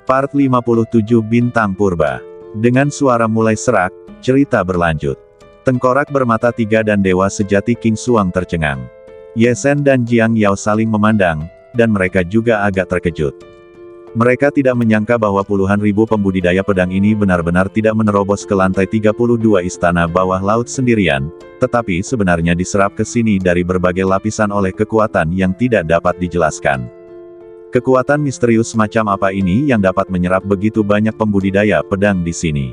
Part 57 Bintang Purba. Dengan suara mulai serak, cerita berlanjut. Tengkorak bermata tiga dan dewa sejati King Xuang tercengang. Ye Sen dan Jiang Yao saling memandang, dan mereka juga agak terkejut. Mereka tidak menyangka bahwa puluhan ribu pembudidaya pedang ini benar-benar tidak menerobos ke lantai 32 istana bawah laut sendirian, tetapi sebenarnya diserap ke sini dari berbagai lapisan oleh kekuatan yang tidak dapat dijelaskan. Kekuatan misterius macam apa ini yang dapat menyerap begitu banyak pembudidaya pedang di sini?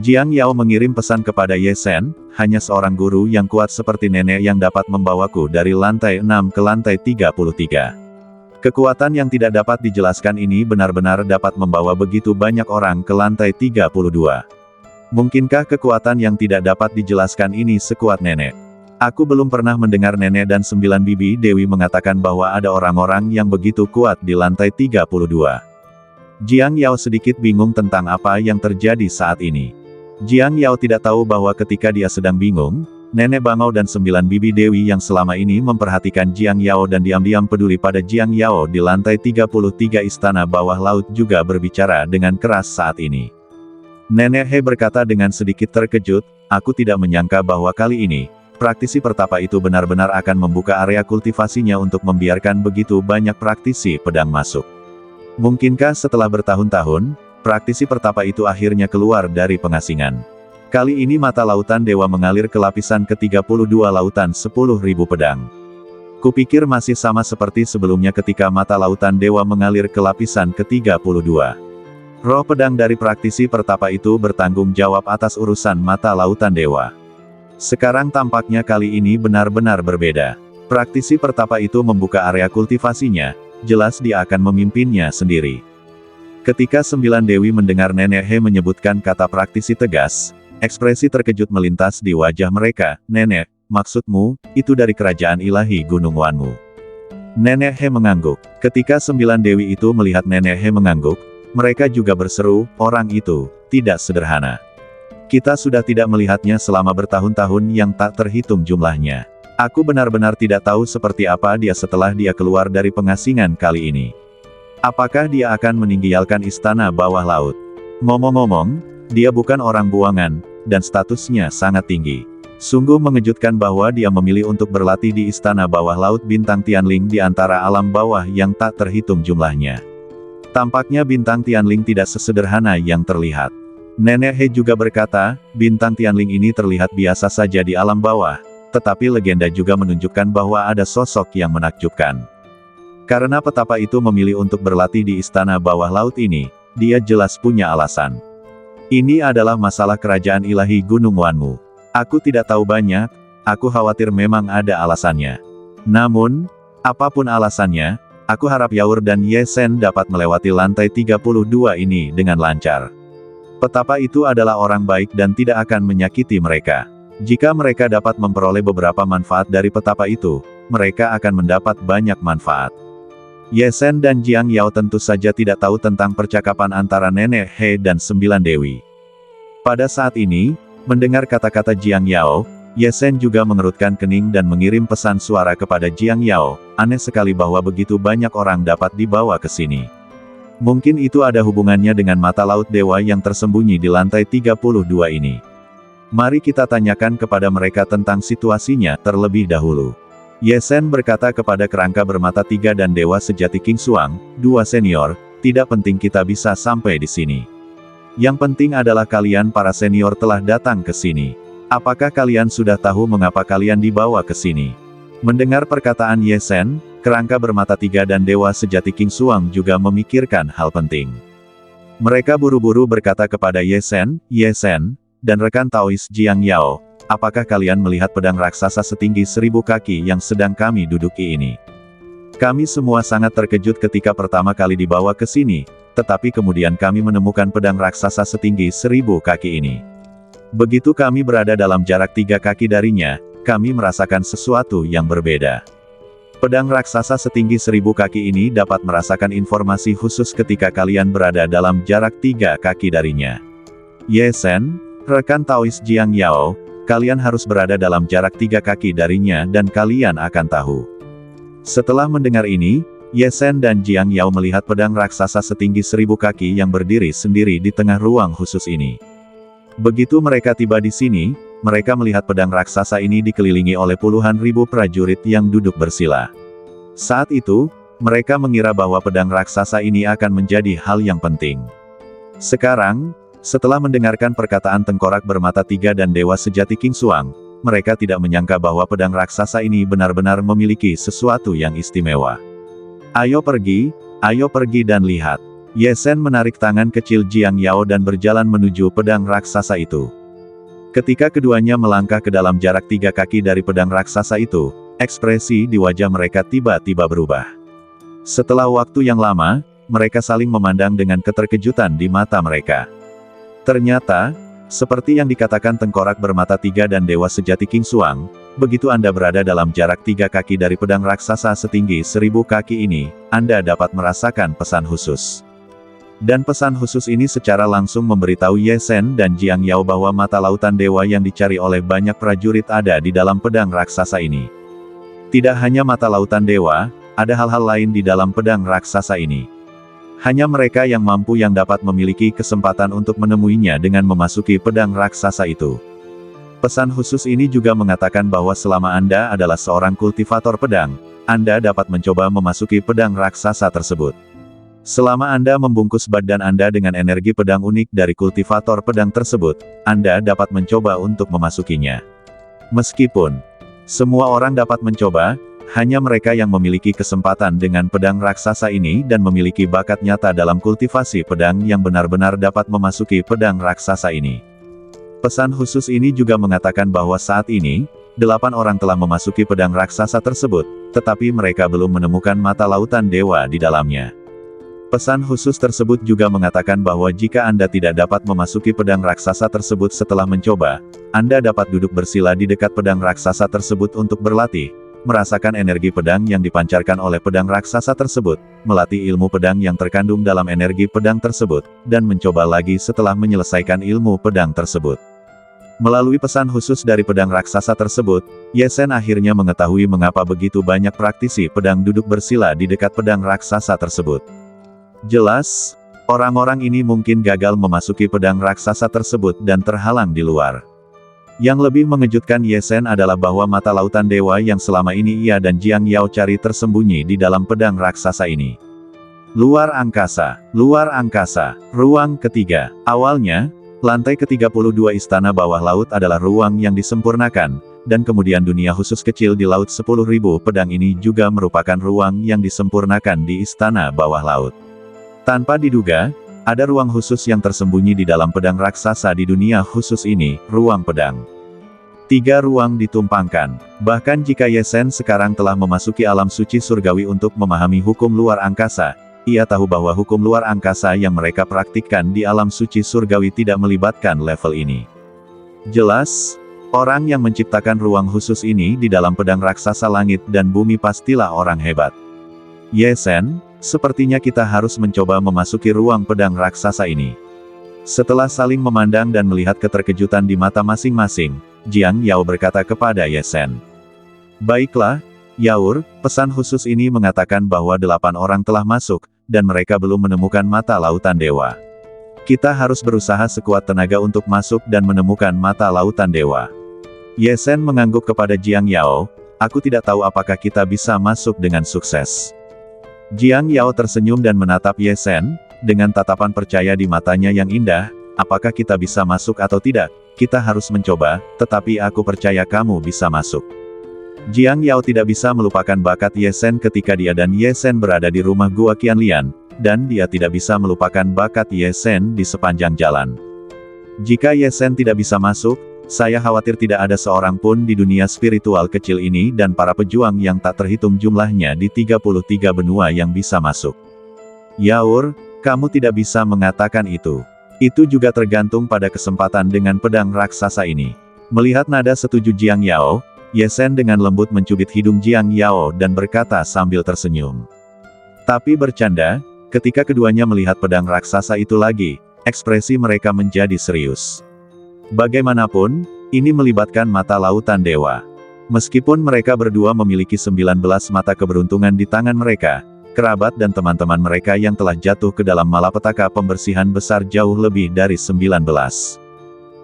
Jiang Yao mengirim pesan kepada Ye Sen, hanya seorang guru yang kuat seperti nenek yang dapat membawaku dari lantai 6 ke lantai 33. Kekuatan yang tidak dapat dijelaskan ini benar-benar dapat membawa begitu banyak orang ke lantai 32. Mungkinkah kekuatan yang tidak dapat dijelaskan ini sekuat nenek? Aku belum pernah mendengar nenek dan 9 bibi dewi mengatakan bahwa ada orang-orang yang begitu kuat di lantai 32. Jiang Yao sedikit bingung tentang apa yang terjadi saat ini. Jiang Yao tidak tahu bahwa ketika dia sedang bingung, Nenek Bangau dan 9 bibi dewi yang selama ini memperhatikan Jiang Yao dan diam-diam peduli pada Jiang Yao di lantai 33 istana bawah laut juga berbicara dengan keras saat ini. Nenek He berkata dengan sedikit terkejut, aku tidak menyangka bahwa kali ini, praktisi pertapa itu benar-benar akan membuka area kultivasinya untuk membiarkan begitu banyak praktisi pedang masuk. Mungkinkah setelah bertahun-tahun, praktisi pertapa itu akhirnya keluar dari pengasingan? Kali ini mata lautan dewa mengalir ke lapisan ke-32 lautan 10.000 pedang. Kupikir masih sama seperti sebelumnya ketika mata lautan dewa mengalir ke lapisan ke-32. Roh pedang dari praktisi pertapa itu bertanggung jawab atas urusan mata lautan dewa. Sekarang tampaknya kali ini benar-benar berbeda. Praktisi pertapa itu membuka area kultivasinya, jelas dia akan memimpinnya sendiri. Ketika 9 dewi mendengar Nenek He menyebutkan kata praktisi tegas, ekspresi terkejut melintas di wajah mereka. Nenek, maksudmu, itu dari kerajaan ilahi Gunung Wanmu? Nenek He mengangguk. Ketika 9 dewi itu melihat Nenek He mengangguk, mereka juga berseru, orang itu, tidak sederhana. Kita sudah tidak melihatnya selama bertahun-tahun yang tak terhitung jumlahnya. Aku benar-benar tidak tahu seperti apa dia setelah dia keluar dari pengasingan kali ini. Apakah dia akan meninggalkan istana bawah laut? Ngomong-ngomong, dia bukan orang buangan, dan statusnya sangat tinggi. Sungguh mengejutkan bahwa dia memilih untuk berlatih di istana bawah laut bintang Tianling di antara alam bawah yang tak terhitung jumlahnya. Tampaknya bintang Tianling tidak sesederhana yang terlihat. Nenek He juga berkata, bintang Tianling ini terlihat biasa saja di alam bawah, tetapi legenda juga menunjukkan bahwa ada sosok yang menakjubkan. Karena petapa itu memilih untuk berlatih di istana bawah laut ini, dia jelas punya alasan. Ini adalah masalah kerajaan ilahi Gunung Wanmu. Aku tidak tahu banyak, aku khawatir memang ada alasannya. Namun, apapun alasannya, aku harap Yaur dan Ye Sen dapat melewati lantai 32 ini dengan lancar. Petapa itu adalah orang baik dan tidak akan menyakiti mereka. Jika mereka dapat memperoleh beberapa manfaat dari petapa itu, mereka akan mendapat banyak manfaat. Ye Sen dan Jiang Yao tentu saja tidak tahu tentang percakapan antara Nenek He dan 9 dewi. Pada saat ini, mendengar kata-kata Jiang Yao, Ye Sen juga mengerutkan kening dan mengirim pesan suara kepada Jiang Yao, aneh sekali bahwa begitu banyak orang dapat dibawa ke sini. Mungkin itu ada hubungannya dengan mata laut dewa yang tersembunyi di lantai 32 ini. Mari kita tanyakan kepada mereka tentang situasinya terlebih dahulu. Ye Sen berkata kepada kerangka bermata tiga dan dewa sejati King Xuang, dua senior, tidak penting kita bisa sampai di sini. Yang penting adalah kalian para senior telah datang ke sini. Apakah kalian sudah tahu mengapa kalian dibawa ke sini? Mendengar perkataan Ye Sen, kerangka bermata tiga dan dewa sejati King Xuang juga memikirkan hal penting. Mereka buru-buru berkata kepada Ye Sen, dan rekan Taois Jiang Yao, apakah kalian melihat pedang raksasa setinggi 1000 kaki yang sedang kami duduki ini? Kami semua sangat terkejut ketika pertama kali dibawa ke sini, tetapi kemudian kami menemukan pedang raksasa setinggi 1000 kaki ini. Begitu kami berada dalam jarak 3 kaki darinya, kami merasakan sesuatu yang berbeda. Pedang raksasa setinggi 1000 kaki ini dapat merasakan informasi khusus ketika kalian berada dalam jarak 3 kaki darinya. Ye Sen, rekan Taois Jiang Yao, kalian harus berada dalam jarak 3 kaki darinya dan kalian akan tahu. Setelah mendengar ini, Ye Sen dan Jiang Yao melihat pedang raksasa setinggi 1000 kaki yang berdiri sendiri di tengah ruang khusus ini. Begitu mereka tiba di sini, mereka melihat pedang raksasa ini dikelilingi oleh puluhan ribu prajurit yang duduk bersila. Saat itu, mereka mengira bahwa pedang raksasa ini akan menjadi hal yang penting. Sekarang, setelah mendengarkan perkataan tengkorak bermata 3 dan dewa sejati King Xuang, mereka tidak menyangka bahwa pedang raksasa ini benar-benar memiliki sesuatu yang istimewa. Ayo pergi dan lihat. Ye Sen menarik tangan kecil Jiang Yao dan berjalan menuju pedang raksasa itu. Ketika keduanya melangkah ke dalam jarak 3 kaki dari pedang raksasa itu, ekspresi di wajah mereka tiba-tiba berubah. Setelah waktu yang lama, mereka saling memandang dengan keterkejutan di mata mereka. Ternyata, seperti yang dikatakan tengkorak bermata 3 dan dewa sejati King Xuang, begitu Anda berada dalam jarak 3 kaki dari pedang raksasa setinggi 1000 kaki ini, Anda dapat merasakan pesan khusus. Dan pesan khusus ini secara langsung memberitahu Ye Sen dan Jiang Yao bahwa mata lautan dewa yang dicari oleh banyak prajurit ada di dalam pedang raksasa ini. Tidak hanya mata lautan dewa, ada hal-hal lain di dalam pedang raksasa ini. Hanya mereka yang mampu yang dapat memiliki kesempatan untuk menemuinya dengan memasuki pedang raksasa itu. Pesan khusus ini juga mengatakan bahwa selama Anda adalah seorang kultivator pedang, Anda dapat mencoba memasuki pedang raksasa tersebut. Selama Anda membungkus badan Anda dengan energi pedang unik dari kultivator pedang tersebut, Anda dapat mencoba untuk memasukinya. Meskipun semua orang dapat mencoba, hanya mereka yang memiliki kesempatan dengan pedang raksasa ini dan memiliki bakat nyata dalam kultivasi pedang yang benar-benar dapat memasuki pedang raksasa ini. Pesan khusus ini juga mengatakan bahwa saat ini, 8 orang telah memasuki pedang raksasa tersebut, tetapi mereka belum menemukan mata lautan dewa di dalamnya. Pesan khusus tersebut juga mengatakan bahwa jika Anda tidak dapat memasuki pedang raksasa tersebut setelah mencoba, Anda dapat duduk bersila di dekat pedang raksasa tersebut untuk berlatih, merasakan energi pedang yang dipancarkan oleh pedang raksasa tersebut, melatih ilmu pedang yang terkandung dalam energi pedang tersebut, dan mencoba lagi setelah menyelesaikan ilmu pedang tersebut. Melalui pesan khusus dari pedang raksasa tersebut, Ye Sen akhirnya mengetahui mengapa begitu banyak praktisi pedang duduk bersila di dekat pedang raksasa tersebut. Jelas, orang-orang ini mungkin gagal memasuki pedang raksasa tersebut dan terhalang di luar. Yang lebih mengejutkan Ye Sen adalah bahwa mata lautan dewa yang selama ini ia dan Jiang Yao cari tersembunyi di dalam pedang raksasa ini. Luar angkasa, ruang ketiga. Awalnya, lantai ke-32 istana bawah laut adalah ruang yang disempurnakan, dan kemudian dunia khusus kecil di laut 10.000 pedang ini juga merupakan ruang yang disempurnakan di istana bawah laut. Tanpa diduga, ada ruang khusus yang tersembunyi di dalam pedang raksasa di dunia khusus ini, ruang pedang. 3 ruang ditumpangkan. Bahkan jika Ye Sen sekarang telah memasuki alam suci surgawi untuk memahami hukum luar angkasa, ia tahu bahwa hukum luar angkasa yang mereka praktikkan di alam suci surgawi tidak melibatkan level ini. Jelas, orang yang menciptakan ruang khusus ini di dalam pedang raksasa langit dan bumi pastilah orang hebat. Ye Sen, sepertinya kita harus mencoba memasuki ruang pedang raksasa ini. Setelah saling memandang dan melihat keterkejutan di mata masing-masing, Jiang Yao berkata kepada Ye Sen. Baiklah, Yaur, pesan khusus ini mengatakan bahwa 8 orang telah masuk, dan mereka belum menemukan mata lautan dewa. Kita harus berusaha sekuat tenaga untuk masuk dan menemukan mata lautan dewa. Ye Sen mengangguk kepada Jiang Yao, aku tidak tahu apakah kita bisa masuk dengan sukses. Jiang Yao tersenyum dan menatap Ye Sen, dengan tatapan percaya di matanya yang indah, apakah kita bisa masuk atau tidak, kita harus mencoba, tetapi aku percaya kamu bisa masuk. Jiang Yao tidak bisa melupakan bakat Ye Sen ketika dia dan Ye Sen berada di rumah Gua Qianlian, dan dia tidak bisa melupakan bakat Ye Sen di sepanjang jalan. Jika Ye Sen tidak bisa masuk, saya khawatir tidak ada seorang pun di dunia spiritual kecil ini dan para pejuang yang tak terhitung jumlahnya di 33 benua yang bisa masuk. Yaur, kamu tidak bisa mengatakan itu. Itu juga tergantung pada kesempatan dengan pedang raksasa ini. Melihat nada setuju Jiang Yao, Ye Sen dengan lembut mencubit hidung Jiang Yao dan berkata sambil tersenyum. Tapi bercanda, ketika keduanya melihat pedang raksasa itu lagi, ekspresi mereka menjadi serius. Bagaimanapun, ini melibatkan mata lautan dewa. Meskipun mereka berdua memiliki 19 mata keberuntungan di tangan mereka, kerabat dan teman-teman mereka yang telah jatuh ke dalam malapetaka pembersihan besar jauh lebih dari 19.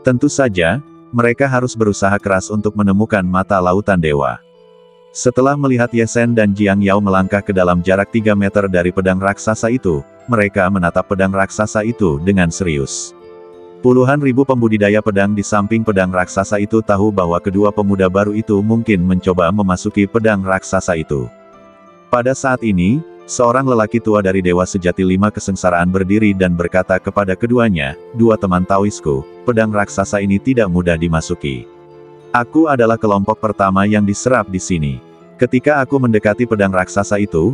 Tentu saja, mereka harus berusaha keras untuk menemukan mata lautan dewa. Setelah melihat Ye Sen dan Jiang Yao melangkah ke dalam jarak 3 meter dari pedang raksasa itu, mereka menatap pedang raksasa itu dengan serius. Puluhan ribu pembudidaya pedang di samping pedang raksasa itu tahu bahwa kedua pemuda baru itu mungkin mencoba memasuki pedang raksasa itu. Pada saat ini, seorang lelaki tua dari Dewa Sejati 5 Kesengsaraan berdiri dan berkata kepada keduanya, "Dua teman Taoisku, pedang raksasa ini tidak mudah dimasuki. Aku adalah kelompok pertama yang diserap di sini. Ketika aku mendekati pedang raksasa itu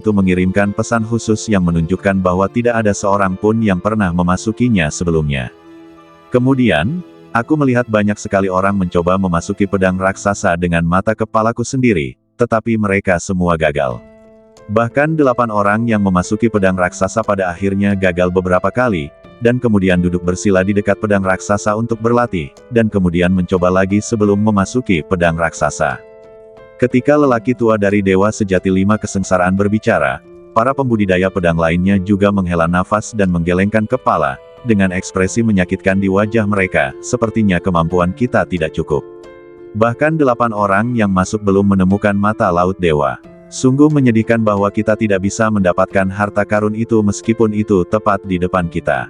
mengirimkan pesan khusus yang menunjukkan bahwa tidak ada seorang pun yang pernah memasukinya sebelumnya. Kemudian, aku melihat banyak sekali orang mencoba memasuki pedang raksasa dengan mata kepalaku sendiri, tetapi mereka semua gagal. Bahkan 8 orang yang memasuki pedang raksasa pada akhirnya gagal beberapa kali, dan kemudian duduk bersila di dekat pedang raksasa untuk berlatih, dan kemudian mencoba lagi sebelum memasuki pedang raksasa." Ketika lelaki tua dari Dewa Sejati 5 Kesengsaraan berbicara, para pembudidaya pedang lainnya juga menghela nafas dan menggelengkan kepala, dengan ekspresi menyakitkan di wajah mereka, sepertinya kemampuan kita tidak cukup. Bahkan 8 orang yang masuk belum menemukan mata laut dewa. Sungguh menyedihkan bahwa kita tidak bisa mendapatkan harta karun itu meskipun itu tepat di depan kita.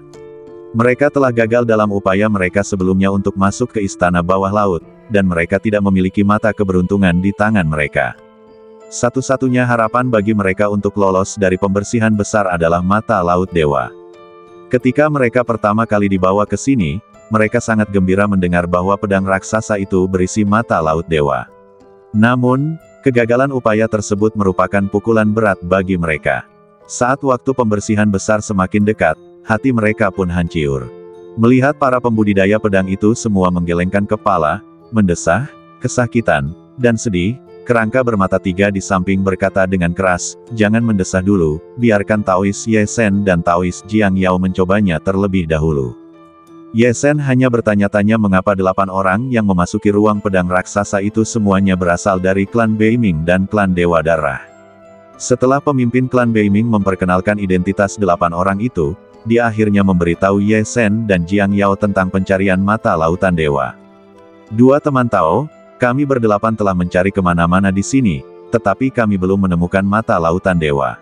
Mereka telah gagal dalam upaya mereka sebelumnya untuk masuk ke istana bawah laut, dan mereka tidak memiliki mata keberuntungan di tangan mereka. Satu-satunya harapan bagi mereka untuk lolos dari pembersihan besar adalah mata laut dewa. Ketika mereka pertama kali dibawa ke sini, mereka sangat gembira mendengar bahwa pedang raksasa itu berisi mata laut dewa. Namun, kegagalan upaya tersebut merupakan pukulan berat bagi mereka. Saat waktu pembersihan besar semakin dekat, hati mereka pun hancur. Melihat para pembudidaya pedang itu semua menggelengkan kepala, mendesah, kesakitan, dan sedih, kerangka bermata 3 di samping berkata dengan keras, "Jangan mendesah dulu, biarkan Taois Ye Sen dan Taois Jiang Yao mencobanya terlebih dahulu." Ye Sen hanya bertanya-tanya mengapa 8 orang yang memasuki ruang pedang raksasa itu semuanya berasal dari klan Beiming dan klan Dewa Darah. Setelah pemimpin klan Beiming memperkenalkan identitas 8 orang itu, dia akhirnya memberitahu Ye Sen dan Jiang Yao tentang pencarian mata lautan dewa. "Dua teman Tao, kami berdelapan telah mencari kemana-mana di sini, tetapi kami belum menemukan mata lautan dewa.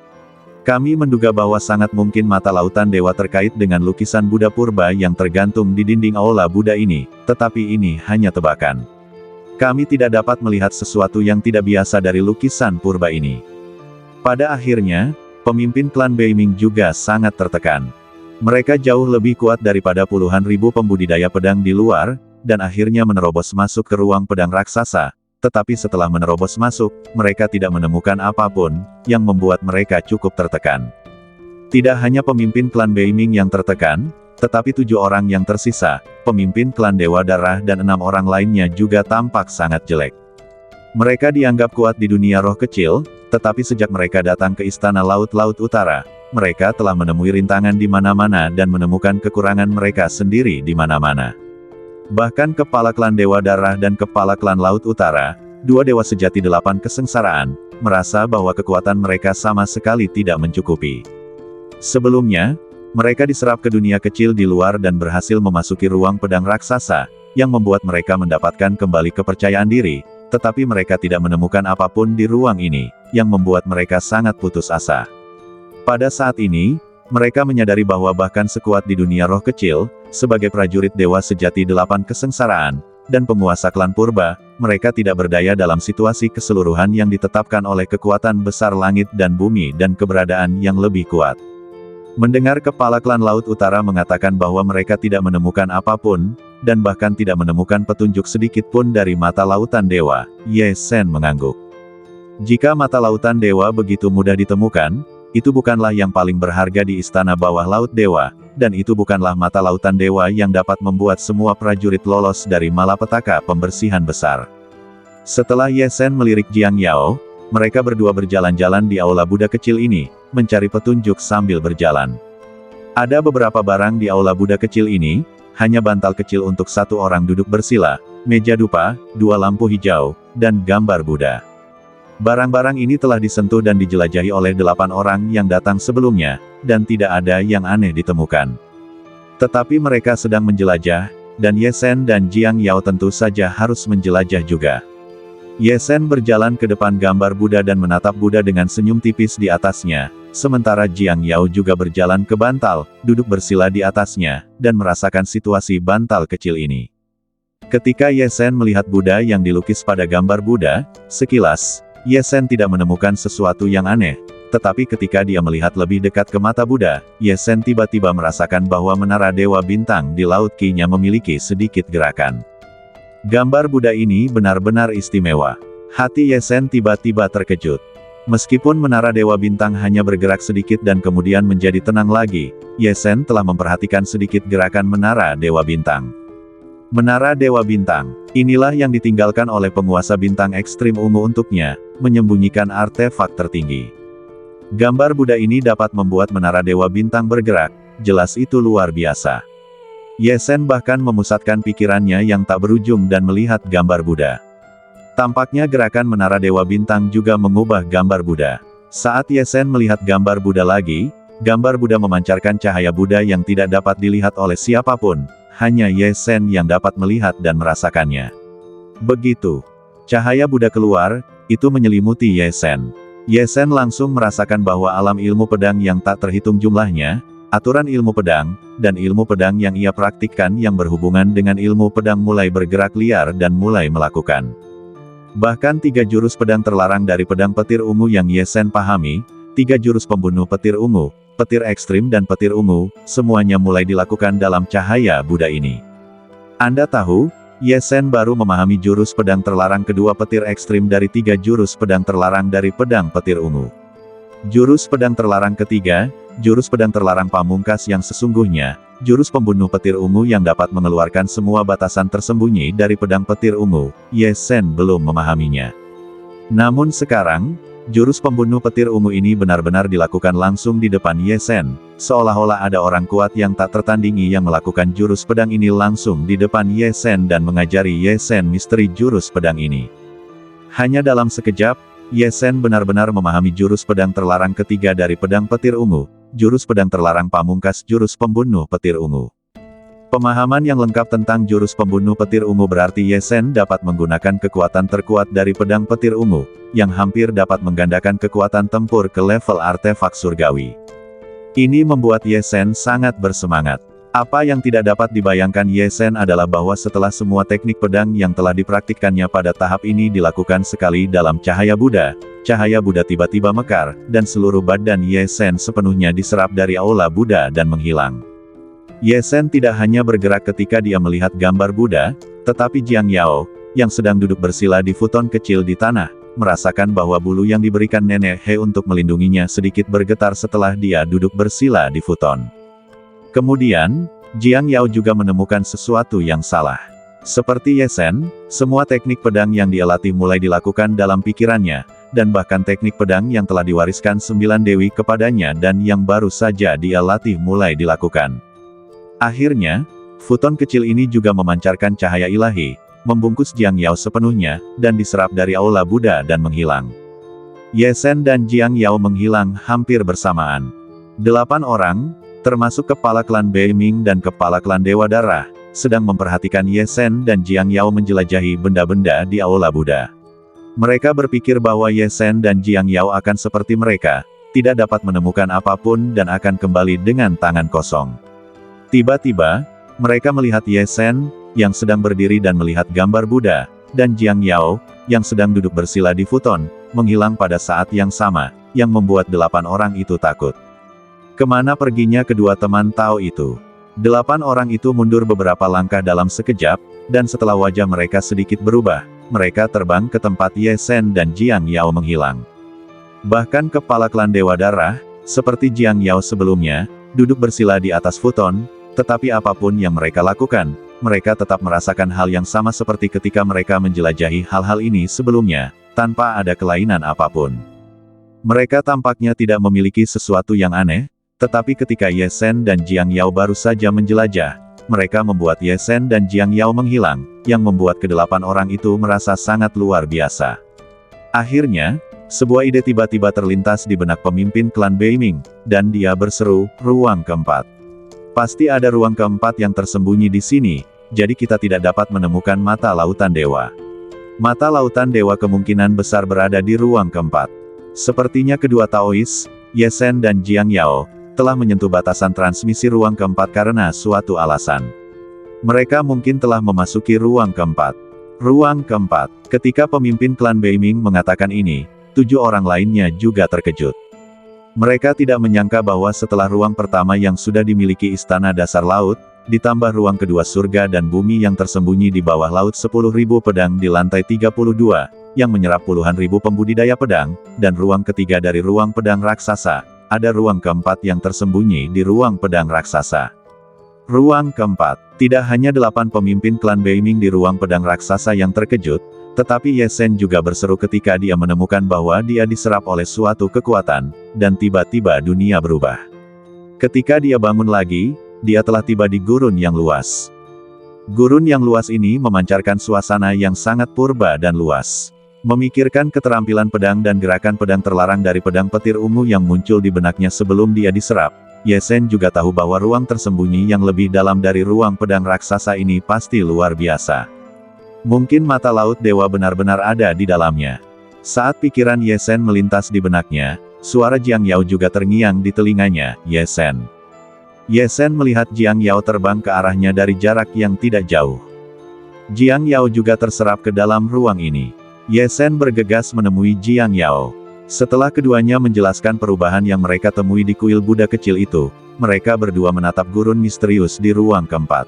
Kami menduga bahwa sangat mungkin mata lautan dewa terkait dengan lukisan Buddha purba yang tergantung di dinding aula Buddha ini, tetapi ini hanya tebakan. Kami tidak dapat melihat sesuatu yang tidak biasa dari lukisan purba ini." Pada akhirnya, pemimpin klan Beiming juga sangat tertekan. Mereka jauh lebih kuat daripada puluhan ribu pembudidaya pedang di luar, dan akhirnya menerobos masuk ke ruang pedang raksasa, tetapi setelah menerobos masuk, mereka tidak menemukan apapun, yang membuat mereka cukup tertekan. Tidak hanya pemimpin klan Beiming yang tertekan, tetapi 7 orang yang tersisa, pemimpin klan Dewa Darah dan 6 orang lainnya juga tampak sangat jelek. Mereka dianggap kuat di dunia roh kecil, tetapi sejak mereka datang ke Istana Laut-Laut Utara, mereka telah menemui rintangan di mana-mana dan menemukan kekurangan mereka sendiri di mana-mana. Bahkan kepala klan Dewa Darah dan kepala klan Laut Utara, 2 dewa sejati 8 kesengsaraan, merasa bahwa kekuatan mereka sama sekali tidak mencukupi. Sebelumnya, mereka diserap ke dunia kecil di luar dan berhasil memasuki ruang pedang raksasa, yang membuat mereka mendapatkan kembali kepercayaan diri, tetapi mereka tidak menemukan apapun di ruang ini, yang membuat mereka sangat putus asa. Pada saat ini, mereka menyadari bahwa bahkan sekuat di dunia roh kecil, sebagai prajurit dewa sejati 8 kesengsaraan, dan penguasa klan purba, mereka tidak berdaya dalam situasi keseluruhan yang ditetapkan oleh kekuatan besar langit dan bumi dan keberadaan yang lebih kuat. Mendengar kepala klan Laut Utara mengatakan bahwa mereka tidak menemukan apapun, dan bahkan tidak menemukan petunjuk sedikit pun dari mata lautan dewa, Ye Sen mengangguk. Jika mata lautan dewa begitu mudah ditemukan, itu bukanlah yang paling berharga di istana bawah laut dewa, dan itu bukanlah mata lautan dewa yang dapat membuat semua prajurit lolos dari malapetaka pembersihan besar. Setelah Ye Sen melirik Jiang Yao, mereka berdua berjalan-jalan di aula Buddha kecil ini, mencari petunjuk sambil berjalan. Ada beberapa barang di aula Buddha kecil ini, hanya bantal kecil untuk 1 orang duduk bersila, meja dupa, 2 lampu hijau, dan gambar Buddha. Barang-barang ini telah disentuh dan dijelajahi oleh 8 orang yang datang sebelumnya, dan tidak ada yang aneh ditemukan. Tetapi mereka sedang menjelajah, dan Ye Zhen dan Jiang Yao tentu saja harus menjelajah juga. Ye Zhen berjalan ke depan gambar Buddha dan menatap Buddha dengan senyum tipis di atasnya, sementara Jiang Yao juga berjalan ke bantal, duduk bersila di atasnya, dan merasakan situasi bantal kecil ini. Ketika Ye Zhen melihat Buddha yang dilukis pada gambar Buddha, sekilas, Ye Zhen tidak menemukan sesuatu yang aneh, tetapi ketika dia melihat lebih dekat ke mata Buddha, Ye Zhen tiba-tiba merasakan bahwa menara Dewa Bintang di Laut Qi-nya memiliki sedikit gerakan. Gambar Buddha ini benar-benar istimewa. Hati Ye Zhen tiba-tiba terkejut. Meskipun menara Dewa Bintang hanya bergerak sedikit dan kemudian menjadi tenang lagi, Ye Zhen telah memperhatikan sedikit gerakan menara Dewa Bintang. Menara Dewa Bintang, inilah yang ditinggalkan oleh penguasa bintang ekstrim ungu untuknya, menyembunyikan artefak tertinggi. Gambar Buddha ini dapat membuat menara Dewa Bintang bergerak, jelas itu luar biasa. Ye Zhen bahkan memusatkan pikirannya yang tak berujung dan melihat gambar Buddha. Tampaknya gerakan menara Dewa Bintang juga mengubah gambar Buddha. Saat Ye Zhen melihat gambar Buddha lagi, gambar Buddha memancarkan cahaya Buddha yang tidak dapat dilihat oleh siapapun. Hanya Ye Zhen yang dapat melihat dan merasakannya. Begitu cahaya Buddha keluar, itu menyelimuti Ye Zhen. Ye Zhen langsung merasakan bahwa alam ilmu pedang yang tak terhitung jumlahnya, aturan ilmu pedang, dan ilmu pedang yang ia praktikkan yang berhubungan dengan ilmu pedang mulai bergerak liar dan mulai melakukan. Bahkan 3 jurus pedang terlarang dari pedang petir ungu yang Ye Zhen pahami, 3 jurus pembunuh petir ungu, petir ekstrim dan petir ungu, semuanya mulai dilakukan dalam cahaya Buddha ini. Anda tahu, Ye Zhen baru memahami jurus pedang terlarang kedua petir ekstrim dari 3 jurus pedang terlarang dari pedang petir ungu. Jurus pedang terlarang ketiga, jurus pedang terlarang pamungkas yang sesungguhnya, jurus pembunuh petir ungu yang dapat mengeluarkan semua batasan tersembunyi dari pedang petir ungu, Ye Zhen belum memahaminya. Namun sekarang, jurus pembunuh petir ungu ini benar-benar dilakukan langsung di depan Ye Zhen, seolah-olah ada orang kuat yang tak tertandingi yang melakukan jurus pedang ini langsung di depan Ye Zhen dan mengajari Ye Zhen misteri jurus pedang ini. Hanya dalam sekejap, Ye Zhen benar-benar memahami jurus pedang terlarang ketiga dari pedang petir ungu, jurus pedang terlarang pamungkas jurus pembunuh petir ungu. Pemahaman yang lengkap tentang jurus pembunuh petir ungu berarti Ye Zhen dapat menggunakan kekuatan terkuat dari pedang petir ungu, yang hampir dapat menggandakan kekuatan tempur ke level artefak surgawi. Ini membuat Ye Zhen sangat bersemangat. Apa yang tidak dapat dibayangkan Ye Zhen adalah bahwa setelah semua teknik pedang yang telah dipraktikkannya pada tahap ini dilakukan sekali dalam cahaya Buddha tiba-tiba mekar, dan seluruh badan Ye Zhen sepenuhnya diserap dari aula Buddha dan menghilang. Ye Zhen tidak hanya bergerak ketika dia melihat gambar Buddha, tetapi Jiang Yao, yang sedang duduk bersila di futon kecil di tanah, merasakan bahwa bulu yang diberikan Nenek He untuk melindunginya sedikit bergetar setelah dia duduk bersila di futon. Kemudian, Jiang Yao juga menemukan sesuatu yang salah. Seperti Ye Zhen, semua teknik pedang yang dia latih mulai dilakukan dalam pikirannya, dan bahkan teknik pedang yang telah diwariskan 9 dewi kepadanya dan yang baru saja dia latih mulai dilakukan. Akhirnya, futon kecil ini juga memancarkan cahaya ilahi, membungkus Jiang Yao sepenuhnya, dan diserap dari aula Buddha dan menghilang. Ye Zhen dan Jiang Yao menghilang hampir bersamaan. 8 orang, termasuk kepala klan Beiming dan kepala klan Dewa Darah, sedang memperhatikan Ye Zhen dan Jiang Yao menjelajahi benda-benda di aula Buddha. Mereka berpikir bahwa Ye Zhen dan Jiang Yao akan seperti mereka, tidak dapat menemukan apapun dan akan kembali dengan tangan kosong. Tiba-tiba, mereka melihat Ye Zhen, yang sedang berdiri dan melihat gambar Buddha, dan Jiang Yao, yang sedang duduk bersila di futon, menghilang pada saat yang sama, yang membuat 8 orang itu takut. Kemana perginya kedua teman Tao itu? 8 orang itu mundur beberapa langkah dalam sekejap, dan setelah wajah mereka sedikit berubah, mereka terbang ke tempat Ye Zhen dan Jiang Yao menghilang. Bahkan kepala klan Dewa Darah, seperti Jiang Yao sebelumnya, duduk bersila di atas futon, tetapi apapun yang mereka lakukan, mereka tetap merasakan hal yang sama seperti ketika mereka menjelajahi hal-hal ini sebelumnya, tanpa ada kelainan apapun. Mereka tampaknya tidak memiliki sesuatu yang aneh, tetapi ketika Ye Zhen dan Jiang Yao baru saja menjelajah, mereka membuat Ye Zhen dan Jiang Yao menghilang, yang membuat ke-8 orang itu merasa sangat luar biasa. Akhirnya, sebuah ide tiba-tiba terlintas di benak pemimpin klan Beiming, dan dia berseru, ruang keempat. Pasti ada ruang keempat yang tersembunyi di sini, jadi kita tidak dapat menemukan mata lautan dewa. Mata lautan dewa kemungkinan besar berada di ruang keempat. Sepertinya kedua Taois, Ye Shen dan Jiang Yao, telah menyentuh batasan transmisi ruang keempat karena suatu alasan. Mereka mungkin telah memasuki ruang keempat. Ruang keempat. Ketika pemimpin klan Beiming mengatakan ini, 7 orang lainnya juga terkejut. Mereka tidak menyangka bahwa setelah ruang pertama yang sudah dimiliki istana dasar laut, ditambah ruang kedua surga dan bumi yang tersembunyi di bawah laut 10.000 pedang di lantai 32, yang menyerap puluhan ribu pembudidaya pedang, dan ruang ketiga dari ruang pedang raksasa, ada ruang keempat yang tersembunyi di ruang pedang raksasa. Ruang keempat. Tidak hanya 8 pemimpin klan Beiming di ruang pedang raksasa yang terkejut, tetapi Ye Shen juga berseru ketika dia menemukan bahwa dia diserap oleh suatu kekuatan, dan tiba-tiba dunia berubah. Ketika dia bangun lagi, dia telah tiba di gurun yang luas. Gurun yang luas ini memancarkan suasana yang sangat purba dan luas. Memikirkan keterampilan pedang dan gerakan pedang terlarang dari pedang petir ungu yang muncul di benaknya sebelum dia diserap, Ye Shen juga tahu bahwa ruang tersembunyi yang lebih dalam dari ruang pedang raksasa ini pasti luar biasa. Mungkin mata laut dewa benar-benar ada di dalamnya. Saat pikiran Ye Shen melintas di benaknya, suara Jiang Yao juga terngiang di telinganya, Ye Shen. Ye Shen melihat Jiang Yao terbang ke arahnya dari jarak yang tidak jauh. Jiang Yao juga terserap ke dalam ruang ini. Ye Shen bergegas menemui Jiang Yao. Setelah keduanya menjelaskan perubahan yang mereka temui di kuil Buddha kecil itu, mereka berdua menatap gurun misterius di ruang keempat.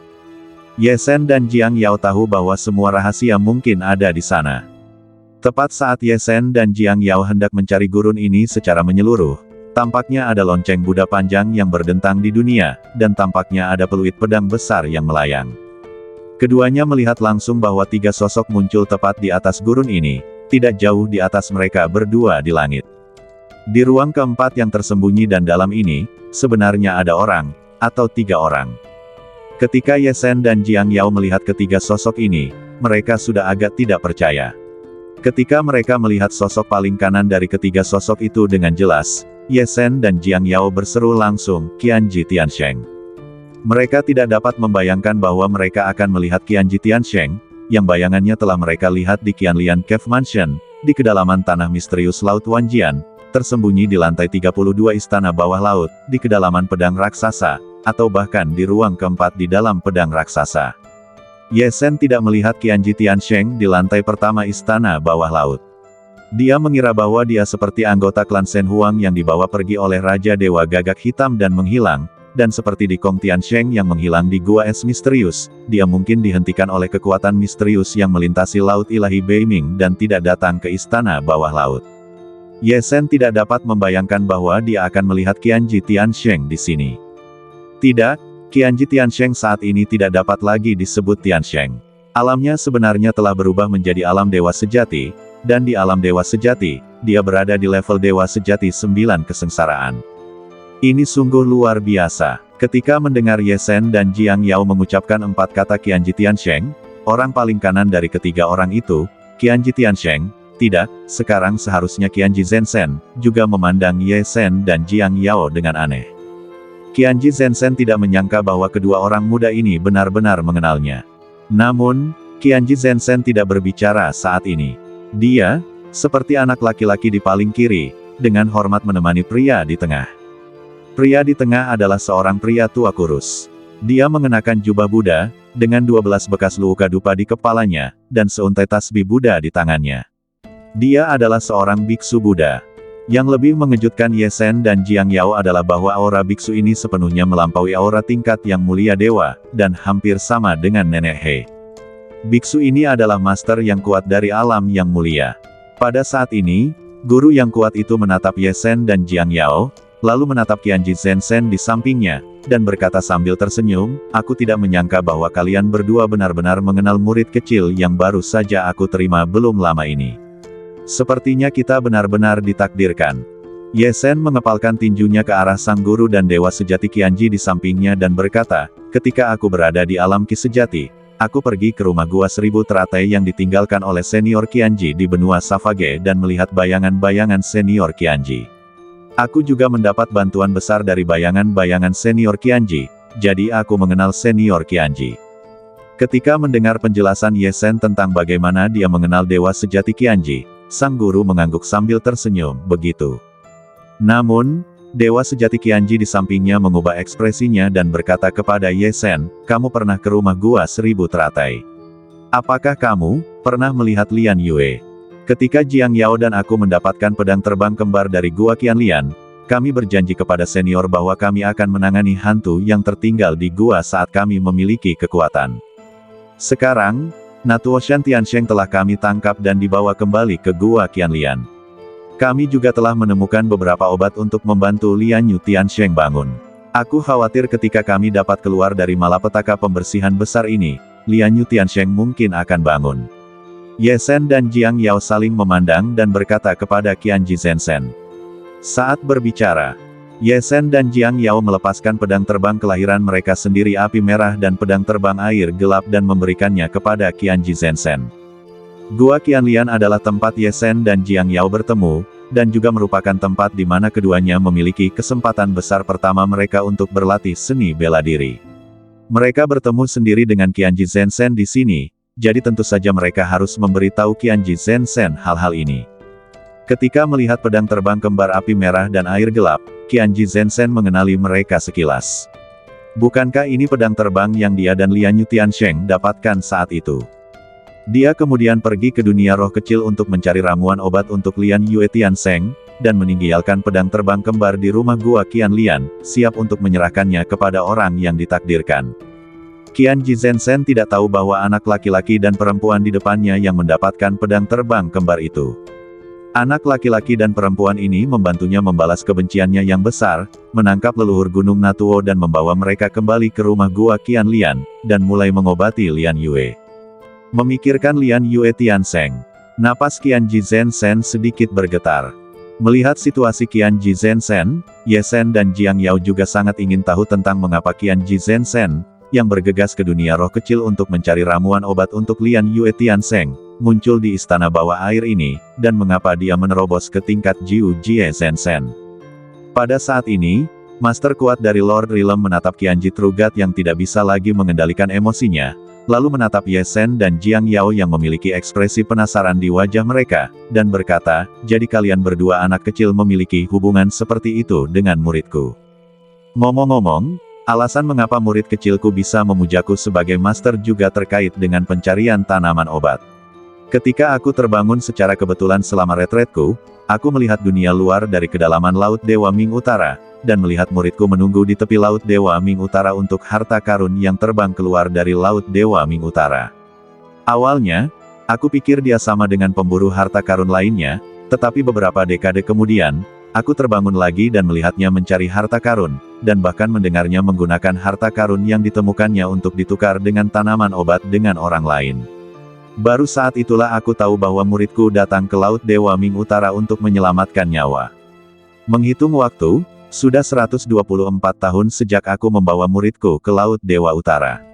Ye Shen dan Jiang Yao tahu bahwa semua rahasia mungkin ada di sana. Tepat saat Ye Shen dan Jiang Yao hendak mencari gurun ini secara menyeluruh, tampaknya ada lonceng Buddha panjang yang berdentang di dunia, dan tampaknya ada peluit pedang besar yang melayang. Keduanya melihat langsung bahwa 3 sosok muncul tepat di atas gurun ini, tidak jauh di atas mereka berdua di langit. Di ruang keempat yang tersembunyi dan dalam ini, sebenarnya ada orang, atau 3 orang. Ketika Ye Shen dan Jiang Yao melihat ketiga sosok ini, mereka sudah agak tidak percaya. Ketika mereka melihat sosok paling kanan dari ketiga sosok itu dengan jelas, Ye Shen dan Jiang Yao berseru langsung, Qianji Tiansheng. Mereka tidak dapat membayangkan bahwa mereka akan melihat Qianji Tiansheng, yang bayangannya telah mereka lihat di Qianlian Cave Mansion, di kedalaman tanah misterius Laut Wanjian, tersembunyi di lantai 32 istana bawah laut, di kedalaman pedang raksasa, atau bahkan di ruang keempat di dalam pedang raksasa. Ye Shen tidak melihat Qianji Tiansheng di lantai pertama istana bawah laut. Dia mengira bahwa dia seperti anggota klan Shen Huang yang dibawa pergi oleh Raja Dewa Gagak Hitam dan menghilang, dan seperti di Kong Tiansheng yang menghilang di Gua Es Misterius, dia mungkin dihentikan oleh kekuatan misterius yang melintasi Laut Ilahi Beiming dan tidak datang ke istana bawah laut. Ye Shen tidak dapat membayangkan bahwa dia akan melihat Qianji Tiansheng di sini. Tidak, Qianji Tiansheng saat ini tidak dapat lagi disebut Tiansheng. Alamnya sebenarnya telah berubah menjadi alam dewa sejati, dan di alam dewa sejati, dia berada di level dewa sejati 9 kesengsaraan. Ini sungguh luar biasa. Ketika mendengar Ye Shen dan Jiang Yao mengucapkan 4 kata Qianji Tiansheng, orang paling kanan dari ketiga orang itu, Qianji Tiansheng, tidak, sekarang seharusnya Qianji Zhensen, juga memandang Ye Shen dan Jiang Yao dengan aneh. Qianji Zhensen tidak menyangka bahwa kedua orang muda ini benar-benar mengenalnya. Namun, Qianji Zhensen tidak berbicara saat ini. Dia, seperti anak laki-laki di paling kiri, dengan hormat menemani pria di tengah. Pria di tengah adalah seorang pria tua kurus. Dia mengenakan jubah Buddha, dengan 12 bekas luka dupa di kepalanya, dan seuntai tasbih Buddha di tangannya. Dia adalah seorang biksu Buddha. Yang lebih mengejutkan Ye Shen dan Jiang Yao adalah bahwa aura biksu ini sepenuhnya melampaui aura tingkat yang mulia dewa, dan hampir sama dengan Nenek He. Biksu ini adalah master yang kuat dari alam yang mulia. Pada saat ini, guru yang kuat itu menatap Ye Shen dan Jiang Yao, lalu menatap Qianji Zhensen di sampingnya, dan berkata sambil tersenyum, aku tidak menyangka bahwa kalian berdua benar-benar mengenal murid kecil yang baru saja aku terima belum lama ini. Sepertinya kita benar-benar ditakdirkan. Ye Shen mengepalkan tinjunya ke arah sang guru dan dewa sejati Qianji di sampingnya dan berkata, ketika aku berada di alam Qi sejati, Aku pergi ke rumah gua seribu teratai yang ditinggalkan oleh senior Qianji di benua Savage dan melihat bayangan-bayangan senior Qianji. Aku juga mendapat bantuan besar dari bayangan-bayangan senior Qianji, jadi aku mengenal senior Qianji. Ketika mendengar penjelasan Ye Zhen tentang bagaimana dia mengenal dewa sejati Qianji, sang guru mengangguk sambil tersenyum, begitu. Namun, dewa sejati Qianji di sampingnya mengubah ekspresinya dan berkata kepada Ye Zhen, "Kamu pernah ke rumah gua seribu teratai. Apakah kamu pernah melihat Lian Yue?" Ketika Jiang Yao dan aku mendapatkan pedang terbang kembar dari gua Qianlian, kami berjanji kepada senior bahwa kami akan menangani hantu yang tertinggal di gua saat kami memiliki kekuatan. Sekarang, Natuo Shan Tiansheng telah kami tangkap dan dibawa kembali ke gua Qianlian. Kami juga telah menemukan beberapa obat untuk membantu Lian Yu Tiansheng bangun. Aku khawatir ketika kami dapat keluar dari malapetaka pembersihan besar ini, Lian Yu Tiansheng mungkin akan bangun. Ye Zhen dan Jiang Yao saling memandang dan berkata kepada Qianji Zhensen. Saat berbicara, Ye Zhen dan Jiang Yao melepaskan pedang terbang kelahiran mereka sendiri api merah dan pedang terbang air gelap dan memberikannya kepada Qianji Zhensen. Gua Qianlian adalah tempat Ye Zhen dan Jiang Yao bertemu, dan juga merupakan tempat di mana keduanya memiliki kesempatan besar pertama mereka untuk berlatih seni bela diri. Mereka bertemu sendiri dengan Qianji Zhensen di sini, jadi tentu saja mereka harus memberitahu Qianji Zhensen hal-hal ini. Ketika melihat pedang terbang kembar api merah dan air gelap, Qianji Zhensen mengenali mereka sekilas. Bukankah ini pedang terbang yang dia dan Lian Yu Tiansheng dapatkan saat itu? Dia kemudian pergi ke dunia roh kecil untuk mencari ramuan obat untuk Lian Yue Tiansheng, dan meninggalkan pedang terbang kembar di rumah gua Qianlian, siap untuk menyerahkannya kepada orang yang ditakdirkan. Qianji Zhensen tidak tahu bahwa anak laki-laki dan perempuan di depannya yang mendapatkan pedang terbang kembar itu. Anak laki-laki dan perempuan ini membantunya membalas kebenciannya yang besar, menangkap leluhur Gunung Natuo dan membawa mereka kembali ke rumah gua Qianlian, dan mulai mengobati Lian Yue. Memikirkan Lian Yue Tiansheng, napas Qianji Zhensen sedikit bergetar. Melihat situasi Qianji Zhensen, Ye Zhen dan Jiang Yao juga sangat ingin tahu tentang mengapa Qianji Zhensen, yang bergegas ke dunia roh kecil untuk mencari ramuan obat untuk Lian Yue Tiansheng, muncul di istana bawah air ini, dan mengapa dia menerobos ke tingkat Jiu Jie Zhensen. Pada saat ini, master kuat dari Lord Realm menatap Qianji Trugat yang tidak bisa lagi mengendalikan emosinya, lalu menatap Ye Zhen dan Jiang Yao yang memiliki ekspresi penasaran di wajah mereka, dan berkata, "Jadi kalian berdua anak kecil memiliki hubungan seperti itu dengan muridku. Ngomong-ngomong, alasan mengapa murid kecilku bisa memujaku sebagai master juga terkait dengan pencarian tanaman obat. Ketika aku terbangun secara kebetulan selama retretku, aku melihat dunia luar dari kedalaman Laut Dewa Ming Utara, dan melihat muridku menunggu di tepi Laut Dewa Ming Utara untuk harta karun yang terbang keluar dari Laut Dewa Ming Utara. Awalnya, aku pikir dia sama dengan pemburu harta karun lainnya, tetapi beberapa dekade kemudian, aku terbangun lagi dan melihatnya mencari harta karun, dan bahkan mendengarnya menggunakan harta karun yang ditemukannya untuk ditukar dengan tanaman obat dengan orang lain. Baru saat itulah aku tahu bahwa muridku datang ke Laut Dewa Ming Utara untuk menyelamatkan nyawa. Menghitung waktu, sudah 124 tahun sejak aku membawa muridku ke Laut Dewa Utara.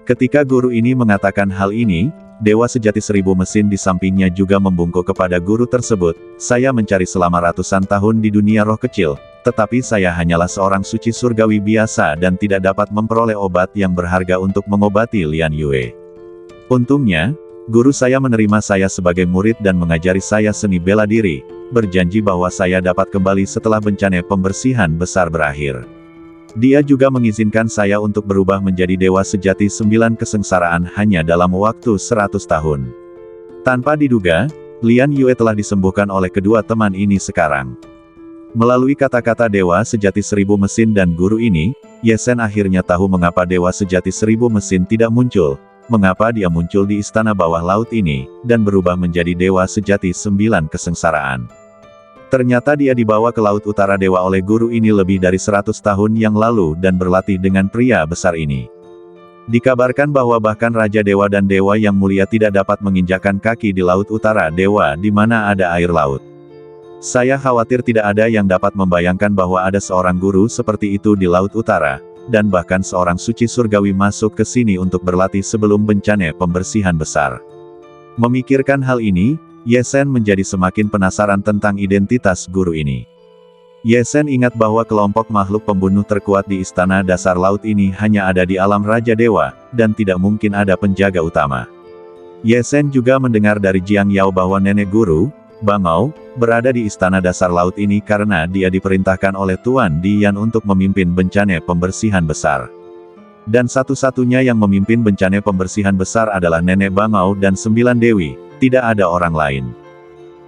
Ketika guru ini mengatakan hal ini, Dewa Sejati Seribu Mesin di sampingnya juga membungkuk kepada guru tersebut, "Saya mencari selama ratusan tahun di dunia roh kecil, tetapi saya hanyalah seorang suci surgawi biasa dan tidak dapat memperoleh obat yang berharga untuk mengobati Lian Yue. Untungnya, guru saya menerima saya sebagai murid dan mengajari saya seni bela diri, berjanji bahwa saya dapat kembali setelah bencana pembersihan besar berakhir. Dia juga mengizinkan saya untuk berubah menjadi dewa sejati 9 kesengsaraan hanya dalam waktu 100 tahun. Tanpa diduga, Lian Yue telah disembuhkan oleh kedua teman ini sekarang." Melalui kata-kata Dewa Sejati Seribu Mesin dan guru ini, Ye Zhen akhirnya tahu mengapa Dewa Sejati Seribu Mesin tidak muncul, mengapa dia muncul di istana bawah laut ini, dan berubah menjadi Dewa Sejati 9 kesengsaraan. Ternyata dia dibawa ke Laut Utara Dewa oleh guru ini lebih dari 100 tahun yang lalu dan berlatih dengan pria besar ini. Dikabarkan bahwa bahkan Raja Dewa dan Dewa yang mulia tidak dapat menginjakkan kaki di Laut Utara Dewa di mana ada air laut. Saya khawatir tidak ada yang dapat membayangkan bahwa ada seorang guru seperti itu di Laut Utara, dan bahkan seorang suci surgawi masuk ke sini untuk berlatih sebelum bencana pembersihan besar. Memikirkan hal ini, Ye Shen menjadi semakin penasaran tentang identitas guru ini. Ye Shen ingat bahwa kelompok makhluk pembunuh terkuat di istana dasar laut ini hanya ada di alam Raja Dewa, dan tidak mungkin ada penjaga utama. Ye Shen juga mendengar dari Jiang Yao bahwa nenek guru, Bangao, berada di istana dasar laut ini karena dia diperintahkan oleh Tuan Dian untuk memimpin bencana pembersihan besar. Dan satu-satunya yang memimpin bencana pembersihan besar adalah nenek Bangao dan 9 dewi, tidak ada orang lain.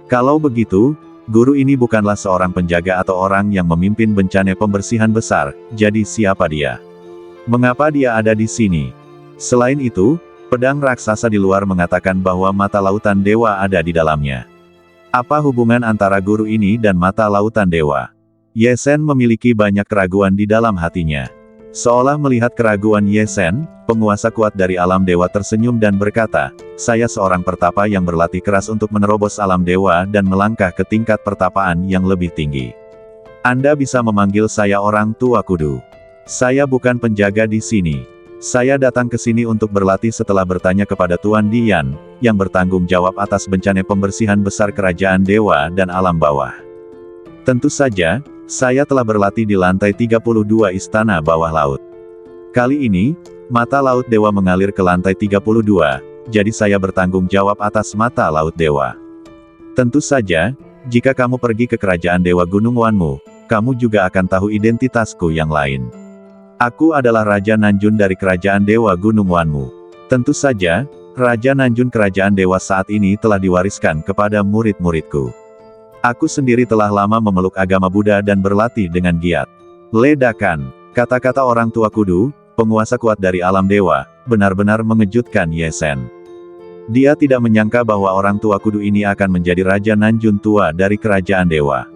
Kalau begitu, guru ini bukanlah seorang penjaga atau orang yang memimpin bencana pembersihan besar, jadi siapa dia? Mengapa dia ada di sini? Selain itu, pedang raksasa di luar mengatakan bahwa mata lautan dewa ada di dalamnya. Apa hubungan antara guru ini dan mata lautan dewa? Ye Shen memiliki banyak keraguan di dalam hatinya. Seolah melihat keraguan Ye Shen, penguasa kuat dari alam dewa tersenyum dan berkata, "Saya seorang pertapa yang berlatih keras untuk menerobos alam dewa dan melangkah ke tingkat pertapaan yang lebih tinggi. Anda bisa memanggil saya orang tua kudu. Saya bukan penjaga di sini. Saya datang ke sini untuk berlatih setelah bertanya kepada Tuan Dian, yang bertanggung jawab atas bencana pembersihan besar kerajaan dewa dan alam bawah. Tentu saja, saya telah berlatih di lantai 32 istana bawah laut. Kali ini, mata laut dewa mengalir ke lantai 32, jadi saya bertanggung jawab atas mata laut dewa. Tentu saja, jika kamu pergi ke kerajaan dewa Gunung Wanmu, kamu juga akan tahu identitasku yang lain. Aku adalah Raja Nanjun dari kerajaan dewa Gunung Wanmu. Tentu saja, Raja Nanjun kerajaan dewa saat ini telah diwariskan kepada murid-muridku. Aku sendiri telah lama memeluk agama Buddha dan berlatih dengan giat." Ledakan. Kata-kata orang tua kudu, penguasa kuat dari alam dewa, benar-benar mengejutkan Ye Shen. Dia tidak menyangka bahwa orang tua kudu ini akan menjadi Raja Nanjun tua dari kerajaan dewa.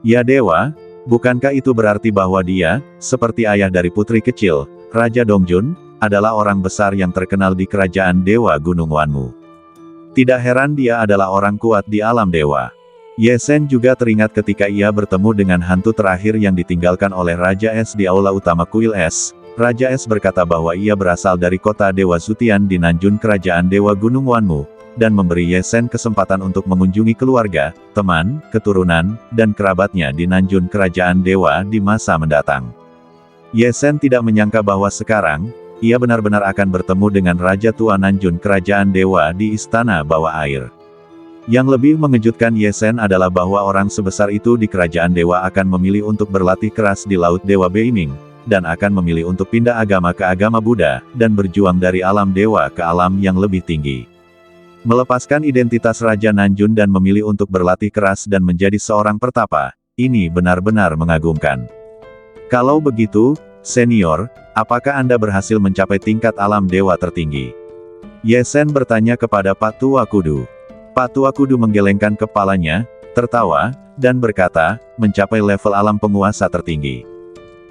Ya dewa, bukankah itu berarti bahwa dia, seperti ayah dari putri kecil, Raja Dongjun, adalah orang besar yang terkenal di kerajaan dewa Gunung Wanmu? Tidak heran dia adalah orang kuat di alam dewa. Ye Shen juga teringat ketika ia bertemu dengan hantu terakhir yang ditinggalkan oleh Raja Es di aula utama kuil es. Raja Es berkata bahwa ia berasal dari kota Dewa Zutian di Nanjun kerajaan Dewa Gunung Wanmu, dan memberi Ye Shen kesempatan untuk mengunjungi keluarga, teman, keturunan, dan kerabatnya di Nanjun kerajaan Dewa di masa mendatang. Ye Shen tidak menyangka bahwa sekarang, ia benar-benar akan bertemu dengan Raja Tua Nanjun kerajaan Dewa di istana bawah air. Yang lebih mengejutkan Ye Shen adalah bahwa orang sebesar itu di kerajaan dewa akan memilih untuk berlatih keras di Laut Dewa Beiming, dan akan memilih untuk pindah agama ke agama Buddha, dan berjuang dari alam dewa ke alam yang lebih tinggi. Melepaskan identitas Raja Nanjun dan memilih untuk berlatih keras dan menjadi seorang pertapa, ini benar-benar mengagumkan. Kalau begitu, senior, apakah Anda berhasil mencapai tingkat alam dewa tertinggi? Ye Shen bertanya kepada Pak Tua Kudu. Pak Tua Kudu menggelengkan kepalanya, tertawa, dan berkata, "Mencapai level alam penguasa tertinggi.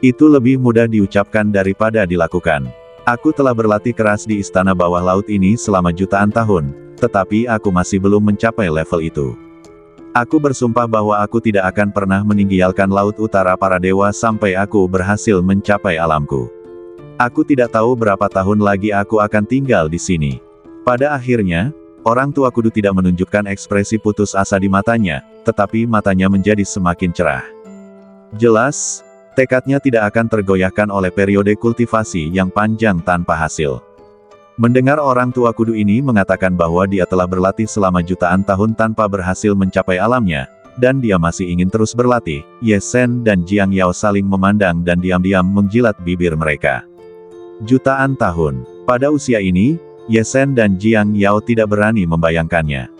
Itu lebih mudah diucapkan daripada dilakukan. Aku telah berlatih keras di istana bawah laut ini selama jutaan tahun, tetapi aku masih belum mencapai level itu. Aku bersumpah bahwa aku tidak akan pernah meninggalkan laut utara para dewa sampai aku berhasil mencapai alamku. Aku tidak tahu berapa tahun lagi aku akan tinggal di sini." Pada akhirnya, orang tua kudu tidak menunjukkan ekspresi putus asa di matanya, tetapi matanya menjadi semakin cerah. Jelas, tekadnya tidak akan tergoyahkan oleh periode kultivasi yang panjang tanpa hasil. Mendengar orang tua kudu ini mengatakan bahwa dia telah berlatih selama jutaan tahun tanpa berhasil mencapai alamnya, dan dia masih ingin terus berlatih, Ye Shen dan Jiang Yao saling memandang dan diam-diam menjilat bibir mereka. Jutaan tahun. Pada usia ini, Ye Shen dan Jiang Yao tidak berani membayangkannya.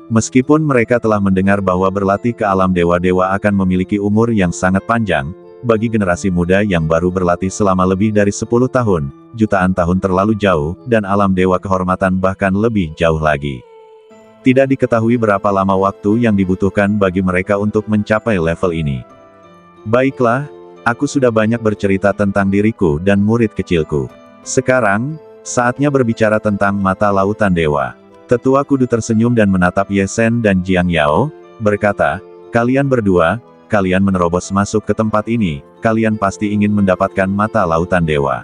Meskipun mereka telah mendengar bahwa berlatih ke alam dewa-dewa akan memiliki umur yang sangat panjang, bagi generasi muda yang baru berlatih selama lebih dari 10 tahun, jutaan tahun terlalu jauh, dan alam dewa kehormatan bahkan lebih jauh lagi. Tidak diketahui berapa lama waktu yang dibutuhkan bagi mereka untuk mencapai level ini. Baiklah, aku sudah banyak bercerita tentang diriku dan murid kecilku. Sekarang, saatnya berbicara tentang mata lautan dewa. Tetua kudu tersenyum dan menatap Ye Shen dan Jiang Yao, berkata, "Kalian berdua, kalian menerobos masuk ke tempat ini, kalian pasti ingin mendapatkan mata lautan dewa.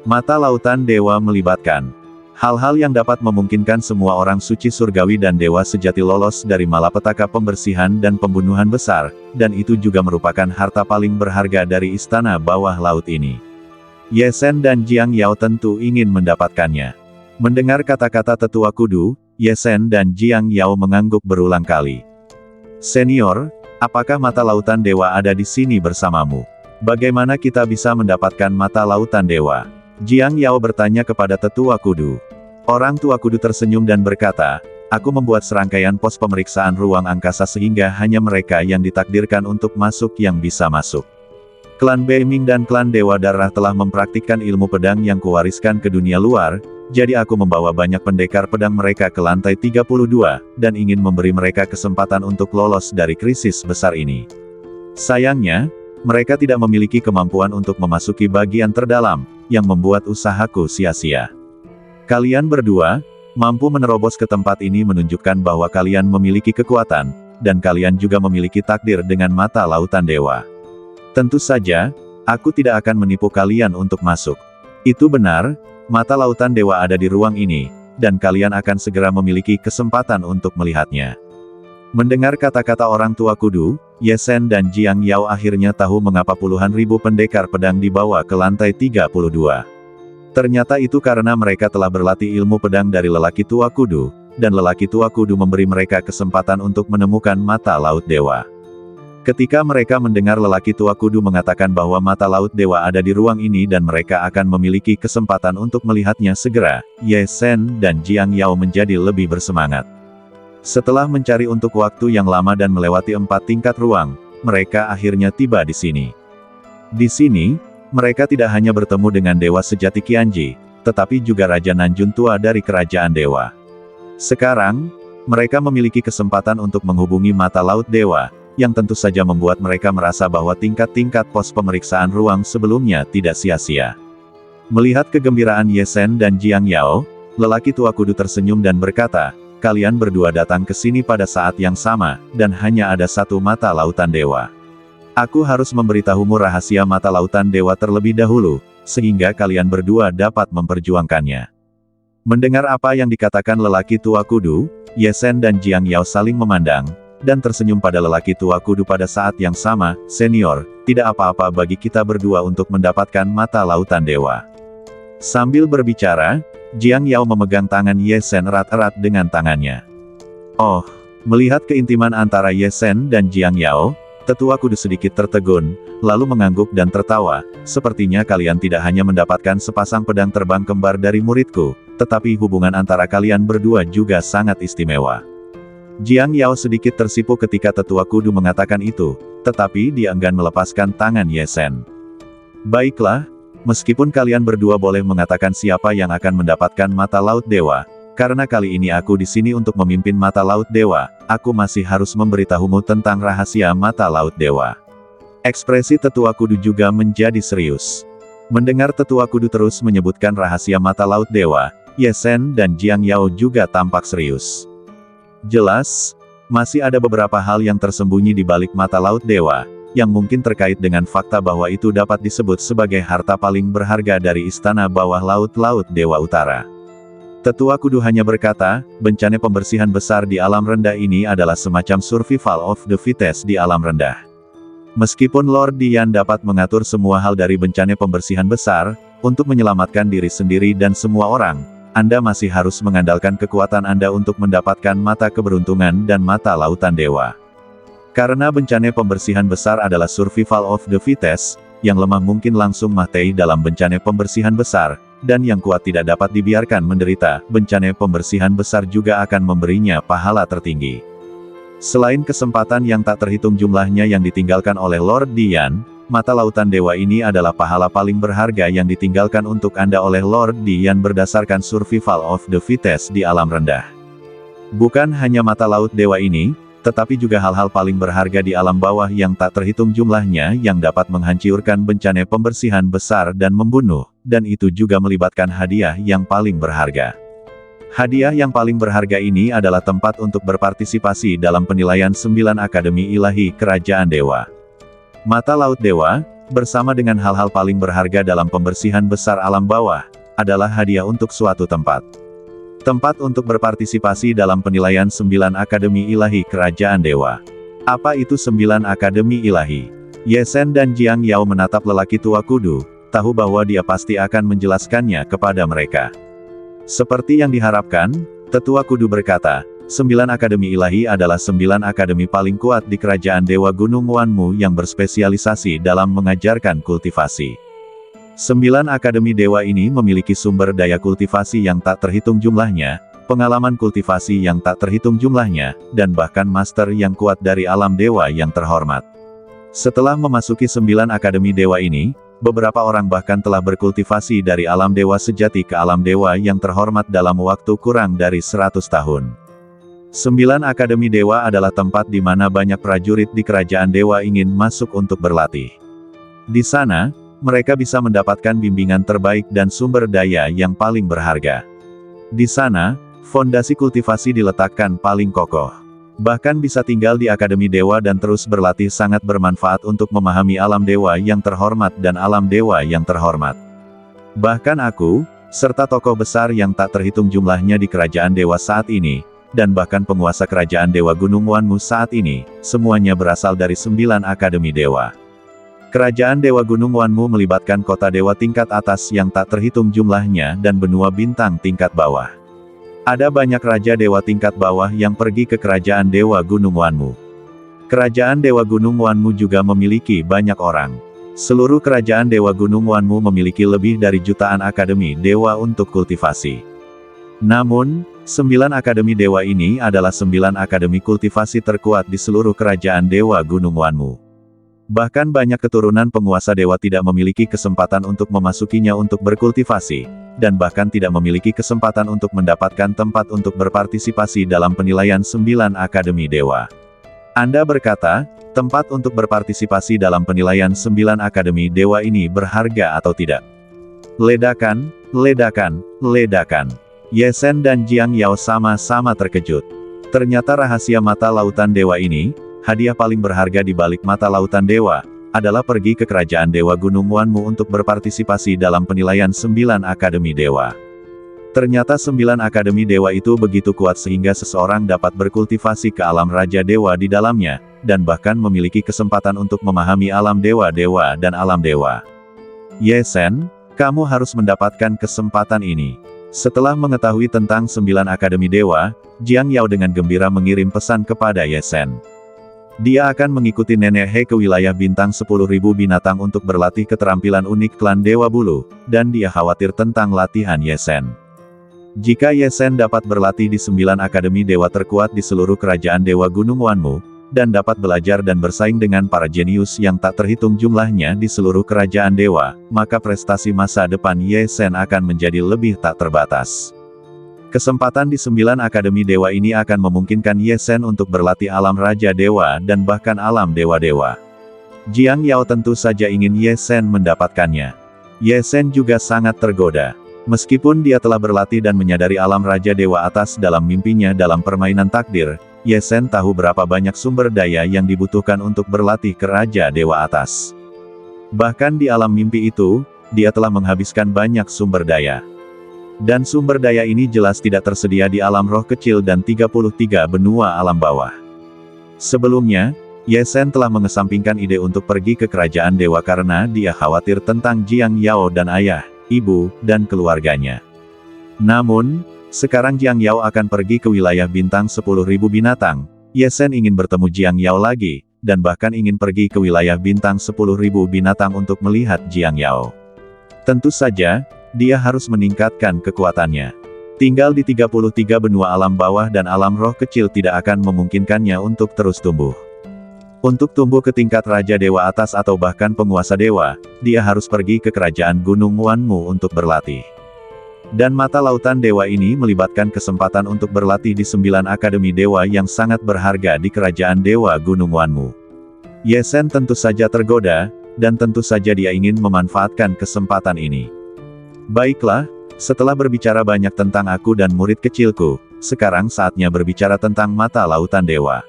Mata lautan dewa melibatkan hal-hal yang dapat memungkinkan semua orang suci surgawi dan dewa sejati lolos dari malapetaka pembersihan dan pembunuhan besar, dan itu juga merupakan harta paling berharga dari istana bawah laut ini. Ye Sen dan Jiang Yao tentu ingin mendapatkannya. Mendengar kata-kata tetua kudu, Ye Sen dan Jiang Yao mengangguk berulang kali. Senior, apakah mata lautan dewa ada di sini bersamamu? Bagaimana kita bisa mendapatkan mata lautan dewa? Jiang Yao bertanya kepada tetua kudu. Orang tua kudu tersenyum dan berkata, aku membuat serangkaian pos pemeriksaan ruang angkasa sehingga hanya mereka yang ditakdirkan untuk masuk yang bisa masuk. Klan Beiming dan klan Dewa Darah telah mempraktikkan ilmu pedang yang kuwariskan ke dunia luar, jadi aku membawa banyak pendekar pedang mereka ke lantai 32, dan ingin memberi mereka kesempatan untuk lolos dari krisis besar ini. Sayangnya, mereka tidak memiliki kemampuan untuk memasuki bagian terdalam, yang membuat usahaku sia-sia. Kalian berdua, mampu menerobos ke tempat ini menunjukkan bahwa kalian memiliki kekuatan, dan kalian juga memiliki takdir dengan mata lautan dewa. Tentu saja, aku tidak akan menipu kalian untuk masuk. Itu benar, mata lautan dewa ada di ruang ini, dan kalian akan segera memiliki kesempatan untuk melihatnya. Mendengar kata-kata orang tua kudu, Ye Sen dan Jiang Yao akhirnya tahu mengapa puluhan ribu pendekar pedang dibawa ke lantai 32. Ternyata itu karena mereka telah berlatih ilmu pedang dari lelaki tua kudu, dan lelaki tua kudu memberi mereka kesempatan untuk menemukan mata laut dewa. Ketika mereka mendengar lelaki tua kudu mengatakan bahwa mata laut dewa ada di ruang ini dan mereka akan memiliki kesempatan untuk melihatnya segera, Ye Sen dan Jiang Yao menjadi lebih bersemangat. Setelah mencari untuk waktu yang lama dan melewati 4 tingkat ruang, mereka akhirnya tiba di sini. Di sini, mereka tidak hanya bertemu dengan dewa sejati Qianji, tetapi juga Raja Nanjun tua dari kerajaan dewa. Sekarang, mereka memiliki kesempatan untuk menghubungi mata laut dewa, yang tentu saja membuat mereka merasa bahwa tingkat-tingkat pos pemeriksaan ruang sebelumnya tidak sia-sia. Melihat kegembiraan Ye Sen dan Jiang Yao, lelaki tua kudu tersenyum dan berkata, kalian berdua datang ke sini pada saat yang sama, dan hanya ada satu mata lautan dewa. Aku harus memberitahumu rahasia mata lautan dewa terlebih dahulu, sehingga kalian berdua dapat memperjuangkannya. Mendengar apa yang dikatakan lelaki tua kudu, Ye Sen dan Jiang Yao saling memandang, dan tersenyum pada lelaki tua kudu pada saat yang sama, senior, tidak apa-apa bagi kita berdua untuk mendapatkan mata lautan dewa. Sambil berbicara, Jiang Yao memegang tangan Ye Sen erat-erat dengan tangannya. Oh, melihat keintiman antara Ye Sen dan Jiang Yao, tetua kudu sedikit tertegun, lalu mengangguk dan tertawa, sepertinya kalian tidak hanya mendapatkan sepasang pedang terbang kembar dari muridku, tetapi hubungan antara kalian berdua juga sangat istimewa. Jiang Yao sedikit tersipu ketika tetua kudu mengatakan itu, tetapi dia enggan melepaskan tangan Ye Sen. Baiklah, meskipun kalian berdua boleh mengatakan siapa yang akan mendapatkan mata laut dewa, karena kali ini aku di sini untuk memimpin mata laut dewa, aku masih harus memberitahumu tentang rahasia mata laut dewa. Ekspresi tetua kudu juga menjadi serius. Mendengar tetua kudu terus menyebutkan rahasia mata laut dewa, Ye Sen dan Jiang Yao juga tampak serius. Jelas, masih ada beberapa hal yang tersembunyi di balik mata laut dewa, yang mungkin terkait dengan fakta bahwa itu dapat disebut sebagai harta paling berharga dari istana bawah laut Dewa Utara. Tetua kudu hanya berkata, bencana pembersihan besar di alam rendah ini adalah semacam survival of the fittest di alam rendah. Meskipun Lord Dian dapat mengatur semua hal dari bencana pembersihan besar, untuk menyelamatkan diri sendiri dan semua orang, Anda masih harus mengandalkan kekuatan Anda untuk mendapatkan mata keberuntungan dan mata lautan dewa. Karena bencana pembersihan besar adalah survival of the fittest, yang lemah mungkin langsung mati dalam bencana pembersihan besar, dan yang kuat tidak dapat dibiarkan menderita, bencana pembersihan besar juga akan memberinya pahala tertinggi. Selain kesempatan yang tak terhitung jumlahnya yang ditinggalkan oleh Lord Dian, mata lautan dewa ini adalah pahala paling berharga yang ditinggalkan untuk Anda oleh Lord Dian berdasarkan survival of the fittest di alam rendah. Bukan hanya mata laut dewa ini, tetapi juga hal-hal paling berharga di alam bawah yang tak terhitung jumlahnya yang dapat menghancurkan bencana pembersihan besar dan membunuh, dan itu juga melibatkan hadiah yang paling berharga. Hadiah yang paling berharga ini adalah tempat untuk berpartisipasi dalam penilaian 9 Akademi Ilahi Kerajaan Dewa. Mata Laut Dewa, bersama dengan hal-hal paling berharga dalam pembersihan besar alam bawah, adalah hadiah untuk suatu tempat. Tempat untuk berpartisipasi dalam penilaian 9 Akademi Ilahi Kerajaan Dewa. Apa itu 9 Akademi Ilahi? Ye Sen dan Jiang Yao menatap lelaki tua kudu, tahu bahwa dia pasti akan menjelaskannya kepada mereka. Seperti yang diharapkan, tetua kudu berkata, 9 Akademi Ilahi adalah 9 akademi paling kuat di Kerajaan Dewa Gunung Wanmu yang berspesialisasi dalam mengajarkan kultivasi. 9 akademi dewa ini memiliki sumber daya kultivasi yang tak terhitung jumlahnya, pengalaman kultivasi yang tak terhitung jumlahnya, dan bahkan master yang kuat dari alam dewa yang terhormat. Setelah memasuki 9 akademi dewa ini, beberapa orang bahkan telah berkultivasi dari alam dewa sejati ke alam dewa yang terhormat dalam waktu kurang dari 100 tahun. 9 akademi dewa adalah tempat di mana banyak prajurit di kerajaan dewa ingin masuk untuk berlatih. Di sana, mereka bisa mendapatkan bimbingan terbaik dan sumber daya yang paling berharga. Di sana, fondasi kultivasi diletakkan paling kokoh. Bahkan bisa tinggal di Akademi Dewa dan terus berlatih sangat bermanfaat untuk memahami alam dewa yang terhormat dan alam dewa yang terhormat. Bahkan aku, serta tokoh besar yang tak terhitung jumlahnya di kerajaan dewa saat ini, dan bahkan penguasa kerajaan dewa Gunung Wanmu saat ini, semuanya berasal dari 9 Akademi Dewa. Kerajaan Dewa Gunung Wanmu melibatkan kota dewa tingkat atas yang tak terhitung jumlahnya dan benua bintang tingkat bawah. Ada banyak raja dewa tingkat bawah yang pergi ke kerajaan Dewa Gunung Wanmu. Kerajaan Dewa Gunung Wanmu juga memiliki banyak orang. Seluruh kerajaan Dewa Gunung Wanmu memiliki lebih dari jutaan akademi dewa untuk kultivasi. Namun, 9 akademi dewa ini adalah 9 akademi kultivasi terkuat di seluruh kerajaan Dewa Gunung Wanmu. Bahkan banyak keturunan penguasa dewa tidak memiliki kesempatan untuk memasukinya untuk berkultivasi, dan bahkan tidak memiliki kesempatan untuk mendapatkan tempat untuk berpartisipasi dalam penilaian 9 akademi dewa. Anda berkata, tempat untuk berpartisipasi dalam penilaian 9 akademi dewa ini berharga atau tidak? Ledakan, ledakan, ledakan. Ye Sen dan Jiang Yao sama-sama terkejut. Ternyata rahasia mata lautan dewa ini, hadiah paling berharga di balik mata lautan dewa, adalah pergi ke kerajaan Dewa Gunung Wanmu untuk berpartisipasi dalam penilaian 9 akademi dewa. Ternyata 9 akademi dewa itu begitu kuat sehingga seseorang dapat berkultivasi ke alam raja dewa di dalamnya, dan bahkan memiliki kesempatan untuk memahami alam dewa-dewa dan alam dewa. Ye Sen, kamu harus mendapatkan kesempatan ini. Setelah mengetahui tentang 9 akademi dewa, Jiang Yao dengan gembira mengirim pesan kepada Ye Sen. Dia akan mengikuti Nenek He ke wilayah bintang 10.000 binatang untuk berlatih keterampilan unik klan Dewa Bulu, dan dia khawatir tentang latihan Ye Sen. Jika Ye Sen dapat berlatih di 9 akademi dewa terkuat di seluruh kerajaan Dewa Gunung Wanmu, dan dapat belajar dan bersaing dengan para jenius yang tak terhitung jumlahnya di seluruh kerajaan dewa, maka prestasi masa depan Ye Sen akan menjadi lebih tak terbatas. Kesempatan di 9 akademi dewa ini akan memungkinkan Ye Sen untuk berlatih alam raja dewa dan bahkan alam dewa-dewa. Jiang Yao tentu saja ingin Ye Sen mendapatkannya. Ye Sen juga sangat tergoda. Meskipun dia telah berlatih dan menyadari alam raja dewa atas dalam mimpinya dalam permainan takdir, Ye Sen tahu berapa banyak sumber daya yang dibutuhkan untuk berlatih ke raja dewa atas. Bahkan di alam mimpi itu, dia telah menghabiskan banyak sumber daya. Dan sumber daya ini jelas tidak tersedia di alam roh kecil dan 33 benua alam bawah. Sebelumnya, Ye Sen telah mengesampingkan ide untuk pergi ke kerajaan dewa karena dia khawatir tentang Jiang Yao dan ayah, ibu, dan keluarganya. Namun, sekarang Jiang Yao akan pergi ke wilayah bintang 10.000 binatang, Ye Sen ingin bertemu Jiang Yao lagi, dan bahkan ingin pergi ke wilayah bintang 10.000 binatang untuk melihat Jiang Yao. Tentu saja, dia harus meningkatkan kekuatannya. Tinggal di 33 benua alam bawah dan alam roh kecil tidak akan memungkinkannya untuk terus tumbuh. Untuk tumbuh ke tingkat Raja Dewa atas atau bahkan penguasa dewa, dia harus pergi ke kerajaan Gunung Wanmu untuk berlatih. Dan mata lautan dewa ini melibatkan kesempatan untuk berlatih di 9 akademi dewa yang sangat berharga di kerajaan Dewa Gunung Wanmu. Ye Sen tentu saja tergoda, dan tentu saja dia ingin memanfaatkan kesempatan ini. Baiklah, Setelah berbicara banyak tentang aku dan murid kecilku, sekarang saatnya berbicara tentang mata lautan dewa.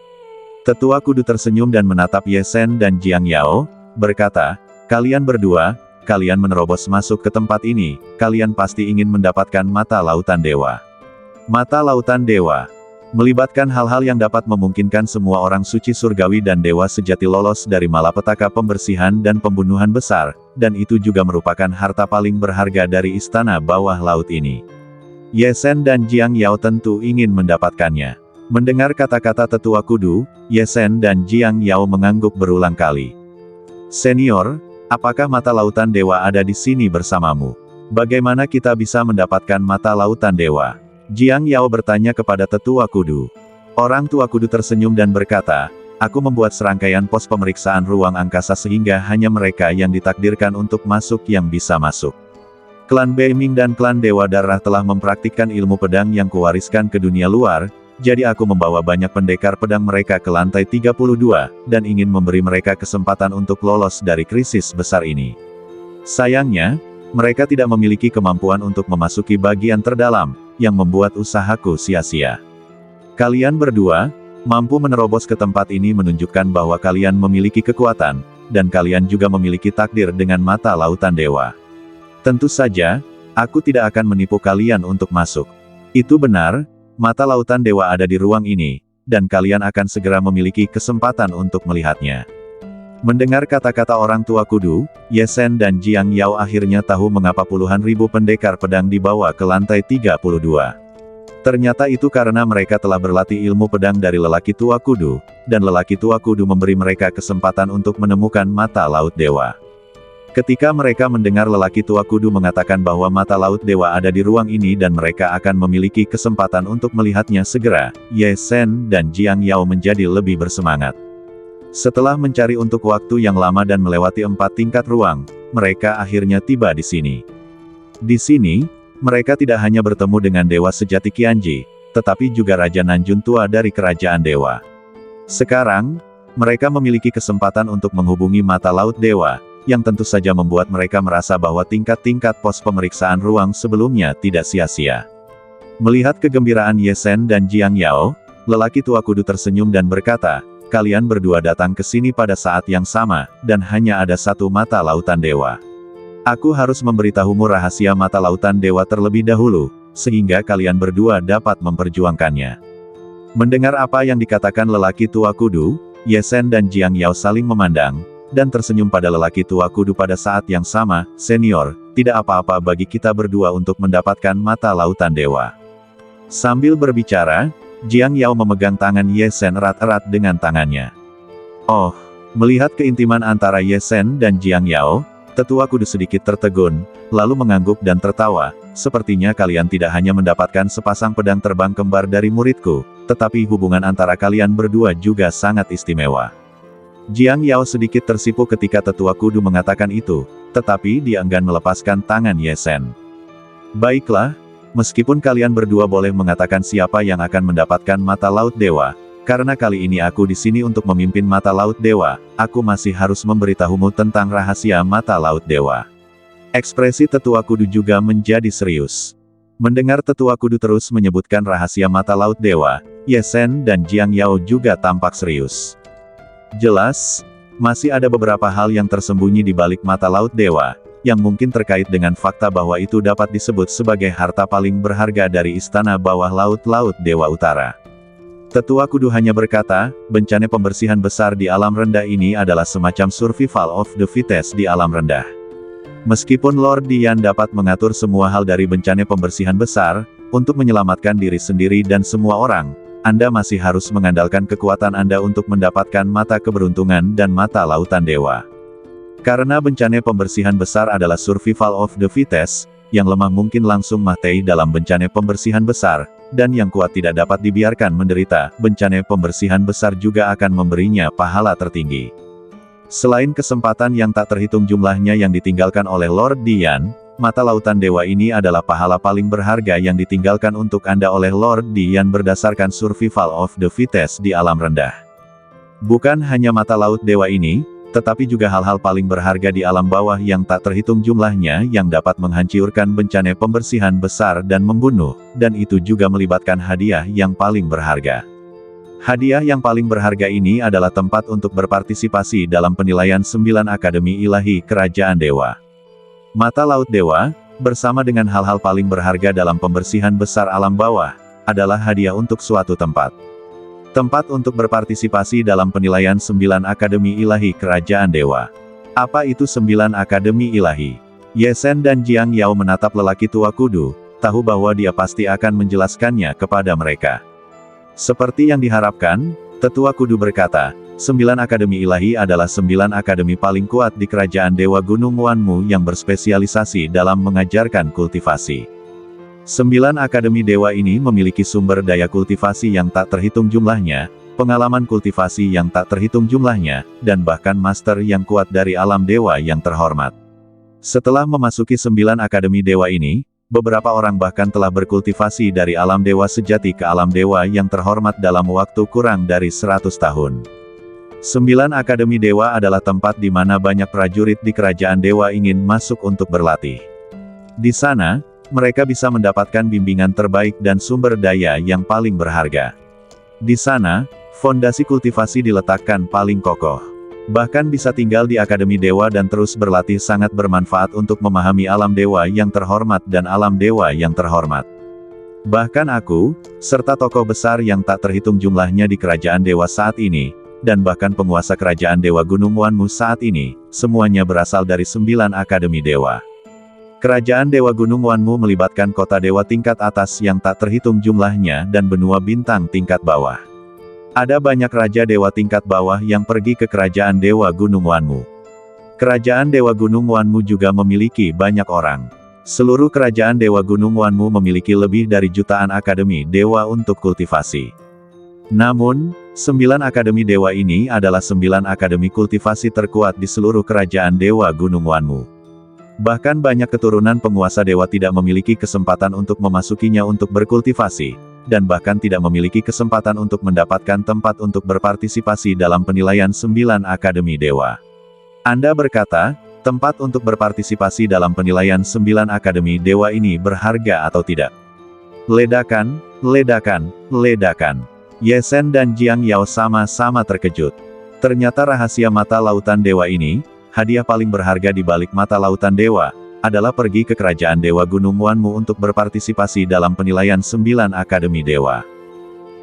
Tetua kudu tersenyum dan menatap Ye Sen dan Jiang Yao, berkata, kalian berdua, kalian menerobos masuk ke tempat ini, kalian pasti ingin mendapatkan mata lautan dewa. Mata lautan dewa melibatkan hal-hal yang dapat memungkinkan semua orang suci surgawi dan dewa sejati lolos dari malapetaka pembersihan dan pembunuhan besar, dan itu juga merupakan harta paling berharga dari istana bawah laut ini. Ye Sen dan Jiang Yao tentu ingin mendapatkannya. Mendengar kata-kata tetua kudu, Ye Sen dan Jiang Yao mengangguk berulang kali. Senior, apakah mata lautan dewa ada di sini bersamamu? Bagaimana kita bisa mendapatkan mata lautan dewa? Jiang Yao bertanya kepada tetua kudu. Orang tua kudu tersenyum dan berkata, aku membuat serangkaian pos pemeriksaan ruang angkasa sehingga hanya mereka yang ditakdirkan untuk masuk yang bisa masuk. Klan Beiming dan klan Dewa Darah telah mempraktikkan ilmu pedang yang kuwariskan ke dunia luar, jadi aku membawa banyak pendekar pedang mereka ke lantai 32, dan ingin memberi mereka kesempatan untuk lolos dari krisis besar ini. Sayangnya, mereka tidak memiliki kemampuan untuk memasuki bagian terdalam, yang membuat usahaku sia-sia. Kalian berdua, mampu menerobos ke tempat ini menunjukkan bahwa kalian memiliki kekuatan, dan kalian juga memiliki takdir dengan mata lautan dewa. Tentu saja, aku tidak akan menipu kalian untuk masuk. Itu benar, mata lautan dewa ada di ruang ini, dan kalian akan segera memiliki kesempatan untuk melihatnya. Mendengar kata-kata orang tua kudu, Ye Sen dan Jiang Yao akhirnya tahu mengapa puluhan ribu pendekar pedang dibawa ke lantai 32. Ternyata itu karena mereka telah berlatih ilmu pedang dari lelaki tua kudu, dan lelaki tua kudu memberi mereka kesempatan untuk menemukan mata laut dewa. Ketika mereka mendengar lelaki tua kudu mengatakan bahwa mata laut dewa ada di ruang ini dan mereka akan memiliki kesempatan untuk melihatnya segera, Ye Sen dan Jiang Yao menjadi lebih bersemangat. Setelah mencari untuk waktu yang lama dan melewati 4 tingkat ruang, mereka akhirnya tiba di sini. Di sini, mereka tidak hanya bertemu dengan dewa sejati Qianji, tetapi juga Raja Nanjun tua dari kerajaan dewa. Sekarang, mereka memiliki kesempatan untuk menghubungi mata laut dewa, yang tentu saja membuat mereka merasa bahwa tingkat-tingkat pos pemeriksaan ruang sebelumnya tidak sia-sia. Melihat kegembiraan Ye Sen dan Jiang Yao, lelaki tua kudu tersenyum dan berkata, kalian berdua datang ke sini pada saat yang sama, dan hanya ada satu mata lautan dewa. Aku harus memberitahumu rahasia mata lautan dewa terlebih dahulu, sehingga kalian berdua dapat memperjuangkannya. Mendengar apa yang dikatakan lelaki tua kudu, Ye Sen dan Jiang Yao saling memandang, dan tersenyum pada lelaki tua kudu pada saat yang sama, senior, tidak apa-apa bagi kita berdua untuk mendapatkan mata lautan dewa. Sambil berbicara, Jiang Yao memegang tangan Ye Sen erat-erat dengan tangannya. Oh, melihat keintiman antara Ye Sen dan Jiang Yao, tetua kudu sedikit tertegun, lalu mengangguk dan tertawa, sepertinya kalian tidak hanya mendapatkan sepasang pedang terbang kembar dari muridku, tetapi hubungan antara kalian berdua juga sangat istimewa. Jiang Yao sedikit tersipu ketika tetua kudu mengatakan itu, tetapi dia enggan melepaskan tangan Ye Sen. Baiklah, meskipun kalian berdua boleh mengatakan siapa yang akan mendapatkan mata laut dewa, karena kali ini aku di sini untuk memimpin mata laut dewa, aku masih harus memberitahumu tentang rahasia mata laut dewa. Ekspresi tetua kudu juga menjadi serius. Mendengar tetua kudu terus menyebutkan rahasia mata laut dewa, Ye Sen dan Jiang Yao juga tampak serius. Jelas, masih ada beberapa hal yang tersembunyi di balik mata laut dewa, yang mungkin terkait dengan fakta bahwa itu dapat disebut sebagai harta paling berharga dari istana bawah laut Dewa Utara. Tetua kudu hanya berkata, bencana pembersihan besar di alam rendah ini adalah semacam survival of the fittest di alam rendah. Meskipun Lord Dian dapat mengatur semua hal dari bencana pembersihan besar, untuk menyelamatkan diri sendiri dan semua orang, Anda masih harus mengandalkan kekuatan Anda untuk mendapatkan mata keberuntungan dan mata lautan dewa. Karena bencana pembersihan besar adalah survival of the fittest, yang lemah mungkin langsung mati dalam bencana pembersihan besar, dan yang kuat tidak dapat dibiarkan menderita, bencana pembersihan besar juga akan memberinya pahala tertinggi. Selain kesempatan yang tak terhitung jumlahnya yang ditinggalkan oleh Lord Dian, mata lautan dewa ini adalah pahala paling berharga yang ditinggalkan untuk Anda oleh Lord Dian berdasarkan survival of the fittest di alam rendah. Bukan hanya mata laut dewa ini, tetapi juga hal-hal paling berharga di alam bawah yang tak terhitung jumlahnya yang dapat menghancurkan bencana pembersihan besar dan membunuh, dan itu juga melibatkan hadiah yang paling berharga. Hadiah yang paling berharga ini adalah tempat untuk berpartisipasi dalam penilaian 9 Akademi Ilahi Kerajaan Dewa. Mata Laut Dewa, bersama dengan hal-hal paling berharga dalam pembersihan besar alam bawah, adalah hadiah untuk suatu tempat. Tempat untuk berpartisipasi dalam penilaian 9 Akademi Ilahi Kerajaan Dewa. Apa itu 9 Akademi Ilahi? Ye Sen dan Jiang Yao menatap lelaki tua kudu, tahu bahwa dia pasti akan menjelaskannya kepada mereka. Seperti yang diharapkan, tetua kudu berkata, 9 Akademi Ilahi adalah 9 akademi paling kuat di Kerajaan Dewa Gunung Wanmu yang berspesialisasi dalam mengajarkan kultivasi. 9 akademi dewa ini memiliki sumber daya kultivasi yang tak terhitung jumlahnya, pengalaman kultivasi yang tak terhitung jumlahnya, dan bahkan master yang kuat dari alam dewa yang terhormat. Setelah memasuki 9 akademi dewa ini, beberapa orang bahkan telah berkultivasi dari alam dewa sejati ke alam dewa yang terhormat dalam waktu kurang dari 100 tahun. 9 akademi dewa adalah tempat di mana banyak prajurit di kerajaan dewa ingin masuk untuk berlatih. Di sana, mereka bisa mendapatkan bimbingan terbaik dan sumber daya yang paling berharga. Di sana, fondasi kultivasi diletakkan paling kokoh. Bahkan bisa tinggal di Akademi Dewa dan terus berlatih sangat bermanfaat untuk memahami alam dewa yang terhormat dan alam dewa yang terhormat. Bahkan aku, serta tokoh besar yang tak terhitung jumlahnya di kerajaan dewa saat ini, dan bahkan penguasa kerajaan dewa Gunung Wanmu saat ini, semuanya berasal dari 9 Akademi Dewa. Kerajaan Dewa Gunung Wanmu melibatkan kota dewa tingkat atas yang tak terhitung jumlahnya dan benua bintang tingkat bawah. Ada banyak raja dewa tingkat bawah yang pergi ke kerajaan Dewa Gunung Wanmu. Kerajaan Dewa Gunung Wanmu juga memiliki banyak orang. Seluruh kerajaan Dewa Gunung Wanmu memiliki lebih dari jutaan akademi dewa untuk kultivasi. Namun, 9 akademi dewa ini adalah 9 akademi kultivasi terkuat di seluruh kerajaan Dewa Gunung Wanmu. Bahkan banyak keturunan penguasa dewa tidak memiliki kesempatan untuk memasukinya untuk berkultivasi, dan bahkan tidak memiliki kesempatan untuk mendapatkan tempat untuk berpartisipasi dalam penilaian 9 akademi dewa. Anda berkata, tempat untuk berpartisipasi dalam penilaian 9 akademi dewa ini berharga atau tidak? Ledakan, ledakan, ledakan. Ye Sen dan Jiang Yao sama-sama terkejut. Ternyata rahasia mata lautan dewa ini, hadiah paling berharga di balik mata lautan dewa, adalah pergi ke kerajaan Dewa Gunung Wanmu untuk berpartisipasi dalam penilaian 9 akademi dewa.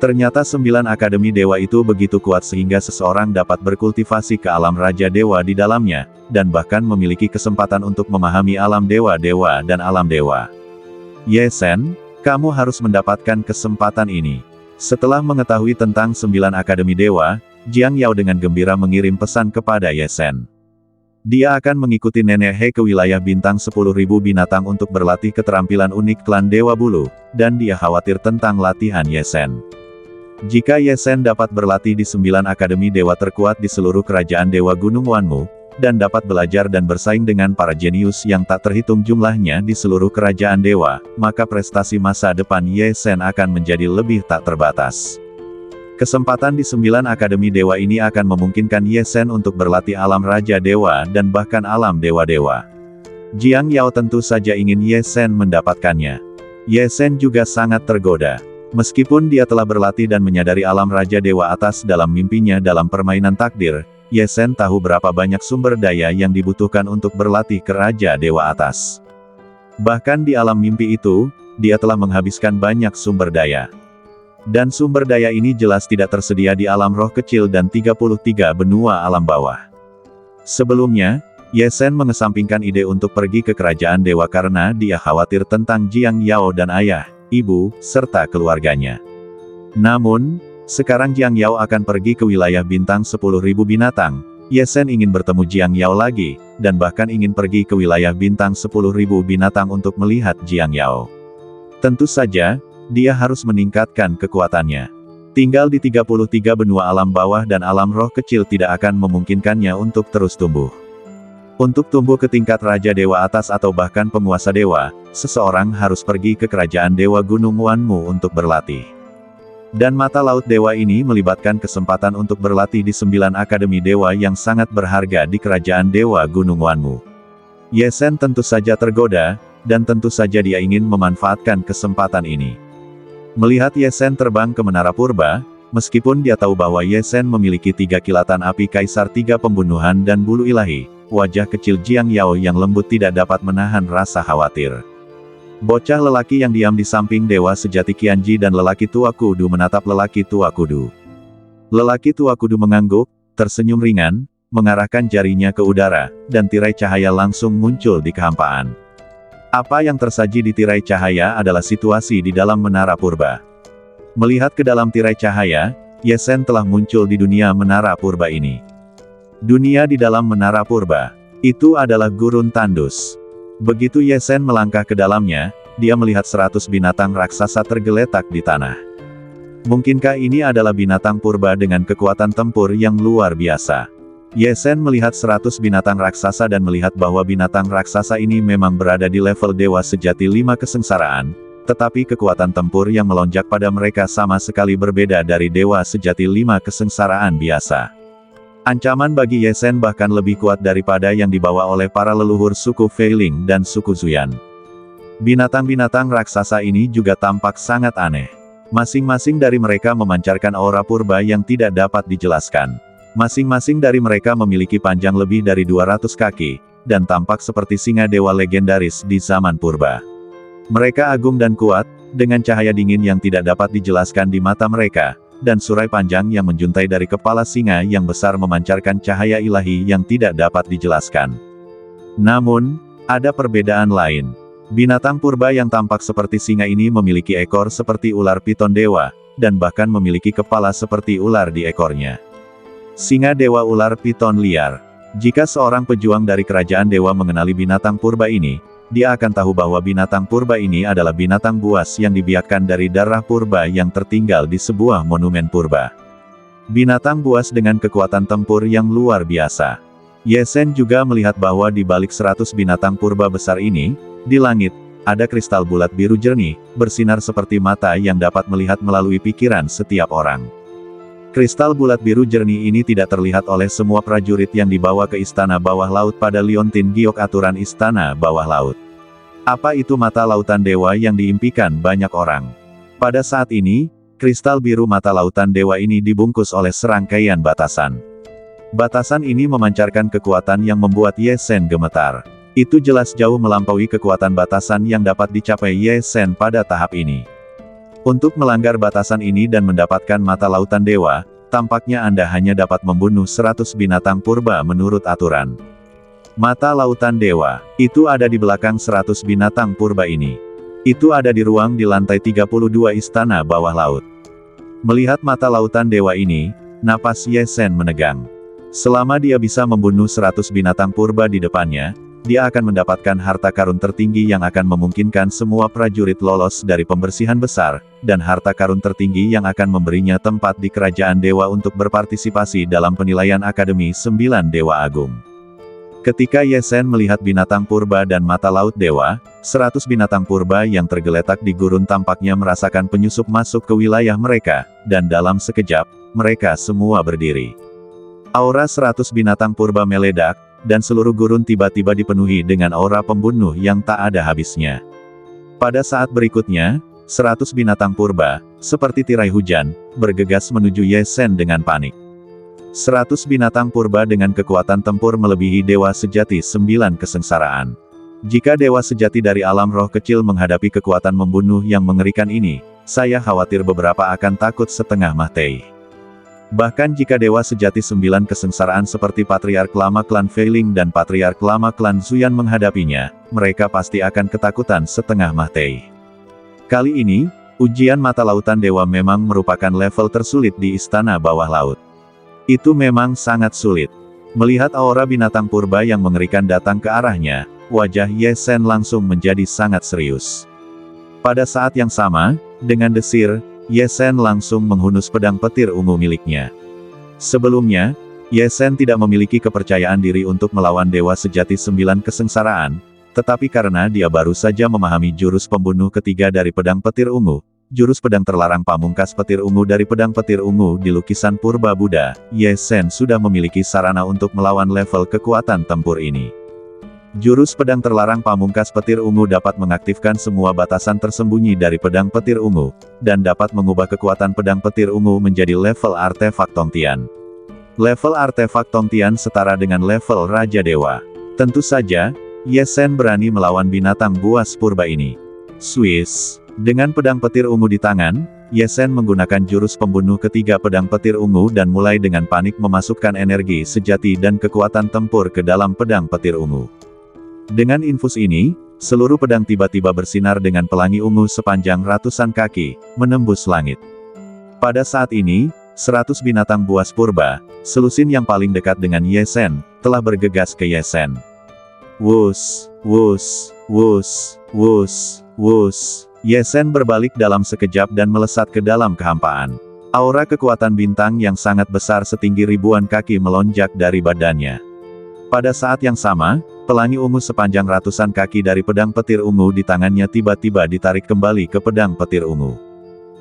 Ternyata 9 akademi dewa itu begitu kuat sehingga seseorang dapat berkultivasi ke alam raja dewa di dalamnya, dan bahkan memiliki kesempatan untuk memahami alam dewa-dewa dan alam dewa. Ye Sen, kamu harus mendapatkan kesempatan ini. Setelah mengetahui tentang 9 akademi dewa, Jiang Yao dengan gembira mengirim pesan kepada Ye Sen. Dia akan mengikuti Nenek He ke wilayah bintang 10.000 binatang untuk berlatih keterampilan unik klan Dewa Bulu, dan dia khawatir tentang latihan Ye Sen. Jika Ye Sen dapat berlatih di 9 akademi dewa terkuat di seluruh kerajaan Dewa Gunung Wanmu, dan dapat belajar dan bersaing dengan para jenius yang tak terhitung jumlahnya di seluruh kerajaan dewa, maka prestasi masa depan Ye Sen akan menjadi lebih tak terbatas. Kesempatan di 9 akademi dewa ini akan memungkinkan Ye Sen untuk berlatih alam raja dewa dan bahkan alam dewa-dewa. Jiang Yao tentu saja ingin Ye Sen mendapatkannya. Ye Sen juga sangat tergoda. Meskipun dia telah berlatih dan menyadari alam raja dewa atas dalam mimpinya dalam permainan takdir, Ye Sen tahu berapa banyak sumber daya yang dibutuhkan untuk berlatih ke raja dewa atas. Bahkan di alam mimpi itu, dia telah menghabiskan banyak sumber daya. Dan sumber daya ini jelas tidak tersedia di alam roh kecil dan 33 benua alam bawah. Sebelumnya, Ye Sen mengesampingkan ide untuk pergi ke kerajaan dewa karena dia khawatir tentang Jiang Yao dan ayah, ibu, serta keluarganya. Namun, sekarang Jiang Yao akan pergi ke wilayah bintang 10.000 binatang, Ye Sen ingin bertemu Jiang Yao lagi, dan bahkan ingin pergi ke wilayah bintang 10.000 binatang untuk melihat Jiang Yao. Tentu saja, dia harus meningkatkan kekuatannya. Tinggal di 33 benua alam bawah dan alam roh kecil tidak akan memungkinkannya untuk terus tumbuh. Untuk tumbuh ke tingkat Raja Dewa atas atau bahkan penguasa dewa, seseorang harus pergi ke kerajaan Dewa Gunung Wanmu untuk berlatih. Dan mata laut dewa ini melibatkan kesempatan untuk berlatih di 9 akademi dewa yang sangat berharga di kerajaan dewa Gunung Wanmu. Ye Sen tentu saja tergoda, dan tentu saja dia ingin memanfaatkan kesempatan ini. Melihat Ye Sen terbang ke Menara Purba, meskipun dia tahu bahwa Ye Sen memiliki 3 kilatan api kaisar, 3 pembunuhan dan bulu ilahi, wajah kecil Jiang Yao yang lembut tidak dapat menahan rasa khawatir. Bocah lelaki yang diam di samping dewa sejati Qianji dan lelaki tua kudu menatap lelaki tua kudu. Lelaki tua kudu mengangguk, tersenyum ringan, mengarahkan jarinya ke udara, dan tirai cahaya langsung muncul di kehampaan. Apa yang tersaji di tirai cahaya adalah situasi di dalam Menara Purba. Melihat ke dalam tirai cahaya, Ye Sen telah muncul di dunia Menara Purba ini. Dunia di dalam Menara Purba. Itu adalah gurun tandus. Begitu Ye Sen melangkah ke dalamnya, dia melihat 100 binatang raksasa tergeletak di tanah. Mungkinkah ini adalah binatang purba dengan kekuatan tempur yang luar biasa? Ye Sen melihat 100 binatang raksasa dan melihat bahwa binatang raksasa ini memang berada di level dewa sejati 5 kesengsaraan, tetapi kekuatan tempur yang melonjak pada mereka sama sekali berbeda dari dewa sejati 5 kesengsaraan biasa. Ancaman bagi Ye Sen bahkan lebih kuat daripada yang dibawa oleh para leluhur suku Feiling dan suku Zuyan. Binatang-binatang raksasa ini juga tampak sangat aneh. Masing-masing dari mereka memancarkan aura purba yang tidak dapat dijelaskan. Masing-masing dari mereka memiliki panjang lebih dari 200 kaki, dan tampak seperti singa dewa legendaris di zaman purba. Mereka agung dan kuat, dengan cahaya dingin yang tidak dapat dijelaskan di mata mereka, dan surai panjang yang menjuntai dari kepala singa yang besar memancarkan cahaya ilahi yang tidak dapat dijelaskan. Namun, ada perbedaan lain. Binatang purba yang tampak seperti singa ini memiliki ekor seperti ular piton dewa, dan bahkan memiliki kepala seperti ular di ekornya. Singa dewa ular piton liar. Jika seorang pejuang dari kerajaan dewa mengenali binatang purba ini, dia akan tahu bahwa binatang purba ini adalah binatang buas yang dibiakkan dari darah purba yang tertinggal di sebuah monumen purba. Binatang buas dengan kekuatan tempur yang luar biasa. Ye Sen juga melihat bahwa di balik 100 binatang purba besar ini, di langit, ada kristal bulat biru jernih, bersinar seperti mata yang dapat melihat melalui pikiran setiap orang. Kristal bulat biru jernih ini tidak terlihat oleh semua prajurit yang dibawa ke Istana Bawah Laut pada Liontin Giok aturan Istana Bawah Laut. Apa itu mata lautan dewa yang diimpikan banyak orang? Pada saat ini, kristal biru mata lautan dewa ini dibungkus oleh serangkaian batasan. Batasan ini memancarkan kekuatan yang membuat Ye Sen gemetar. Itu jelas jauh melampaui kekuatan batasan yang dapat dicapai Ye Sen pada tahap ini. Untuk melanggar batasan ini dan mendapatkan mata lautan dewa, tampaknya Anda hanya dapat membunuh 100 binatang purba menurut aturan. Mata lautan dewa, itu ada di belakang 100 binatang purba ini. Itu ada di ruang di lantai 32 Istana Bawah Laut. Melihat mata lautan dewa ini, napas Ye Sen menegang. Selama dia bisa membunuh 100 binatang purba di depannya, dia akan mendapatkan harta karun tertinggi yang akan memungkinkan semua prajurit lolos dari pembersihan besar, dan harta karun tertinggi yang akan memberinya tempat di kerajaan dewa untuk berpartisipasi dalam penilaian Akademi 9 Dewa Agung. Ketika Ye Sen melihat binatang purba dan mata laut dewa, 100 binatang purba yang tergeletak di gurun tampaknya merasakan penyusup masuk ke wilayah mereka, dan dalam sekejap, mereka semua berdiri. Aura 100 binatang purba meledak, dan seluruh gurun tiba-tiba dipenuhi dengan aura pembunuh yang tak ada habisnya. Pada saat berikutnya, 100 binatang purba, seperti tirai hujan, bergegas menuju Ye Sen dengan panik. 100 binatang purba dengan kekuatan tempur melebihi dewa sejati 9 kesengsaraan. Jika dewa sejati dari alam roh kecil menghadapi kekuatan membunuh yang mengerikan ini, saya khawatir beberapa akan takut setengah mati. Bahkan jika dewa sejati 9 kesengsaraan seperti Patriark Lama Klan Feiling dan Patriark Lama Klan Zuyan menghadapinya, mereka pasti akan ketakutan setengah mati. Kali ini, ujian mata lautan dewa memang merupakan level tersulit di Istana Bawah Laut. Itu memang sangat sulit. Melihat aura binatang purba yang mengerikan datang ke arahnya, wajah Ye Sen langsung menjadi sangat serius. Pada saat yang sama, dengan desir, Ye Sen langsung menghunus pedang petir ungu miliknya. Sebelumnya, Ye Sen tidak memiliki kepercayaan diri untuk melawan dewa sejati 9 kesengsaraan, tetapi karena dia baru saja memahami jurus pembunuh ketiga dari pedang petir ungu, jurus pedang terlarang pamungkas petir ungu dari pedang petir ungu di lukisan purba Buddha, Ye Shen sudah memiliki sarana untuk melawan level kekuatan tempur ini. Jurus pedang terlarang pamungkas petir ungu dapat mengaktifkan semua batasan tersembunyi dari pedang petir ungu, dan dapat mengubah kekuatan pedang petir ungu menjadi level artefak Tongtian. Level artefak Tongtian setara dengan level Raja Dewa. Tentu saja, Ye Shen berani melawan binatang buas purba ini. Swiss. Dengan pedang petir ungu di tangan, Ye Shen menggunakan jurus pembunuh ketiga pedang petir ungu dan mulai dengan panik memasukkan energi sejati dan kekuatan tempur ke dalam pedang petir ungu. Dengan infus ini, seluruh pedang tiba-tiba bersinar dengan pelangi ungu sepanjang ratusan kaki, menembus langit. Pada saat ini, 100 binatang buas purba, selusin yang paling dekat dengan Ye Shen, telah bergegas ke Ye Shen. Wus, wus, wus, wus, wus. Ye Shen berbalik dalam sekejap dan melesat ke dalam kehampaan. Aura kekuatan bintang yang sangat besar setinggi ribuan kaki melonjak dari badannya. Pada saat yang sama, pelangi ungu sepanjang ratusan kaki dari pedang petir ungu di tangannya tiba-tiba ditarik kembali ke pedang petir ungu.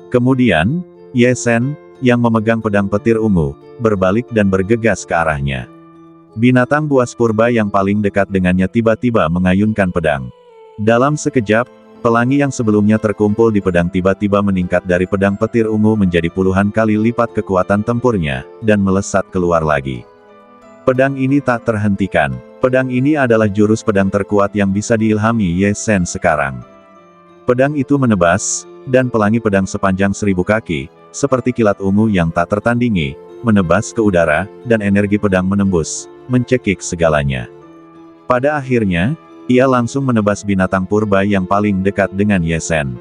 Kemudian, Ye Shen, yang memegang pedang petir ungu, berbalik dan bergegas ke arahnya. Binatang buas purba yang paling dekat dengannya tiba-tiba mengayunkan pedang. Dalam sekejap, pelangi yang sebelumnya terkumpul di pedang tiba-tiba meningkat dari pedang petir ungu menjadi puluhan kali lipat kekuatan tempurnya, dan melesat keluar lagi. Pedang ini tak terhentikan. Pedang ini adalah jurus pedang terkuat yang bisa diilhami Ye Shen sekarang. Pedang itu menebas, dan pelangi pedang sepanjang 1000 kaki, seperti kilat ungu yang tak tertandingi, menebas ke udara, dan energi pedang menembus, mencekik segalanya. Pada akhirnya, ia langsung menebas binatang purba yang paling dekat dengan Ye Shen.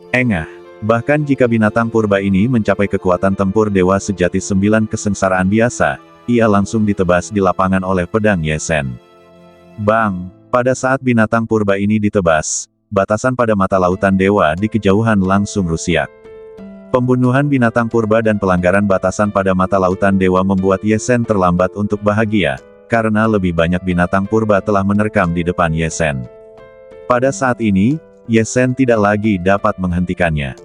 Engah. Bahkan jika binatang purba ini mencapai kekuatan tempur dewa sejati 9 kesengsaraan biasa, ia langsung ditebas di lapangan oleh pedang Ye Shen. Bang! Pada saat binatang purba ini ditebas, batasan pada mata lautan dewa di kejauhan langsung rusiak. Pembunuhan binatang purba dan pelanggaran batasan pada mata lautan dewa membuat Ye Shen terlambat untuk bahagia, karena lebih banyak binatang purba telah menerkam di depan Ye Shen. Pada saat ini, Ye Shen tidak lagi dapat menghentikannya.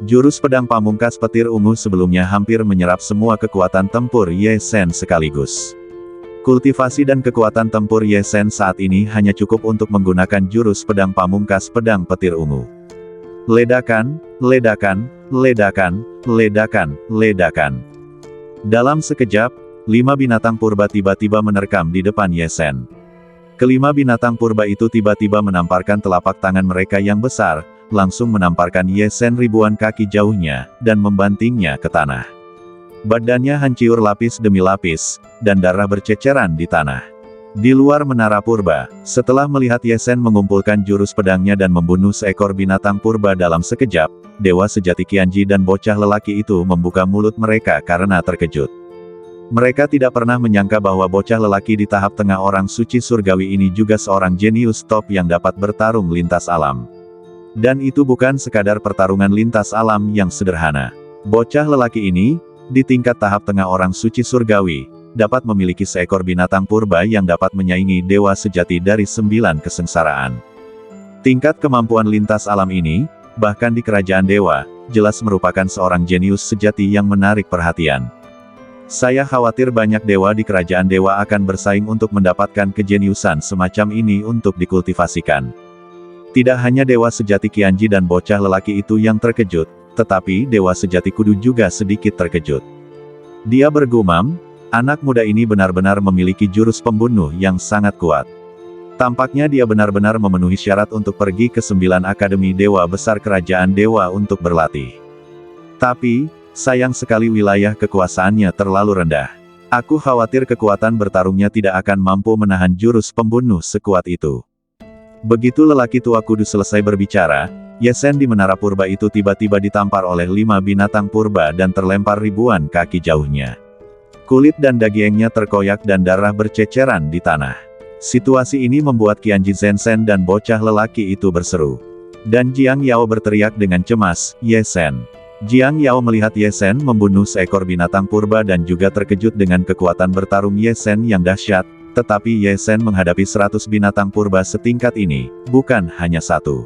Jurus pedang pamungkas petir ungu sebelumnya hampir menyerap semua kekuatan tempur Ye Shen sekaligus. Kultivasi dan kekuatan tempur Ye Shen saat ini hanya cukup untuk menggunakan jurus pedang pamungkas pedang petir ungu. Ledakan, ledakan, ledakan, ledakan, ledakan. Dalam sekejap, 5 binatang purba tiba-tiba menerkam di depan Ye Shen. Kelima binatang purba itu tiba-tiba menamparkan telapak tangan mereka yang besar, langsung menamparkan Ye Shen ribuan kaki jauhnya, dan membantingnya ke tanah. Badannya hancur lapis demi lapis, dan darah berceceran di tanah. Di luar menara purba, setelah melihat Ye Shen mengumpulkan jurus pedangnya dan membunuh seekor binatang purba dalam sekejap, dewa sejati Qianji dan bocah lelaki itu membuka mulut mereka karena terkejut. Mereka tidak pernah menyangka bahwa bocah lelaki di tahap tengah orang suci surgawi ini juga seorang jenius top yang dapat bertarung lintas alam. Dan itu bukan sekadar pertarungan lintas alam yang sederhana. Bocah lelaki ini, di tingkat tahap tengah orang suci surgawi, dapat memiliki seekor binatang purba yang dapat menyaingi dewa sejati dari 9 kesengsaraan. Tingkat kemampuan lintas alam ini, bahkan di kerajaan dewa, jelas merupakan seorang jenius sejati yang menarik perhatian. Saya khawatir banyak dewa di kerajaan dewa akan bersaing untuk mendapatkan kejeniusan semacam ini untuk dikultivasikan. Tidak hanya dewa sejati Qianji dan bocah lelaki itu yang terkejut, tetapi dewa sejati kudu juga sedikit terkejut. Dia bergumam, anak muda ini benar-benar memiliki jurus pembunuh yang sangat kuat. Tampaknya dia benar-benar memenuhi syarat untuk pergi ke 9 akademi dewa besar kerajaan dewa untuk berlatih. Tapi, sayang sekali wilayah kekuasaannya terlalu rendah. Aku khawatir kekuatan bertarungnya tidak akan mampu menahan jurus pembunuh sekuat itu. Begitu lelaki tua kudus selesai berbicara, Ye Shen di menara purba itu tiba-tiba ditampar oleh 5 binatang purba dan terlempar ribuan kaki jauhnya. Kulit dan dagingnya terkoyak dan darah berceceran di tanah. Situasi ini membuat Qianji Zhensen dan bocah lelaki itu berseru. Dan Jiang Yao berteriak dengan cemas, Ye Shen. Jiang Yao melihat Ye Shen membunuh seekor binatang purba dan juga terkejut dengan kekuatan bertarung Ye Shen yang dahsyat. Tetapi Ye Shen menghadapi 100 binatang purba setingkat ini, bukan hanya satu.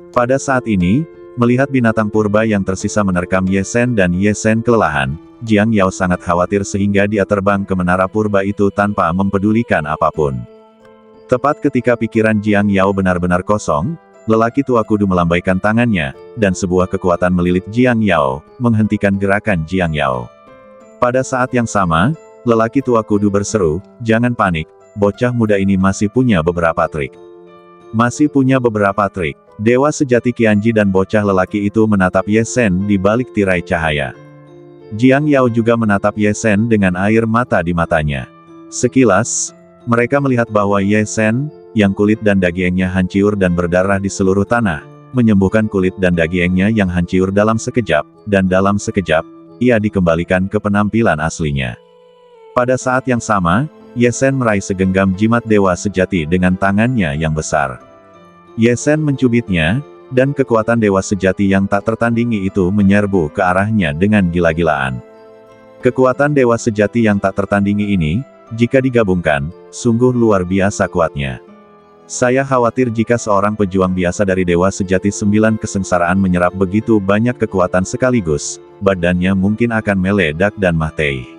Pada saat ini, Melihat binatang purba yang tersisa menerkam Ye Sen dan Ye Sen kelelahan, Jiang Yao sangat khawatir sehingga dia terbang ke menara purba itu tanpa mempedulikan apapun. Tepat ketika pikiran Jiang Yao benar-benar kosong, lelaki tua kudu melambaikan tangannya, dan sebuah kekuatan melilit Jiang Yao, menghentikan gerakan Jiang Yao. Pada saat yang sama, lelaki tua kudu berseru, "Jangan panik, bocah muda ini masih punya beberapa trik." Masih punya beberapa trik. Dewa sejati Qianji dan bocah lelaki itu menatap Ye Sen di balik tirai cahaya. Jiang Yao juga menatap Ye Sen dengan air mata di matanya. Sekilas, mereka melihat bahwa Ye Sen, yang kulit dan dagingnya hancur dan berdarah di seluruh tanah, menyembuhkan kulit dan dagingnya yang hancur dalam sekejap, dan dalam sekejap, ia dikembalikan ke penampilan aslinya. Pada saat yang sama, Ye Sen meraih segenggam jimat dewa sejati dengan tangannya yang besar. Ye Sen mencubitnya, dan kekuatan dewa sejati yang tak tertandingi itu menyerbu ke arahnya dengan gila-gilaan. Kekuatan dewa sejati yang tak tertandingi ini, jika digabungkan, sungguh luar biasa kuatnya. Saya khawatir jika seorang pejuang biasa dari dewa sejati 9 kesengsaraan menyerap begitu banyak kekuatan sekaligus, badannya mungkin akan meledak dan mati.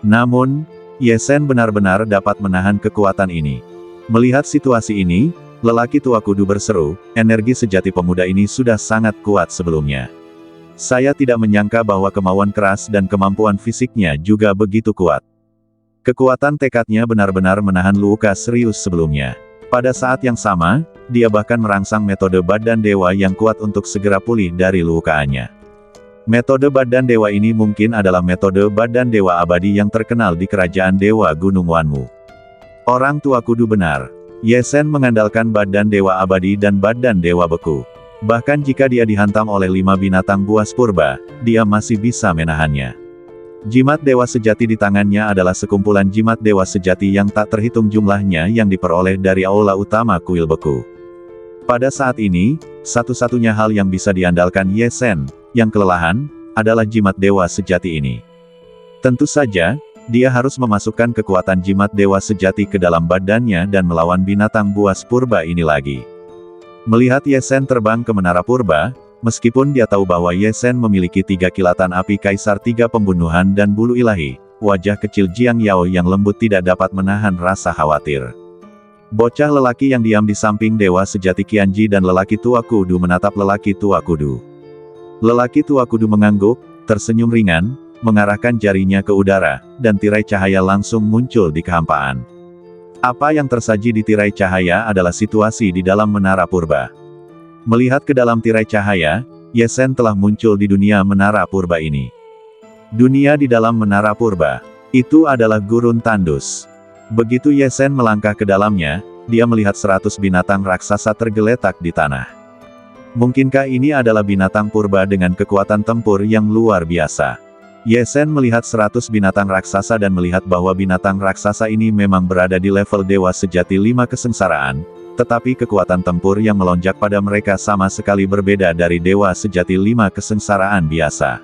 Namun, Ye Sen benar-benar dapat menahan kekuatan ini. Melihat situasi ini, lelaki tua kudu berseru, energi sejati pemuda ini sudah sangat kuat sebelumnya. Saya tidak menyangka bahwa kemauan keras dan kemampuan fisiknya juga begitu kuat. Kekuatan tekadnya benar-benar menahan luka serius sebelumnya. Pada saat yang sama, dia bahkan merangsang metode badan dewa yang kuat untuk segera pulih dari lukaannya. Metode badan dewa ini mungkin adalah metode badan dewa abadi yang terkenal di kerajaan dewa Gunung Wanmu. Orang tua kudu benar. Ye Sen mengandalkan badan dewa abadi dan badan dewa beku. Bahkan jika dia dihantam oleh 5 binatang buas purba, dia masih bisa menahannya. Jimat dewa sejati di tangannya adalah sekumpulan jimat dewa sejati yang tak terhitung jumlahnya yang diperoleh dari aula utama kuil beku. Pada saat ini, satu-satunya hal yang bisa diandalkan Ye Sen, yang kelelahan, adalah jimat dewa sejati ini. Tentu saja, dia harus memasukkan kekuatan jimat dewa sejati ke dalam badannya dan melawan binatang buas purba ini lagi. Melihat Ye Sen terbang ke menara purba, meskipun dia tahu bahwa Ye Sen memiliki 3 kilatan api kaisar 3 pembunuhan dan bulu ilahi, wajah kecil Jiang Yao yang lembut tidak dapat menahan rasa khawatir. Bocah lelaki yang diam di samping dewa sejati Qianji dan lelaki tua kudu menatap lelaki tua kudu. Lelaki tua kudu mengangguk, tersenyum ringan, mengarahkan jarinya ke udara, dan tirai cahaya langsung muncul di kehampaan. Apa yang tersaji di tirai cahaya adalah situasi di dalam menara purba. Melihat ke dalam tirai cahaya, Ye Sen telah muncul di dunia menara purba ini. Dunia di dalam menara purba, itu adalah gurun tandus. Begitu Ye Sen melangkah ke dalamnya, dia melihat 100 binatang raksasa tergeletak di tanah. Mungkinkah ini adalah binatang purba dengan kekuatan tempur yang luar biasa? Ye Sen melihat 100 binatang raksasa dan melihat bahwa binatang raksasa ini memang berada di level dewa sejati 5 kesengsaraan, tetapi kekuatan tempur yang melonjak pada mereka sama sekali berbeda dari dewa sejati 5 kesengsaraan biasa.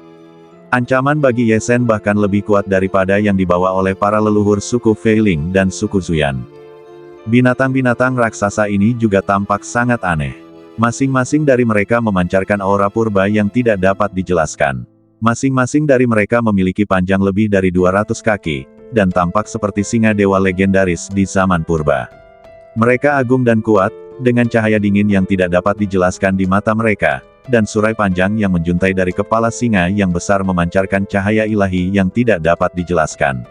Ancaman bagi Ye Sen bahkan lebih kuat daripada yang dibawa oleh para leluhur suku Feiling dan suku Zuyan. Binatang-binatang raksasa ini juga tampak sangat aneh. Masing-masing dari mereka memancarkan aura purba yang tidak dapat dijelaskan. Masing-masing dari mereka memiliki panjang lebih dari 200 kaki, dan tampak seperti singa dewa legendaris di zaman purba. Mereka agung dan kuat, dengan cahaya dingin yang tidak dapat dijelaskan di mata mereka, dan surai panjang yang menjuntai dari kepala singa yang besar memancarkan cahaya ilahi yang tidak dapat dijelaskan.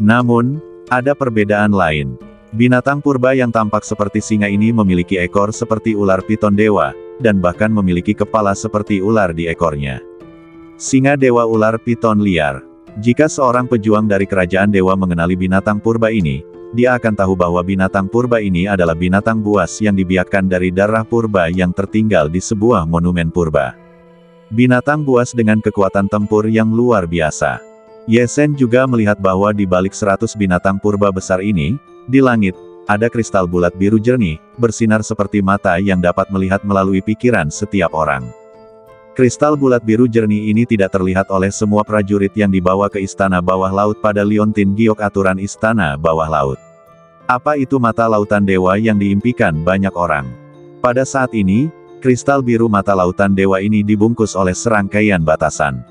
Namun, ada perbedaan lain. Binatang purba yang tampak seperti singa ini memiliki ekor seperti ular piton dewa, dan bahkan memiliki kepala seperti ular di ekornya. Singa dewa ular piton liar. Jika seorang pejuang dari kerajaan dewa mengenali binatang purba ini, dia akan tahu bahwa binatang purba ini adalah binatang buas yang dibiakkan dari darah purba yang tertinggal di sebuah monumen purba. Binatang buas dengan kekuatan tempur yang luar biasa. Ye Sen juga melihat bahwa di balik 100 binatang purba besar ini, di langit, ada kristal bulat biru jernih, bersinar seperti mata yang dapat melihat melalui pikiran setiap orang. Kristal bulat biru jernih ini tidak terlihat oleh semua prajurit yang dibawa ke istana bawah laut pada Liontin Giok aturan istana bawah laut. Apa itu mata lautan dewa yang diimpikan banyak orang? Pada saat ini, Kristal biru mata lautan dewa ini dibungkus oleh serangkaian batasan.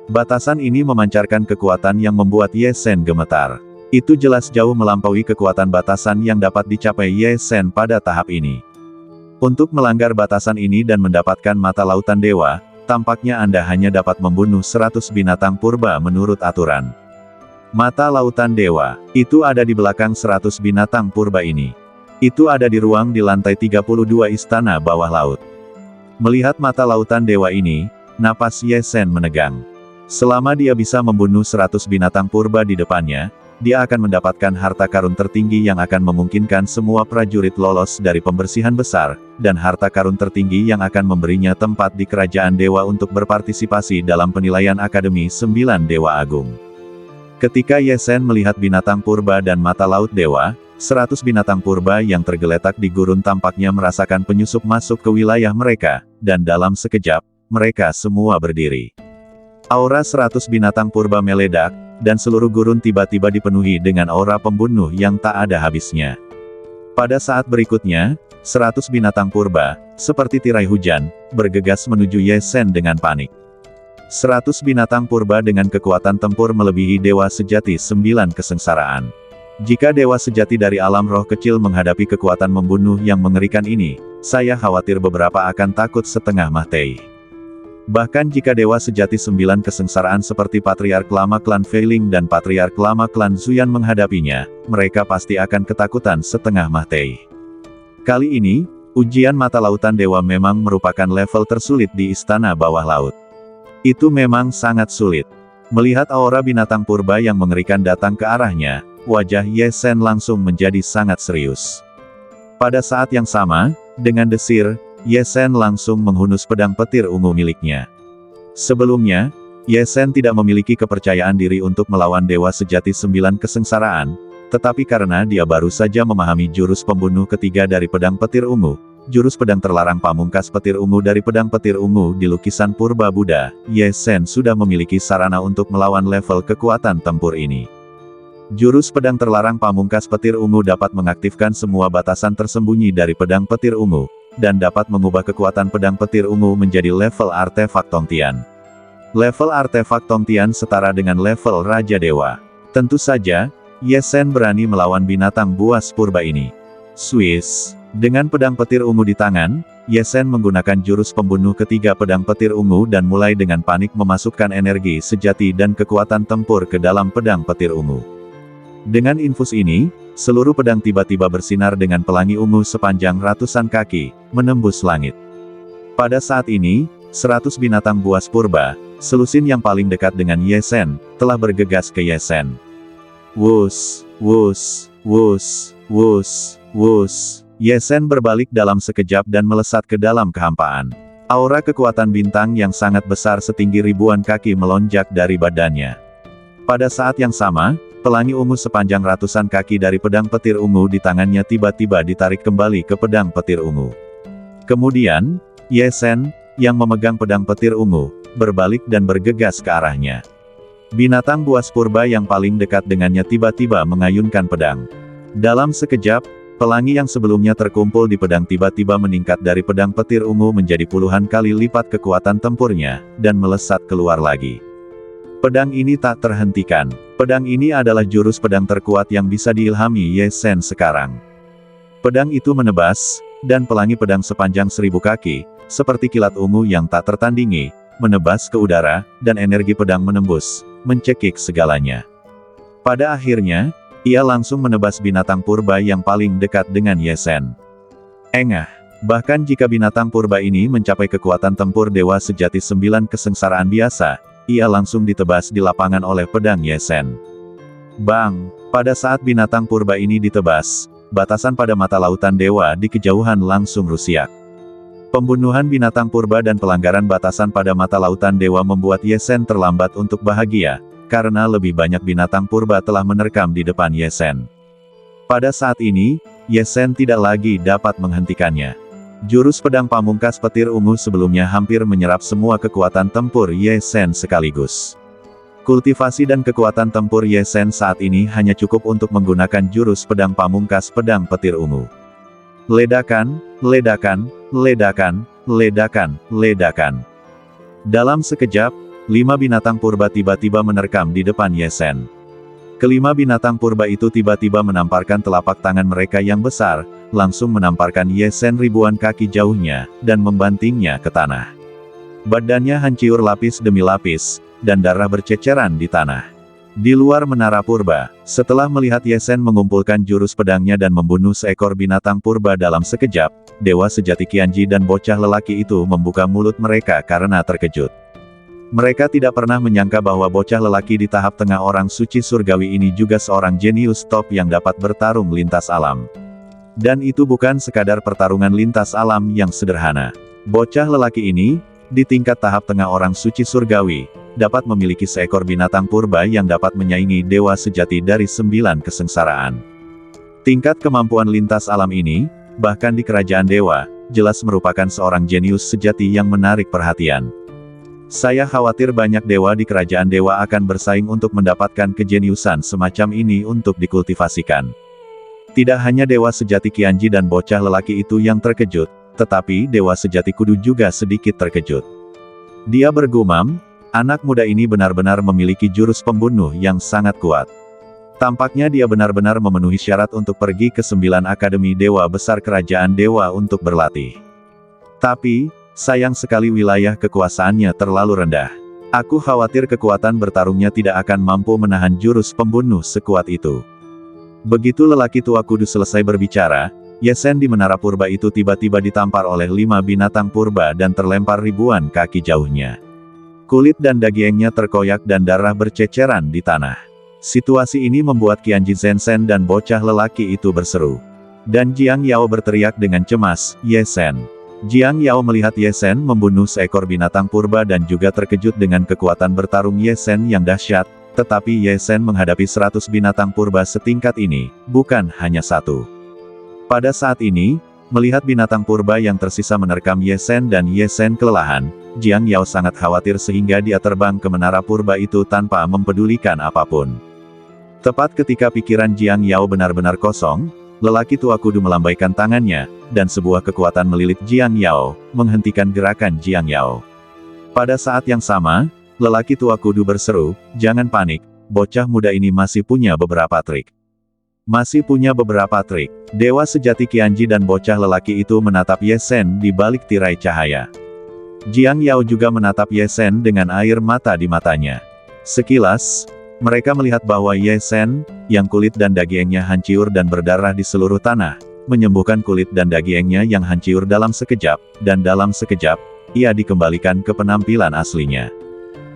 Batasan ini memancarkan kekuatan yang membuat Ye Sen gemetar. Itu jelas jauh melampaui kekuatan batasan yang dapat dicapai Ye Sen pada tahap ini. Untuk melanggar batasan ini dan mendapatkan mata lautan dewa, tampaknya Anda hanya dapat membunuh 100 binatang purba menurut aturan. Mata lautan dewa, itu ada di belakang 100 binatang purba ini. Itu ada di ruang di lantai 32 istana bawah laut. Melihat mata lautan dewa ini, napas Ye Sen menegang. Selama dia bisa membunuh 100 binatang purba di depannya, dia akan mendapatkan harta karun tertinggi yang akan memungkinkan semua prajurit lolos dari pembersihan besar, dan harta karun tertinggi yang akan memberinya tempat di kerajaan dewa untuk berpartisipasi dalam penilaian Akademi 9 Dewa Agung. Ketika Ye Sen melihat binatang purba dan mata laut dewa, 100 binatang purba yang tergeletak di gurun tampaknya merasakan penyusup masuk ke wilayah mereka, dan dalam sekejap, mereka semua berdiri. Aura 100 binatang purba meledak, dan seluruh gurun tiba-tiba dipenuhi dengan aura pembunuh yang tak ada habisnya. Pada saat berikutnya, 100 binatang purba, seperti tirai hujan, bergegas menuju Ye Sen dengan panik. 100 binatang purba dengan kekuatan tempur melebihi dewa sejati 9 kesengsaraan. Jika dewa sejati dari alam roh kecil menghadapi kekuatan membunuh yang mengerikan ini, saya khawatir beberapa akan takut setengah mati. Bahkan jika dewa sejati 9 kesengsaraan seperti Patriark Lama Klan Feiling dan Patriark Lama Klan Zuyan menghadapinya, mereka pasti akan ketakutan setengah mati. Kali ini, ujian mata lautan dewa memang merupakan level tersulit di istana bawah laut. Itu memang sangat sulit. Melihat aura binatang purba yang mengerikan datang ke arahnya, wajah Ye Sen langsung menjadi sangat serius. Pada saat yang sama, dengan desir, Ye Sen langsung menghunus pedang petir ungu miliknya. Sebelumnya, Ye Sen tidak memiliki kepercayaan diri untuk melawan dewa sejati 9 kesengsaraan, tetapi karena dia baru saja memahami jurus pembunuh ketiga dari pedang petir ungu, jurus pedang terlarang pamungkas petir ungu dari pedang petir ungu di lukisan purba Buddha, Ye Sen sudah memiliki sarana untuk melawan level kekuatan tempur ini. Jurus pedang terlarang pamungkas petir ungu dapat mengaktifkan semua batasan tersembunyi dari pedang petir ungu, dan dapat mengubah kekuatan pedang petir ungu menjadi level artefak Tongtian. Level artefak Tongtian setara dengan level Raja Dewa. Tentu saja, Ye Sen berani melawan binatang buas purba ini. Swiss. Dengan pedang petir ungu di tangan, Ye Sen menggunakan jurus pembunuh ketiga pedang petir ungu dan mulai dengan panik memasukkan energi sejati dan kekuatan tempur ke dalam pedang petir ungu. Dengan infus ini, seluruh pedang tiba-tiba bersinar dengan pelangi ungu sepanjang ratusan kaki, menembus langit. Pada saat ini, 100 binatang buas purba, selusin yang paling dekat dengan Ye Sen, telah bergegas ke Ye Sen. Wus, wus, wus, wus, wus. Ye Sen berbalik dalam sekejap dan melesat ke dalam kehampaan. Aura kekuatan bintang yang sangat besar setinggi ribuan kaki melonjak dari badannya. Pada saat yang sama, pelangi ungu sepanjang ratusan kaki dari pedang petir ungu di tangannya tiba-tiba ditarik kembali ke pedang petir ungu. Kemudian, Ye Sen, yang memegang pedang petir ungu, berbalik dan bergegas ke arahnya. Binatang buas purba yang paling dekat dengannya tiba-tiba mengayunkan pedang. Dalam sekejap, pelangi yang sebelumnya terkumpul di pedang tiba-tiba meningkat dari pedang petir ungu menjadi puluhan kali lipat kekuatan tempurnya, dan melesat keluar lagi. Pedang ini tak terhentikan. Pedang ini adalah jurus pedang terkuat yang bisa diilhami Ye Sen sekarang. Pedang itu menebas, dan pelangi pedang sepanjang 1000 kaki, seperti kilat ungu yang tak tertandingi, menebas ke udara, dan energi pedang menembus, mencekik segalanya. Pada akhirnya, ia langsung menebas binatang purba yang paling dekat dengan Ye Sen. Engah. Bahkan jika binatang purba ini mencapai kekuatan tempur dewa sejati 9 kesengsaraan biasa, ia langsung ditebas di lapangan oleh pedang Ye Sen. Bang! Pada saat binatang purba ini ditebas, batasan pada mata lautan dewa di kejauhan langsung rusiak. Pembunuhan binatang purba dan pelanggaran batasan pada mata lautan dewa membuat Ye Sen terlambat untuk bahagia, karena lebih banyak binatang purba telah menerkam di depan Ye Sen. Pada saat ini, Ye Sen tidak lagi dapat menghentikannya. Jurus pedang pamungkas petir ungu sebelumnya hampir menyerap semua kekuatan tempur Ye Sen sekaligus. Kultivasi dan kekuatan tempur Ye Sen saat ini hanya cukup untuk menggunakan jurus pedang pamungkas pedang petir ungu. Ledakan, ledakan, ledakan, ledakan, ledakan. Dalam sekejap, 5 binatang purba tiba-tiba menerkam di depan Ye Sen. Kelima binatang purba itu tiba-tiba menamparkan telapak tangan mereka yang besar, langsung menamparkan Ye Sen ribuan kaki jauhnya, dan membantingnya ke tanah. Badannya hancur lapis demi lapis, dan darah berceceran di tanah. Di luar menara purba, setelah melihat Ye Sen mengumpulkan jurus pedangnya dan membunuh seekor binatang purba dalam sekejap, dewa sejati Qianji dan bocah lelaki itu membuka mulut mereka karena terkejut. Mereka tidak pernah menyangka bahwa bocah lelaki di tahap tengah orang suci surgawi ini juga seorang jenius top yang dapat bertarung lintas alam. Dan itu bukan sekadar pertarungan lintas alam yang sederhana. Bocah lelaki ini, di tingkat tahap tengah orang suci surgawi, dapat memiliki seekor binatang purba yang dapat menyaingi dewa sejati dari 9 kesengsaraan. Tingkat kemampuan lintas alam ini, bahkan di kerajaan dewa, jelas merupakan seorang jenius sejati yang menarik perhatian. Saya khawatir banyak dewa di kerajaan dewa akan bersaing untuk mendapatkan kejeniusan semacam ini untuk dikultivasikan. Tidak hanya dewa sejati Qianji dan bocah lelaki itu yang terkejut, tetapi dewa sejati kudu juga sedikit terkejut. Dia bergumam, anak muda ini benar-benar memiliki jurus pembunuh yang sangat kuat. Tampaknya dia benar-benar memenuhi syarat untuk pergi ke 9 akademi dewa besar kerajaan dewa untuk berlatih. Tapi, sayang sekali wilayah kekuasaannya terlalu rendah. Aku khawatir kekuatan bertarungnya tidak akan mampu menahan jurus pembunuh sekuat itu. Begitu lelaki tua kudu selesai berbicara, Ye Sen di menara purba itu tiba-tiba ditampar oleh 5 binatang purba dan terlempar ribuan kaki jauhnya. Kulit dan dagingnya terkoyak dan darah berceceran di tanah. Situasi ini membuat Qianji Zhensen dan bocah lelaki itu berseru. Dan Jiang Yao berteriak dengan cemas, "Ye Sen!" Jiang Yao melihat Ye Sen membunuh seekor binatang purba dan juga terkejut dengan kekuatan bertarung Ye Sen yang dahsyat, tetapi Ye Sen menghadapi 100 binatang purba setingkat ini, bukan hanya satu. Pada saat ini, melihat binatang purba yang tersisa menerkam Ye Sen dan Ye Sen kelelahan, Jiang Yao sangat khawatir sehingga dia terbang ke menara purba itu tanpa mempedulikan apapun. Tepat ketika pikiran Jiang Yao benar-benar kosong, lelaki tua kudu melambaikan tangannya, dan sebuah kekuatan melilit Jiang Yao, menghentikan gerakan Jiang Yao. Pada saat yang sama, lelaki tua kudu berseru, "Jangan panik, bocah muda ini masih punya beberapa trik." Masih punya beberapa trik. Dewa sejati Qianji dan bocah lelaki itu menatap Ye Sen di balik tirai cahaya. Jiang Yao juga menatap Ye Sen dengan air mata di matanya. Sekilas, mereka melihat bahwa Ye Sen, yang kulit dan dagingnya hancur dan berdarah di seluruh tanah, menyembuhkan kulit dan dagingnya yang hancur dalam sekejap, dan dalam sekejap, ia dikembalikan ke penampilan aslinya.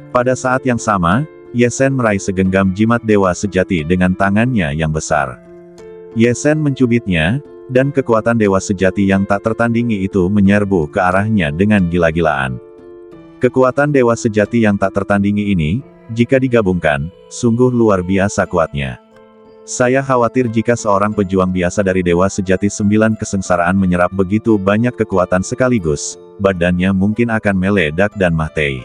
Pada saat yang sama, Ye Sen meraih segenggam jimat dewa sejati dengan tangannya yang besar. Ye Sen mencubitnya, dan kekuatan dewa sejati yang tak tertandingi itu menyerbu ke arahnya dengan gila-gilaan. Kekuatan dewa sejati yang tak tertandingi ini, jika digabungkan, sungguh luar biasa kuatnya. Saya khawatir jika seorang pejuang biasa dari dewa sejati 9 kesengsaraan menyerap begitu banyak kekuatan sekaligus, badannya mungkin akan meledak dan mati.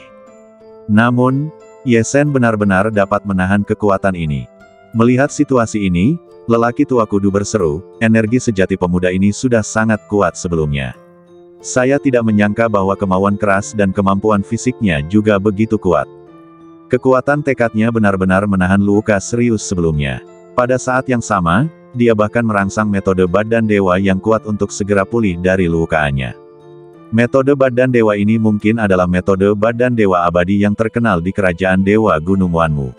Namun, Ye Sen benar-benar dapat menahan kekuatan ini. Melihat situasi ini, lelaki tua kudu berseru, energi sejati pemuda ini sudah sangat kuat sebelumnya. Saya tidak menyangka bahwa kemauan keras dan kemampuan fisiknya juga begitu kuat. Kekuatan tekadnya benar-benar menahan luka serius sebelumnya. Pada saat yang sama, dia bahkan merangsang metode badan dewa yang kuat untuk segera pulih dari lukaannya. Metode badan dewa ini mungkin adalah metode badan dewa abadi yang terkenal di kerajaan dewa Gunung Wanmu.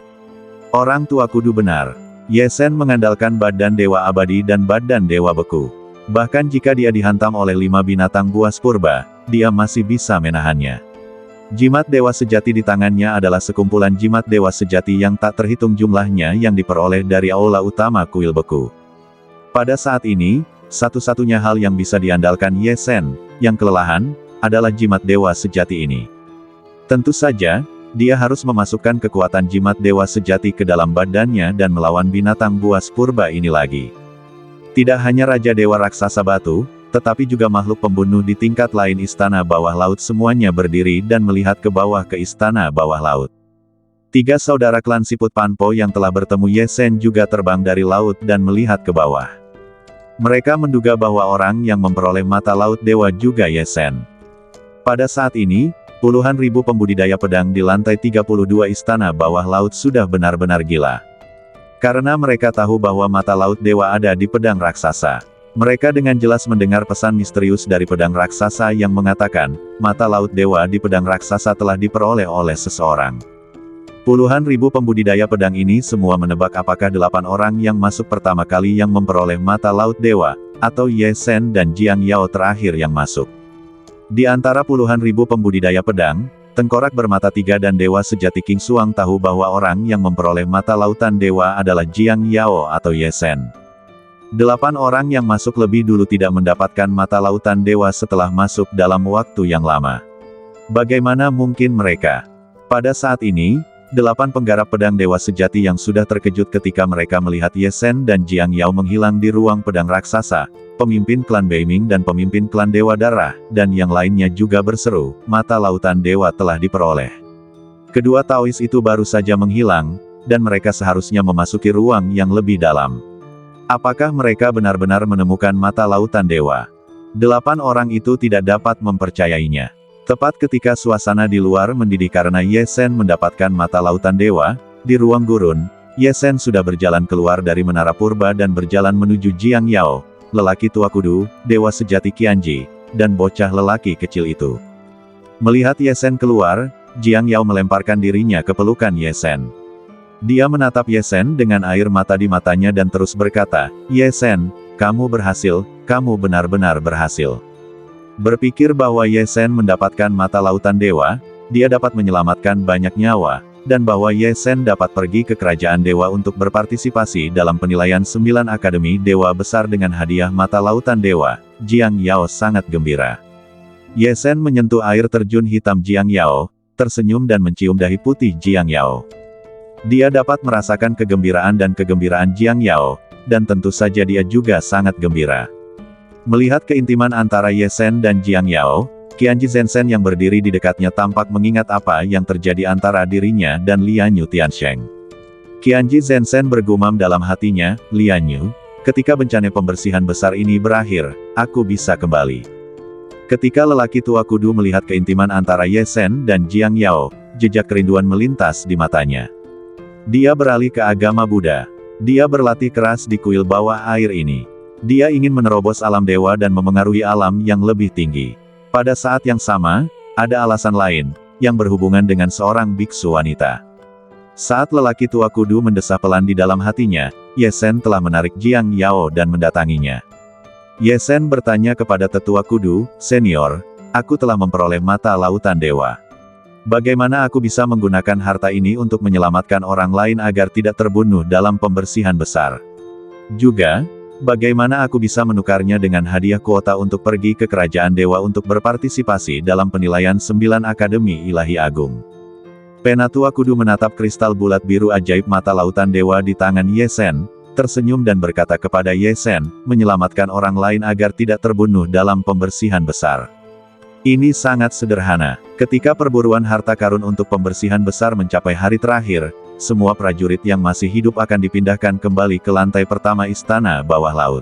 Orang tua kudu benar. Ye Sen mengandalkan badan dewa abadi dan badan dewa beku. Bahkan jika dia dihantam oleh 5 binatang buas purba, dia masih bisa menahannya. Jimat dewa sejati di tangannya adalah sekumpulan jimat dewa sejati yang tak terhitung jumlahnya yang diperoleh dari aula utama kuil beku. Pada saat ini, satu-satunya hal yang bisa diandalkan Ye Sen, yang kelelahan, adalah jimat dewa sejati ini. Tentu saja, dia harus memasukkan kekuatan jimat dewa sejati ke dalam badannya dan melawan binatang buas purba ini lagi. Tidak hanya Raja Dewa Raksasa Batu, tetapi juga makhluk pembunuh di tingkat lain istana bawah laut semuanya berdiri dan melihat ke bawah ke istana bawah laut. 3 saudara klan Siput Panpo yang telah bertemu Ye Sen juga terbang dari laut dan melihat ke bawah. Mereka menduga bahwa orang yang memperoleh mata laut dewa juga Ye Sen. Pada saat ini, puluhan ribu pembudidaya pedang di lantai 32 istana bawah laut sudah benar-benar gila. Karena mereka tahu bahwa mata laut dewa ada di pedang raksasa. Mereka dengan jelas mendengar pesan misterius dari pedang raksasa yang mengatakan, mata laut dewa di pedang raksasa telah diperoleh oleh seseorang. Puluhan ribu pembudidaya pedang ini semua menebak apakah 8 orang yang masuk pertama kali yang memperoleh mata laut dewa, atau Ye Sen dan Jiang Yao terakhir yang masuk. Di antara puluhan ribu pembudidaya pedang, Tengkorak Bermata Tiga dan Dewa Sejati King Suang tahu bahwa orang yang memperoleh mata lautan dewa adalah Jiang Yao atau Ye Sen. 8 orang yang masuk lebih dulu tidak mendapatkan mata lautan dewa setelah masuk dalam waktu yang lama. Bagaimana mungkin mereka? Pada saat ini, 8 penggarap pedang dewa sejati yang sudah terkejut ketika mereka melihat Ye Sen dan Jiang Yao menghilang di ruang pedang raksasa, pemimpin klan Beiming dan pemimpin klan Dewa Darah, dan yang lainnya juga berseru, mata lautan dewa telah diperoleh. Kedua Taois itu baru saja menghilang, dan mereka seharusnya memasuki ruang yang lebih dalam. Apakah mereka benar-benar menemukan mata lautan dewa? 8 orang itu tidak dapat mempercayainya. Tepat ketika suasana di luar mendidih karena Ye Sen mendapatkan mata lautan dewa, di ruang gurun, Ye Sen sudah berjalan keluar dari menara purba dan berjalan menuju Jiang Yao, lelaki tua kudu, dewa sejati Qianji, dan bocah lelaki kecil itu. Melihat Ye Sen keluar, Jiang Yao melemparkan dirinya ke pelukan Ye Sen. Dia menatap Ye Sen dengan air mata di matanya dan terus berkata, Ye Sen, kamu berhasil, kamu benar-benar berhasil. Berpikir bahwa Ye Sen mendapatkan mata lautan dewa, dia dapat menyelamatkan banyak nyawa, dan bahwa Ye Sen dapat pergi ke kerajaan dewa untuk berpartisipasi dalam penilaian 9 akademi dewa besar dengan hadiah mata lautan dewa, Jiang Yao sangat gembira. Ye Sen menyentuh air terjun hitam Jiang Yao, tersenyum dan mencium dahi putih Jiang Yao. Dia dapat merasakan kegembiraan dan kegembiraan Jiang Yao, dan tentu saja dia juga sangat gembira. Melihat keintiman antara Ye Sen dan Jiang Yao, Qianji Zhensen yang berdiri di dekatnya tampak mengingat apa yang terjadi antara dirinya dan Lianyu Tiansheng. Qianji Zhensen bergumam dalam hatinya, Lianyu, ketika bencana pembersihan besar ini berakhir, aku bisa kembali. Ketika lelaki tua kudu melihat keintiman antara Ye Sen dan Jiang Yao, jejak kerinduan melintas di matanya. Dia beralih ke agama Buddha. Dia berlatih keras di kuil bawah air ini. Dia ingin menerobos alam dewa dan memengaruhi alam yang lebih tinggi. Pada saat yang sama, ada alasan lain, yang berhubungan dengan seorang biksu wanita. Saat lelaki tua kudu mendesah pelan di dalam hatinya, Ye Sen telah menarik Jiang Yao dan mendatanginya. Ye Sen bertanya kepada tetua kudu, Senior, aku telah memperoleh mata lautan dewa. Bagaimana aku bisa menggunakan harta ini untuk menyelamatkan orang lain agar tidak terbunuh dalam pembersihan besar? Juga, bagaimana aku bisa menukarnya dengan hadiah kuota untuk pergi ke kerajaan dewa untuk berpartisipasi dalam penilaian 9 Akademi Ilahi Agung? Penatua kudu menatap kristal bulat biru ajaib mata lautan dewa di tangan Ye Sen, tersenyum dan berkata kepada Ye Sen, menyelamatkan orang lain agar tidak terbunuh dalam pembersihan besar. Ini sangat sederhana. Ketika perburuan harta karun untuk pembersihan besar mencapai hari terakhir, semua prajurit yang masih hidup akan dipindahkan kembali ke lantai pertama istana bawah laut.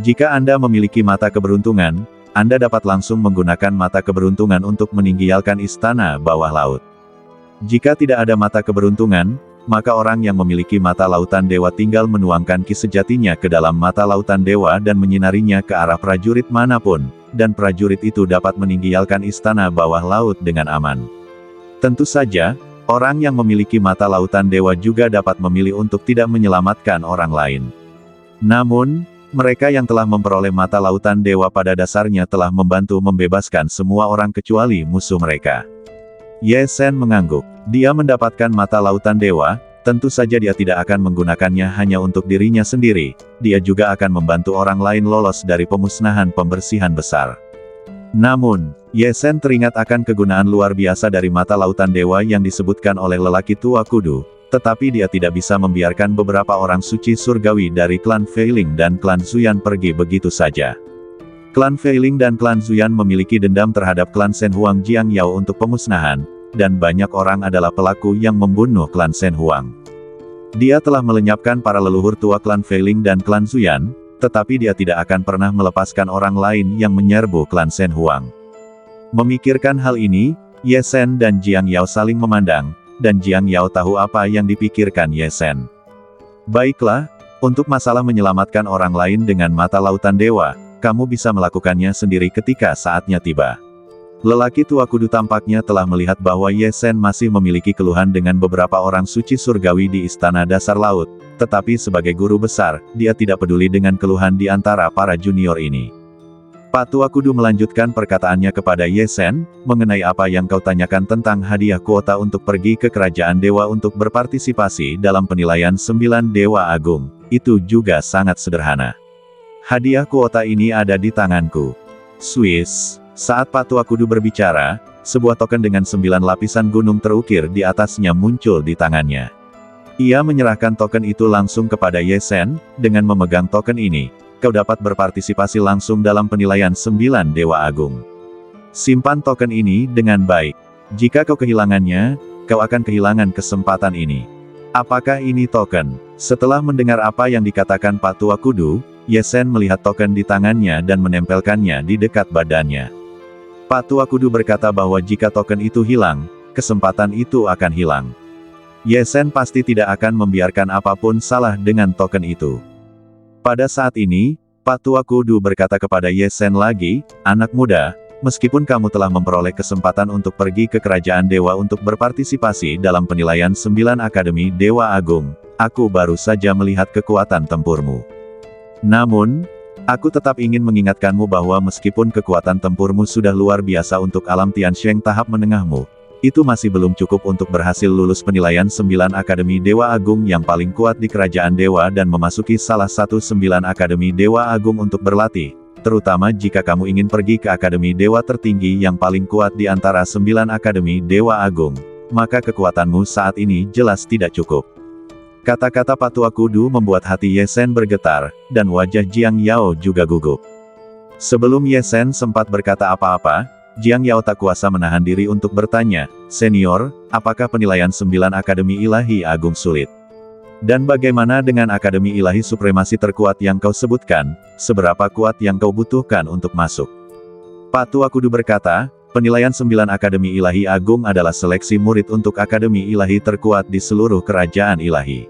Jika Anda memiliki mata keberuntungan, Anda dapat langsung menggunakan mata keberuntungan untuk meninggalkan istana bawah laut. Jika tidak ada mata keberuntungan, maka orang yang memiliki mata lautan dewa tinggal menuangkan ki sejatinya ke dalam mata lautan dewa dan menyinarinya ke arah prajurit manapun, dan prajurit itu dapat meninggalkan istana bawah laut dengan aman. Tentu saja, orang yang memiliki mata lautan dewa juga dapat memilih untuk tidak menyelamatkan orang lain. Namun, mereka yang telah memperoleh mata lautan dewa pada dasarnya telah membantu membebaskan semua orang kecuali musuh mereka. Ye Sen mengangguk. Dia mendapatkan mata lautan dewa, tentu saja dia tidak akan menggunakannya hanya untuk dirinya sendiri, dia juga akan membantu orang lain lolos dari pemusnahan pembersihan besar. Namun, Ye Sen teringat akan kegunaan luar biasa dari mata lautan dewa yang disebutkan oleh lelaki tua kudu, tetapi dia tidak bisa membiarkan beberapa orang suci surgawi dari klan Feiling dan klan Zuyan pergi begitu saja. Klan Feiling dan klan Zuyan memiliki dendam terhadap klan Shen Huang Jiang Yao untuk pemusnahan, dan banyak orang adalah pelaku yang membunuh klan Shen Huang. Dia telah melenyapkan para leluhur tua klan Feiling dan klan Zuyan, tetapi dia tidak akan pernah melepaskan orang lain yang menyerbu klan Shen Huang. Memikirkan hal ini, Ye Sen dan Jiang Yao saling memandang, dan Jiang Yao tahu apa yang dipikirkan Ye Sen. Baiklah, untuk masalah menyelamatkan orang lain dengan mata lautan dewa, kamu bisa melakukannya sendiri ketika saatnya tiba. Lelaki tua kudu tampaknya telah melihat bahwa Ye Sen masih memiliki keluhan dengan beberapa orang suci surgawi di Istana Dasar Laut, tetapi sebagai guru besar, dia tidak peduli dengan keluhan di antara para junior ini. Pak Tua Kudu melanjutkan perkataannya kepada Ye Sen, mengenai apa yang kau tanyakan tentang hadiah kuota untuk pergi ke Kerajaan Dewa untuk berpartisipasi dalam penilaian 9 Dewa Agung, itu juga sangat sederhana. Hadiah kuota ini ada di tanganku. Swiss. Saat Pak Tua Kudu berbicara, sebuah token dengan 9 lapisan gunung terukir di atasnya muncul di tangannya. Ia menyerahkan token itu langsung kepada Ye Sen, dengan memegang token ini, kau dapat berpartisipasi langsung dalam penilaian 9 Dewa Agung. Simpan token ini dengan baik. Jika kau kehilangannya, kau akan kehilangan kesempatan ini. Apakah ini token? Setelah mendengar apa yang dikatakan Pak Tua Kudu, Ye Sen melihat token di tangannya dan menempelkannya di dekat badannya. Pak Tua Kudu berkata bahwa jika token itu hilang, kesempatan itu akan hilang. Ye Sen pasti tidak akan membiarkan apapun salah dengan token itu. Pada saat ini, Pak Tua Kudu berkata kepada Ye Sen lagi, anak muda, meskipun kamu telah memperoleh kesempatan untuk pergi ke Kerajaan Dewa untuk berpartisipasi dalam penilaian 9 Akademi Dewa Agung, aku baru saja melihat kekuatan tempurmu. Namun, aku tetap ingin mengingatkanmu bahwa meskipun kekuatan tempurmu sudah luar biasa untuk alam Tiansheng tahap menengahmu, itu masih belum cukup untuk berhasil lulus penilaian 9 Akademi Dewa Agung yang paling kuat di Kerajaan Dewa dan memasuki salah satu 9 Akademi Dewa Agung untuk berlatih, terutama jika kamu ingin pergi ke Akademi Dewa tertinggi yang paling kuat di antara 9 Akademi Dewa Agung, maka kekuatanmu saat ini jelas tidak cukup. Kata-kata Pak Tua Kudu membuat hati Ye Sen bergetar, dan wajah Jiang Yao juga gugup. Sebelum Ye Sen sempat berkata apa-apa, Jiang Yao tak kuasa menahan diri untuk bertanya, senior, apakah penilaian 9 Akademi Ilahi Agung sulit? Dan bagaimana dengan Akademi Ilahi Supremasi terkuat yang kau sebutkan, seberapa kuat yang kau butuhkan untuk masuk? Pak Tua Kudu berkata, penilaian 9 Akademi Ilahi Agung adalah seleksi murid untuk Akademi Ilahi terkuat di seluruh Kerajaan Ilahi.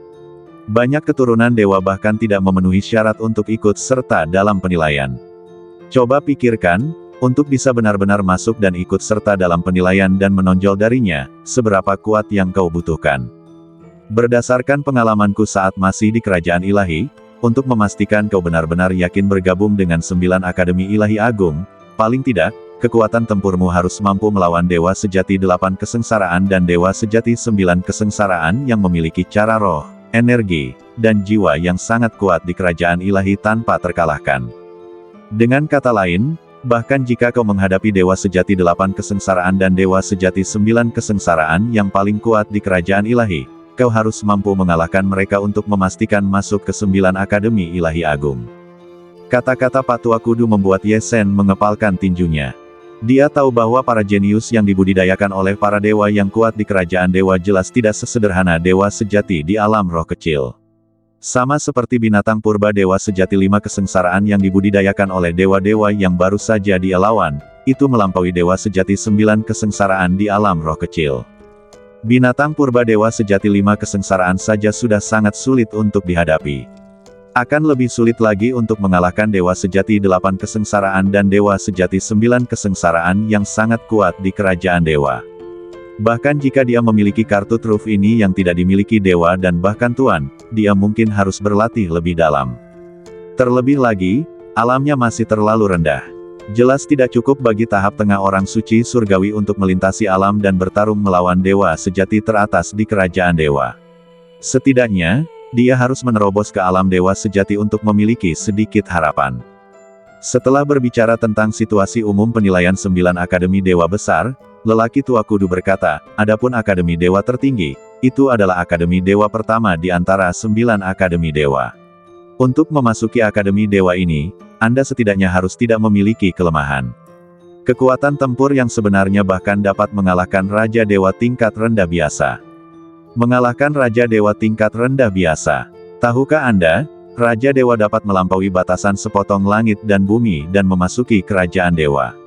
Banyak keturunan dewa bahkan tidak memenuhi syarat untuk ikut serta dalam penilaian. Coba pikirkan, untuk bisa benar-benar masuk dan ikut serta dalam penilaian dan menonjol darinya, seberapa kuat yang kau butuhkan. Berdasarkan pengalamanku saat masih di Kerajaan Ilahi, untuk memastikan kau benar-benar yakin bergabung dengan 9 Akademi Ilahi Agung, paling tidak, kekuatan tempurmu harus mampu melawan Dewa Sejati 8 Kesengsaraan dan Dewa Sejati 9 Kesengsaraan yang memiliki cara roh, energi, dan jiwa yang sangat kuat di Kerajaan Ilahi tanpa terkalahkan. Dengan kata lain, bahkan jika kau menghadapi Dewa Sejati 8 Kesengsaraan dan Dewa Sejati 9 Kesengsaraan yang paling kuat di Kerajaan Ilahi, kau harus mampu mengalahkan mereka untuk memastikan masuk ke 9 Akademi Ilahi Agung. Kata-kata Pak Tua Kudu membuat Ye Sen mengepalkan tinjunya. Dia tahu bahwa para jenius yang dibudidayakan oleh para dewa yang kuat di Kerajaan Dewa jelas tidak sesederhana Dewa Sejati di alam roh kecil. Sama seperti binatang purba Dewa Sejati 5 Kesengsaraan yang dibudidayakan oleh dewa-dewa yang baru saja dia lawan, itu melampaui Dewa Sejati 9 Kesengsaraan di alam roh kecil. Binatang purba Dewa Sejati 5 Kesengsaraan saja sudah sangat sulit untuk dihadapi. Akan lebih sulit lagi untuk mengalahkan Dewa Sejati 8 Kesengsaraan dan Dewa Sejati 9 Kesengsaraan yang sangat kuat di Kerajaan Dewa. Bahkan jika dia memiliki kartu truf ini yang tidak dimiliki dewa dan bahkan tuan, dia mungkin harus berlatih lebih dalam. Terlebih lagi, alamnya masih terlalu rendah. Jelas tidak cukup bagi tahap tengah orang suci surgawi untuk melintasi alam dan bertarung melawan dewa sejati teratas di Kerajaan Dewa. Setidaknya, dia harus menerobos ke alam dewa sejati untuk memiliki sedikit harapan. Setelah berbicara tentang situasi umum penilaian 9 Akademi Dewa Besar, lelaki tua kudu berkata, adapun Akademi Dewa tertinggi, itu adalah Akademi Dewa pertama di antara 9 Akademi Dewa. Untuk memasuki Akademi Dewa ini, Anda setidaknya harus tidak memiliki kelemahan. Kekuatan tempur yang sebenarnya bahkan dapat mengalahkan Raja Dewa tingkat rendah biasa. Mengalahkan Raja Dewa tingkat rendah biasa. Tahukah Anda, Raja Dewa dapat melampaui batasan sepotong langit dan bumi dan memasuki Kerajaan Dewa.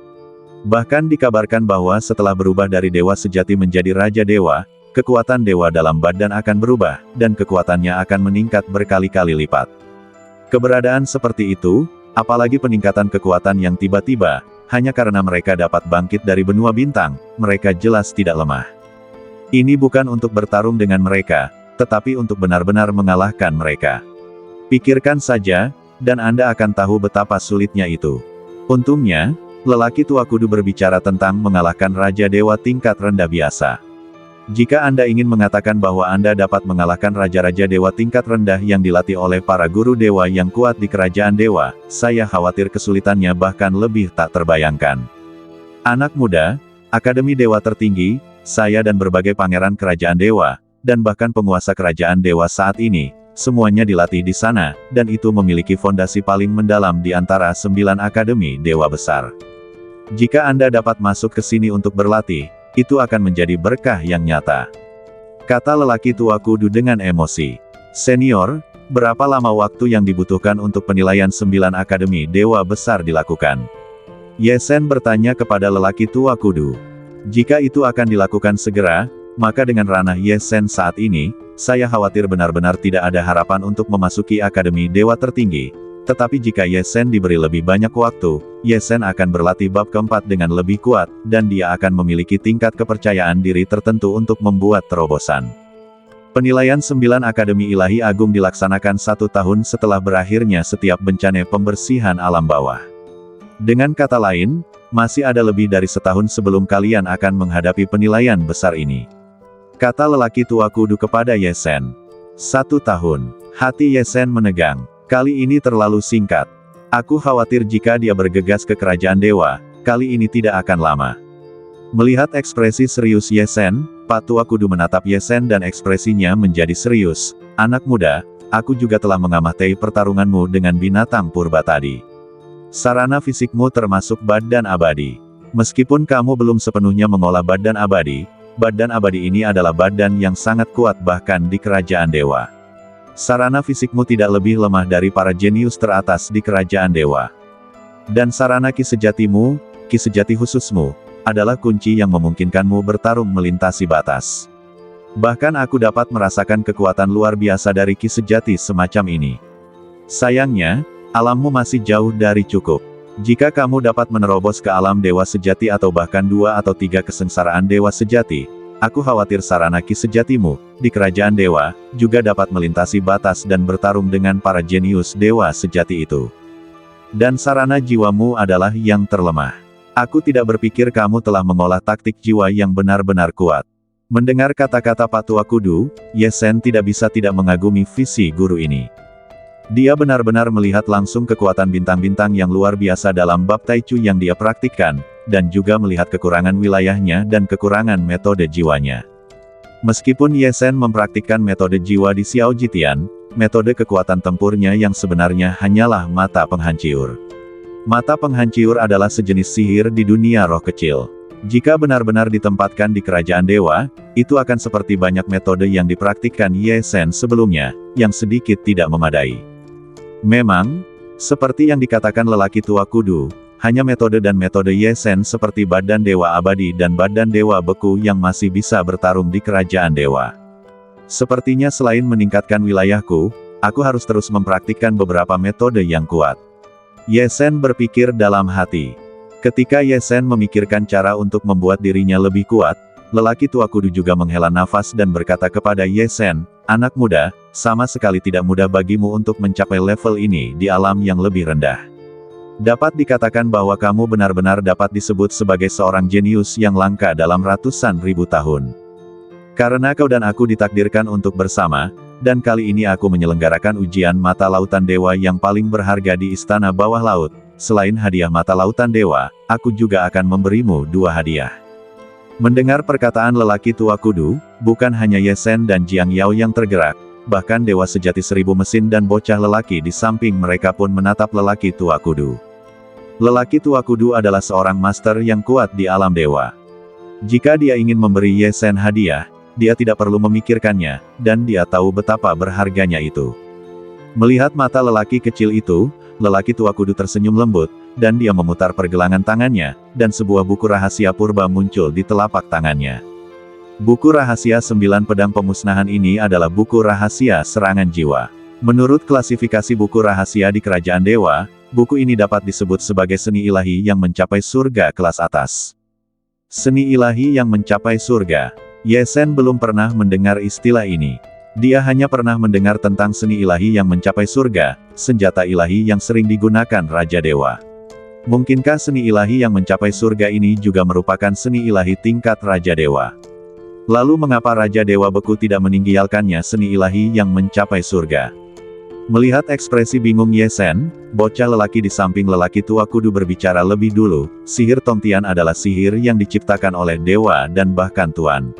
Bahkan dikabarkan bahwa setelah berubah dari dewa sejati menjadi Raja Dewa, kekuatan dewa dalam badan akan berubah, dan kekuatannya akan meningkat berkali-kali lipat. Keberadaan seperti itu, apalagi peningkatan kekuatan yang tiba-tiba, hanya karena mereka dapat bangkit dari benua bintang, mereka jelas tidak lemah. Ini bukan untuk bertarung dengan mereka, tetapi untuk benar-benar mengalahkan mereka. Pikirkan saja, dan Anda akan tahu betapa sulitnya itu. Untungnya, lelaki tua kudu berbicara tentang mengalahkan Raja Dewa tingkat rendah biasa. Jika Anda ingin mengatakan bahwa Anda dapat mengalahkan raja-raja dewa tingkat rendah yang dilatih oleh para guru dewa yang kuat di kerajaan dewa, saya khawatir kesulitannya bahkan lebih tak terbayangkan. Anak muda, Akademi Dewa Tertinggi, saya dan berbagai pangeran kerajaan dewa, dan bahkan penguasa kerajaan dewa saat ini, semuanya dilatih di sana, dan itu memiliki fondasi paling mendalam di antara 9 akademi dewa besar. Jika Anda dapat masuk ke sini untuk berlatih, itu akan menjadi berkah yang nyata. Kata lelaki tua kudu dengan emosi. Senior, berapa lama waktu yang dibutuhkan untuk penilaian 9 akademi dewa besar dilakukan? Ye Sen bertanya kepada lelaki tua kudu. Jika itu akan dilakukan segera, maka dengan ranah Ye Sen saat ini, saya khawatir benar-benar tidak ada harapan untuk memasuki Akademi Dewa Tertinggi. Tetapi jika Ye Sen diberi lebih banyak waktu, Ye Sen akan berlatih bab keempat dengan lebih kuat, dan dia akan memiliki tingkat kepercayaan diri tertentu untuk membuat terobosan. Penilaian 9 Akademi Ilahi Agung dilaksanakan 1 tahun setelah berakhirnya setiap bencana pembersihan alam bawah. Dengan kata lain, masih ada lebih dari setahun sebelum kalian akan menghadapi penilaian besar ini. Kata lelaki tua kudu kepada Ye Sen. 1 tahun. Hati Ye Sen menegang. Kali ini terlalu singkat. Aku khawatir jika dia bergegas ke kerajaan dewa, kali ini tidak akan lama. Melihat ekspresi serius Ye Sen, Pak Tua kudu menatap Ye Sen dan ekspresinya menjadi serius. Anak muda, aku juga telah mengamati pertarunganmu dengan binatang purba tadi. Sarana fisikmu termasuk badan abadi. Meskipun kamu belum sepenuhnya mengolah badan abadi ini adalah badan yang sangat kuat bahkan di kerajaan dewa. Sarana fisikmu tidak lebih lemah dari para jenius teratas di kerajaan dewa. Dan sarana ki sejatimu, ki sejati khususmu, adalah kunci yang memungkinkanmu bertarung melintasi batas. Bahkan aku dapat merasakan kekuatan luar biasa dari ki sejati semacam ini. Sayangnya, alammu masih jauh dari cukup. Jika kamu dapat menerobos ke alam dewa sejati atau bahkan 2 atau 3 kesengsaraan dewa sejati, aku khawatir sarana ki sejatimu, di kerajaan dewa, juga dapat melintasi batas dan bertarung dengan para jenius dewa sejati itu. Dan sarana jiwamu adalah yang terlemah. Aku tidak berpikir kamu telah mengolah taktik jiwa yang benar-benar kuat. Mendengar kata-kata Pak Tua Kudu, Ye Sen tidak bisa tidak mengagumi visi guru ini. Dia benar-benar melihat langsung kekuatan bintang-bintang yang luar biasa dalam bab Taichu yang dia praktikkan, dan juga melihat kekurangan wilayahnya dan kekurangan metode jiwanya. Meskipun Ye Sen mempraktikkan metode jiwa di Xiao Jitian, metode kekuatan tempurnya yang sebenarnya hanyalah mata penghancur. Mata penghancur adalah sejenis sihir di dunia roh kecil. Jika benar-benar ditempatkan di kerajaan dewa, itu akan seperti banyak metode yang dipraktikkan Ye Sen sebelumnya, yang sedikit tidak memadai. Memang, seperti yang dikatakan lelaki tua kudu, hanya metode dan metode Ye Sen seperti badan dewa abadi dan badan dewa beku yang masih bisa bertarung di kerajaan dewa. Sepertinya selain meningkatkan wilayahku, aku harus terus mempraktikkan beberapa metode yang kuat. Ye Sen berpikir dalam hati. Ketika Ye Sen memikirkan cara untuk membuat dirinya lebih kuat, lelaki tua kudu juga menghela nafas dan berkata kepada Ye Sen, anak muda, sama sekali tidak mudah bagimu untuk mencapai level ini di alam yang lebih rendah. Dapat dikatakan bahwa kamu benar-benar dapat disebut sebagai seorang jenius yang langka dalam ratusan ribu tahun. Karena kau dan aku ditakdirkan untuk bersama, dan kali ini aku menyelenggarakan ujian mata lautan dewa yang paling berharga di istana bawah laut. Selain hadiah mata lautan dewa, aku juga akan memberimu 2 hadiah. Mendengar perkataan lelaki tua kudu, bukan hanya Ye Sen dan Jiang Yao yang tergerak, bahkan dewa sejati 1000 mesin dan bocah lelaki di samping mereka pun menatap lelaki tua kudu. Lelaki tua kudu adalah seorang master yang kuat di alam dewa. Jika dia ingin memberi Ye Sen hadiah, dia tidak perlu memikirkannya, dan dia tahu betapa berharganya itu. Melihat mata lelaki kecil itu, lelaki tua kudu tersenyum lembut, dan dia memutar pergelangan tangannya, dan sebuah buku rahasia purba muncul di telapak tangannya. Buku rahasia 9 pedang pemusnahan ini adalah buku rahasia serangan jiwa. Menurut klasifikasi buku rahasia di Kerajaan Dewa, buku ini dapat disebut sebagai seni ilahi yang mencapai surga kelas atas. Seni ilahi yang mencapai surga. Ye Zhen belum pernah mendengar istilah ini. Dia hanya pernah mendengar tentang seni ilahi yang mencapai surga, senjata ilahi yang sering digunakan Raja Dewa. Mungkinkah seni ilahi yang mencapai surga ini juga merupakan seni ilahi tingkat Raja Dewa? Lalu mengapa Raja Dewa Beku tidak meninggalkannya seni ilahi yang mencapai surga? Melihat ekspresi bingung Ye Zhen, bocah lelaki di samping lelaki tua kudu berbicara lebih dulu. Sihir Tongtian adalah sihir yang diciptakan oleh dewa dan bahkan tuan.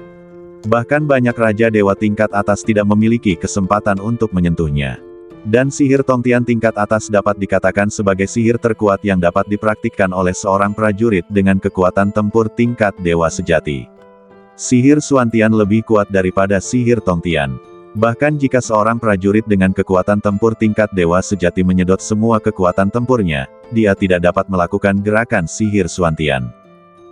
Bahkan banyak Raja Dewa tingkat atas tidak memiliki kesempatan untuk menyentuhnya. Dan sihir Tongtian tingkat atas dapat dikatakan sebagai sihir terkuat yang dapat dipraktikkan oleh seorang prajurit dengan kekuatan tempur tingkat dewa sejati. Sihir Xuantian lebih kuat daripada sihir Tongtian. Bahkan jika seorang prajurit dengan kekuatan tempur tingkat dewa sejati menyedot semua kekuatan tempurnya, dia tidak dapat melakukan gerakan sihir Xuantian.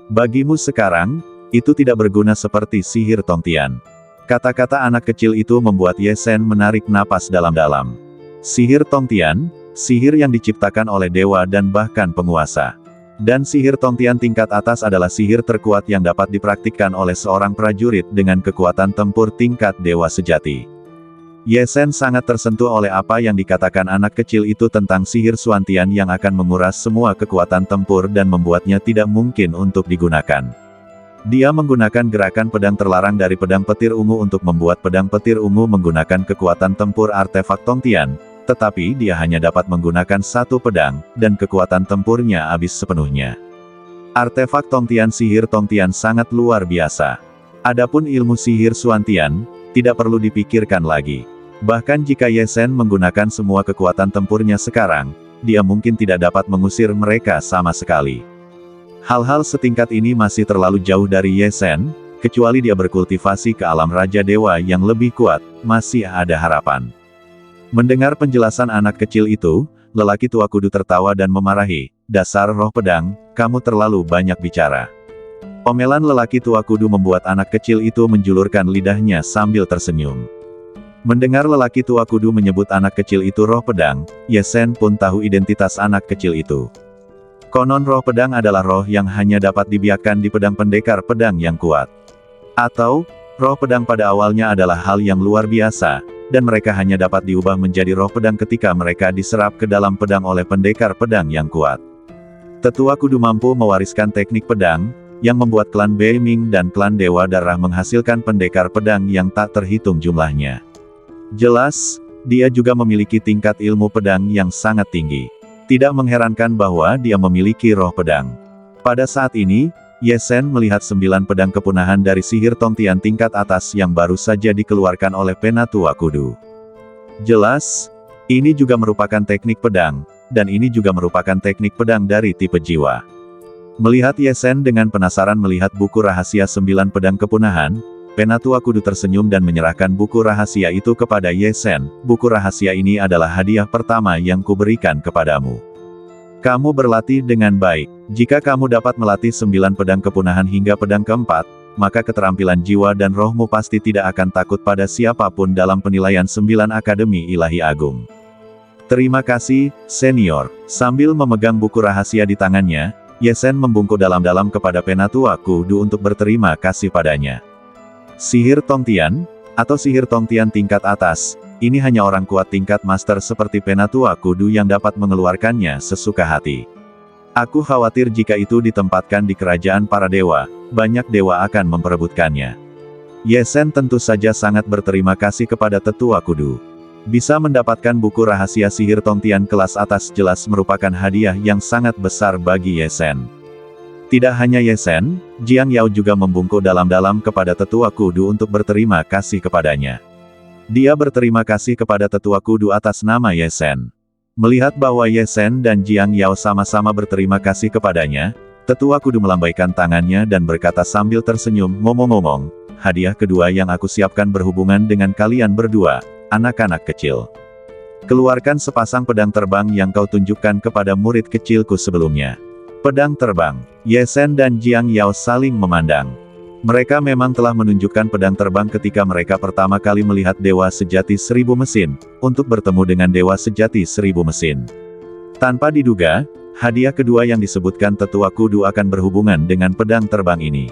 Bagimu sekarang, itu tidak berguna seperti sihir Tongtian. Kata-kata anak kecil itu membuat Ye Zhen menarik napas dalam-dalam. Sihir Tongtian, sihir yang diciptakan oleh dewa dan bahkan penguasa. Dan sihir Tongtian tingkat atas adalah sihir terkuat yang dapat dipraktikkan oleh seorang prajurit dengan kekuatan tempur tingkat dewa sejati. Ye Zhen sangat tersentuh oleh apa yang dikatakan anak kecil itu tentang sihir Xuantian yang akan menguras semua kekuatan tempur dan membuatnya tidak mungkin untuk digunakan. Dia menggunakan gerakan pedang terlarang dari pedang petir ungu untuk membuat pedang petir ungu menggunakan kekuatan tempur artefak Tongtian. Tetapi dia hanya dapat menggunakan satu pedang, dan kekuatan tempurnya habis sepenuhnya. Artefak Tongtian sihir Tongtian sangat luar biasa. Adapun ilmu sihir Xuantian, tidak perlu dipikirkan lagi. Bahkan jika Ye Zhen menggunakan semua kekuatan tempurnya sekarang, dia mungkin tidak dapat mengusir mereka sama sekali. Hal-hal setingkat ini masih terlalu jauh dari Ye Zhen, kecuali dia berkultivasi ke alam Raja Dewa yang lebih kuat, masih ada harapan. Mendengar penjelasan anak kecil itu, lelaki tua kudu tertawa dan memarahi, "Dasar roh pedang, kamu terlalu banyak bicara." Omelan lelaki tua kudu membuat anak kecil itu menjulurkan lidahnya sambil tersenyum. Mendengar lelaki tua kudu menyebut anak kecil itu roh pedang, Ye Zhen pun tahu identitas anak kecil itu. Konon roh pedang adalah roh yang hanya dapat dibiarkan di pedang pendekar pedang yang kuat. Atau, roh pedang pada awalnya adalah hal yang luar biasa, dan mereka hanya dapat diubah menjadi roh pedang ketika mereka diserap ke dalam pedang oleh pendekar pedang yang kuat. Tetua kudu mampu mewariskan teknik pedang, yang membuat klan Beiming dan klan Dewa Darah menghasilkan pendekar pedang yang tak terhitung jumlahnya. Jelas, dia juga memiliki tingkat ilmu pedang yang sangat tinggi. Tidak mengherankan bahwa dia memiliki roh pedang. Pada saat ini, Ye Zhen melihat 9 pedang kepunahan dari sihir Tongtian tingkat atas yang baru saja dikeluarkan oleh Penatua Kudu. Jelas, ini juga merupakan teknik pedang, dan ini juga merupakan teknik pedang dari tipe jiwa. Melihat Ye Zhen dengan penasaran melihat buku rahasia 9 pedang kepunahan, Penatua Kudu tersenyum dan menyerahkan buku rahasia itu kepada Ye Zhen. "Buku rahasia ini adalah hadiah pertama yang kuberikan kepadamu. Kamu berlatih dengan baik. Jika kamu dapat melatih 9 pedang kepunahan hingga pedang keempat, maka keterampilan jiwa dan rohmu pasti tidak akan takut pada siapapun dalam penilaian 9 Akademi Ilahi Agung." "Terima kasih, senior." Sambil memegang buku rahasia di tangannya, Ye Zhen membungkuk dalam-dalam kepada Penatua Kudu untuk berterima kasih padanya. Sihir Tongtian, atau sihir Tongtian tingkat atas, ini hanya orang kuat tingkat master seperti Penatua Kudu yang dapat mengeluarkannya sesuka hati. Aku khawatir jika itu ditempatkan di kerajaan para dewa, banyak dewa akan memperebutkannya. Ye Zhen tentu saja sangat berterima kasih kepada Tetua Kudu. Bisa mendapatkan buku rahasia sihir Tongtian kelas atas jelas merupakan hadiah yang sangat besar bagi Ye Zhen. Tidak hanya Ye Zhen, Jiang Yao juga membungkuk dalam-dalam kepada Tetua Kudu untuk berterima kasih kepadanya. Dia berterima kasih kepada Tetua Kudu atas nama Ye Zhen. Melihat bahwa Ye Zhen dan Jiang Yao sama-sama berterima kasih kepadanya, Tetua Kudu melambaikan tangannya dan berkata sambil tersenyum, "Ngomong-ngomong, hadiah kedua yang aku siapkan berhubungan dengan kalian berdua, anak-anak kecil. Keluarkan sepasang pedang terbang yang kau tunjukkan kepada murid kecilku sebelumnya. Pedang terbang. Ye Zhen dan Jiang Yao saling memandang. Mereka memang telah menunjukkan pedang terbang ketika mereka pertama kali melihat Dewa Sejati Seribu Mesin, untuk bertemu dengan Dewa Sejati Seribu Mesin. Tanpa diduga, hadiah kedua yang disebutkan Tetua Kudu akan berhubungan dengan pedang terbang ini.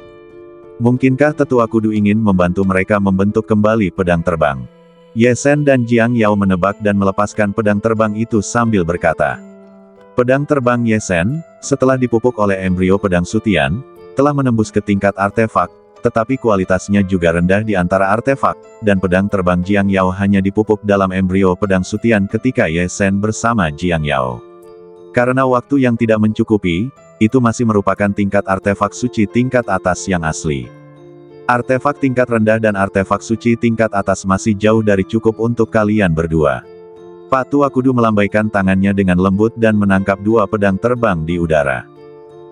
Mungkinkah Tetua Kudu ingin membantu mereka membentuk kembali pedang terbang? Ye Zhen dan Jiang Yao menebak dan melepaskan pedang terbang itu sambil berkata. Pedang terbang Ye Zhen, setelah dipupuk oleh embrio pedang Sutian, telah menembus ke tingkat artefak, tetapi kualitasnya juga rendah di antara artefak, dan pedang terbang Jiang Yao hanya dipupuk dalam embrio pedang Sutian ketika Ye Zhen bersama Jiang Yao. Karena waktu yang tidak mencukupi, itu masih merupakan tingkat artefak suci tingkat atas yang asli. Artefak tingkat rendah dan artefak suci tingkat atas masih jauh dari cukup untuk kalian berdua. Pak Tua Kudu melambaikan tangannya dengan lembut dan menangkap dua pedang terbang di udara.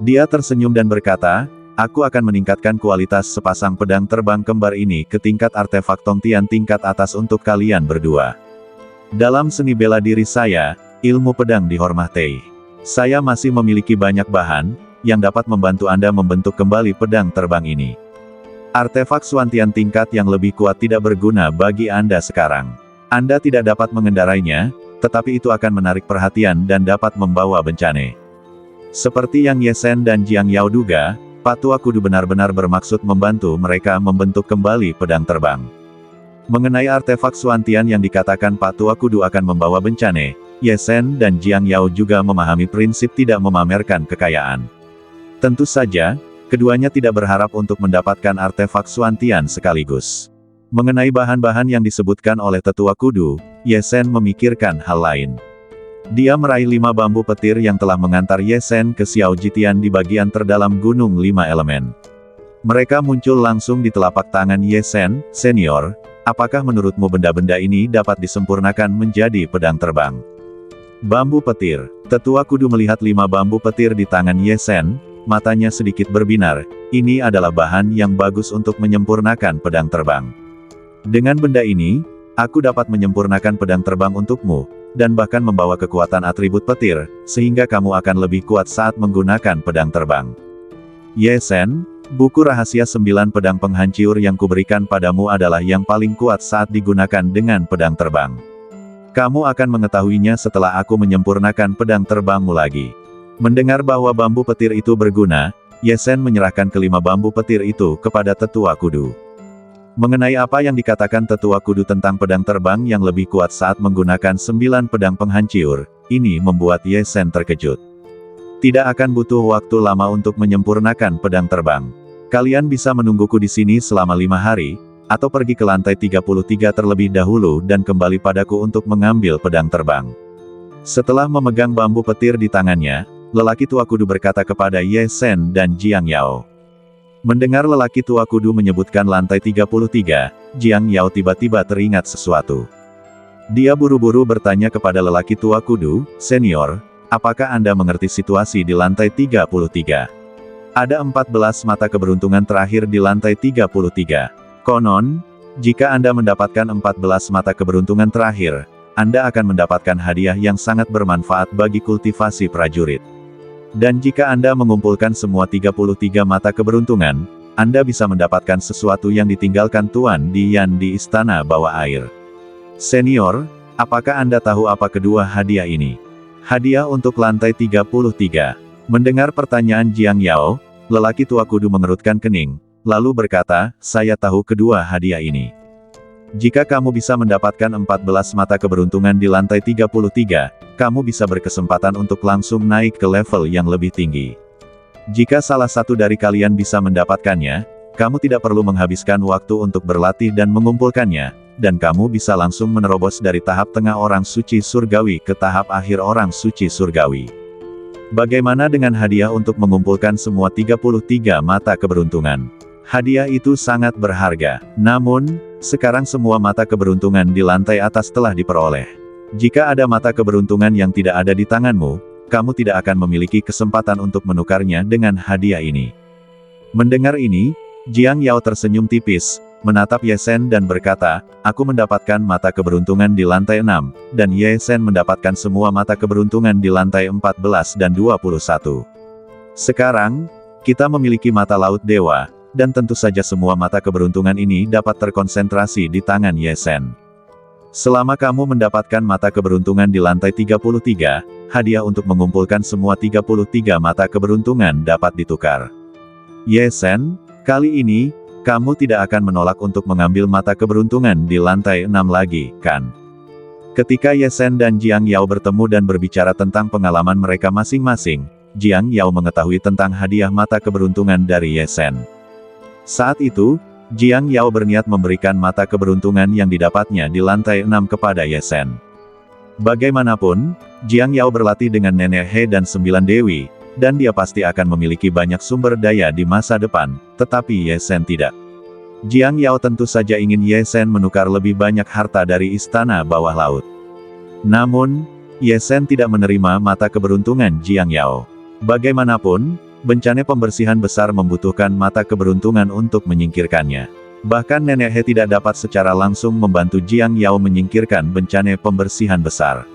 Dia tersenyum dan berkata, aku akan meningkatkan kualitas sepasang pedang terbang kembar ini ke tingkat artefak Tongtian tingkat atas untuk kalian berdua. Dalam seni bela diri saya, ilmu pedang dihormati. Saya masih memiliki banyak bahan, yang dapat membantu Anda membentuk kembali pedang terbang ini. Artefak Suantian tingkat yang lebih kuat tidak berguna bagi Anda sekarang. Anda tidak dapat mengendarainya, tetapi itu akan menarik perhatian dan dapat membawa bencana. Seperti yang Ye Zhen dan Jiang Yao duga, Pak Tua Kudu benar-benar bermaksud membantu mereka membentuk kembali pedang terbang. Mengenai artefak Suantian yang dikatakan Pak Tua Kudu akan membawa bencana, Ye Zhen dan Jiang Yao juga memahami prinsip tidak memamerkan kekayaan. Tentu saja, keduanya tidak berharap untuk mendapatkan artefak Suantian sekaligus. Mengenai bahan-bahan yang disebutkan oleh Tetua Kudu, Ye Zhen memikirkan hal lain. Dia meraih 5 bambu petir yang telah mengantar Ye Zhen ke Xiao Jitian di bagian terdalam Gunung 5 Elemen. Mereka muncul langsung di telapak tangan Ye Zhen, senior. Apakah menurutmu benda-benda ini dapat disempurnakan menjadi pedang terbang? Bambu petir. Tetua Kudu melihat 5 bambu petir di tangan Ye Zhen. Matanya sedikit berbinar, ini adalah bahan yang bagus untuk menyempurnakan pedang terbang. Dengan benda ini, aku dapat menyempurnakan pedang terbang untukmu, dan bahkan membawa kekuatan atribut petir, sehingga kamu akan lebih kuat saat menggunakan pedang terbang. Ye Zhen, buku rahasia 9 pedang penghancur yang kuberikan padamu adalah yang paling kuat saat digunakan dengan pedang terbang. Kamu akan mengetahuinya setelah aku menyempurnakan pedang terbangmu lagi. Mendengar bahwa bambu petir itu berguna, Ye Zhen menyerahkan kelima bambu petir itu kepada Tetua Kudu. Mengenai apa yang dikatakan Tetua Kudu tentang pedang terbang yang lebih kuat saat menggunakan 9 pedang penghancur, ini membuat Ye Zhen terkejut. Tidak akan butuh waktu lama untuk menyempurnakan pedang terbang. Kalian bisa menungguku di sini selama 5 hari, atau pergi ke lantai 33 terlebih dahulu dan kembali padaku untuk mengambil pedang terbang. Setelah memegang bambu petir di tangannya, lelaki tua kudu berkata kepada Ye Zhen dan Jiang Yao. Mendengar lelaki tua kudu menyebutkan lantai 33, Jiang Yao tiba-tiba teringat sesuatu. Dia buru-buru bertanya kepada lelaki tua kudu, senior, apakah Anda mengerti situasi di lantai 33? Ada 14 mata keberuntungan terakhir di lantai 33. Konon, jika Anda mendapatkan 14 mata keberuntungan terakhir, Anda akan mendapatkan hadiah yang sangat bermanfaat bagi kultivasi prajurit. Dan jika Anda mengumpulkan semua 33 mata keberuntungan, Anda bisa mendapatkan sesuatu yang ditinggalkan Tuan Dian di Istana Bawah Air. Senior, apakah Anda tahu apa kedua hadiah ini? Hadiah untuk lantai 33. Mendengar pertanyaan Jiang Yao, lelaki tua kudu mengerutkan kening, lalu berkata, saya tahu kedua hadiah ini. Jika kamu bisa mendapatkan 14 mata keberuntungan di lantai 33, kamu bisa berkesempatan untuk langsung naik ke level yang lebih tinggi. Jika salah satu dari kalian bisa mendapatkannya, kamu tidak perlu menghabiskan waktu untuk berlatih dan mengumpulkannya, dan kamu bisa langsung menerobos dari tahap tengah orang suci surgawi ke tahap akhir orang suci surgawi. Bagaimana dengan hadiah untuk mengumpulkan semua 33 mata keberuntungan? Hadiah itu sangat berharga. Namun, sekarang semua mata keberuntungan di lantai atas telah diperoleh. Jika ada mata keberuntungan yang tidak ada di tanganmu, kamu tidak akan memiliki kesempatan untuk menukarnya dengan hadiah ini. Mendengar ini, Jiang Yao tersenyum tipis, menatap Ye Sen dan berkata, aku mendapatkan mata keberuntungan di lantai 6, dan Ye Sen mendapatkan semua mata keberuntungan di lantai 14 dan 21. Sekarang, kita memiliki mata laut dewa, dan tentu saja semua mata keberuntungan ini dapat terkonsentrasi di tangan Ye Sen. Selama kamu mendapatkan mata keberuntungan di lantai 33, hadiah untuk mengumpulkan semua 33 mata keberuntungan dapat ditukar. Ye Sen, kali ini, kamu tidak akan menolak untuk mengambil mata keberuntungan di lantai 6 lagi, kan? Ketika Ye Sen dan Jiang Yao bertemu dan berbicara tentang pengalaman mereka masing-masing, Jiang Yao mengetahui tentang hadiah mata keberuntungan dari Ye Sen. Saat itu, Jiang Yao berniat memberikan mata keberuntungan yang didapatnya di lantai 6 kepada Ye Sen. Bagaimanapun, Jiang Yao berlatih dengan Nenek He dan 9 Dewi, dan dia pasti akan memiliki banyak sumber daya di masa depan, tetapi Ye Sen tidak. Jiang Yao tentu saja ingin Ye Sen menukar lebih banyak harta dari istana bawah laut. Namun, Ye Sen tidak menerima mata keberuntungan Jiang Yao. Bagaimanapun, bencana pembersihan besar membutuhkan mata keberuntungan untuk menyingkirkannya. Bahkan Nenek He tidak dapat secara langsung membantu Jiang Yao menyingkirkan bencana pembersihan besar.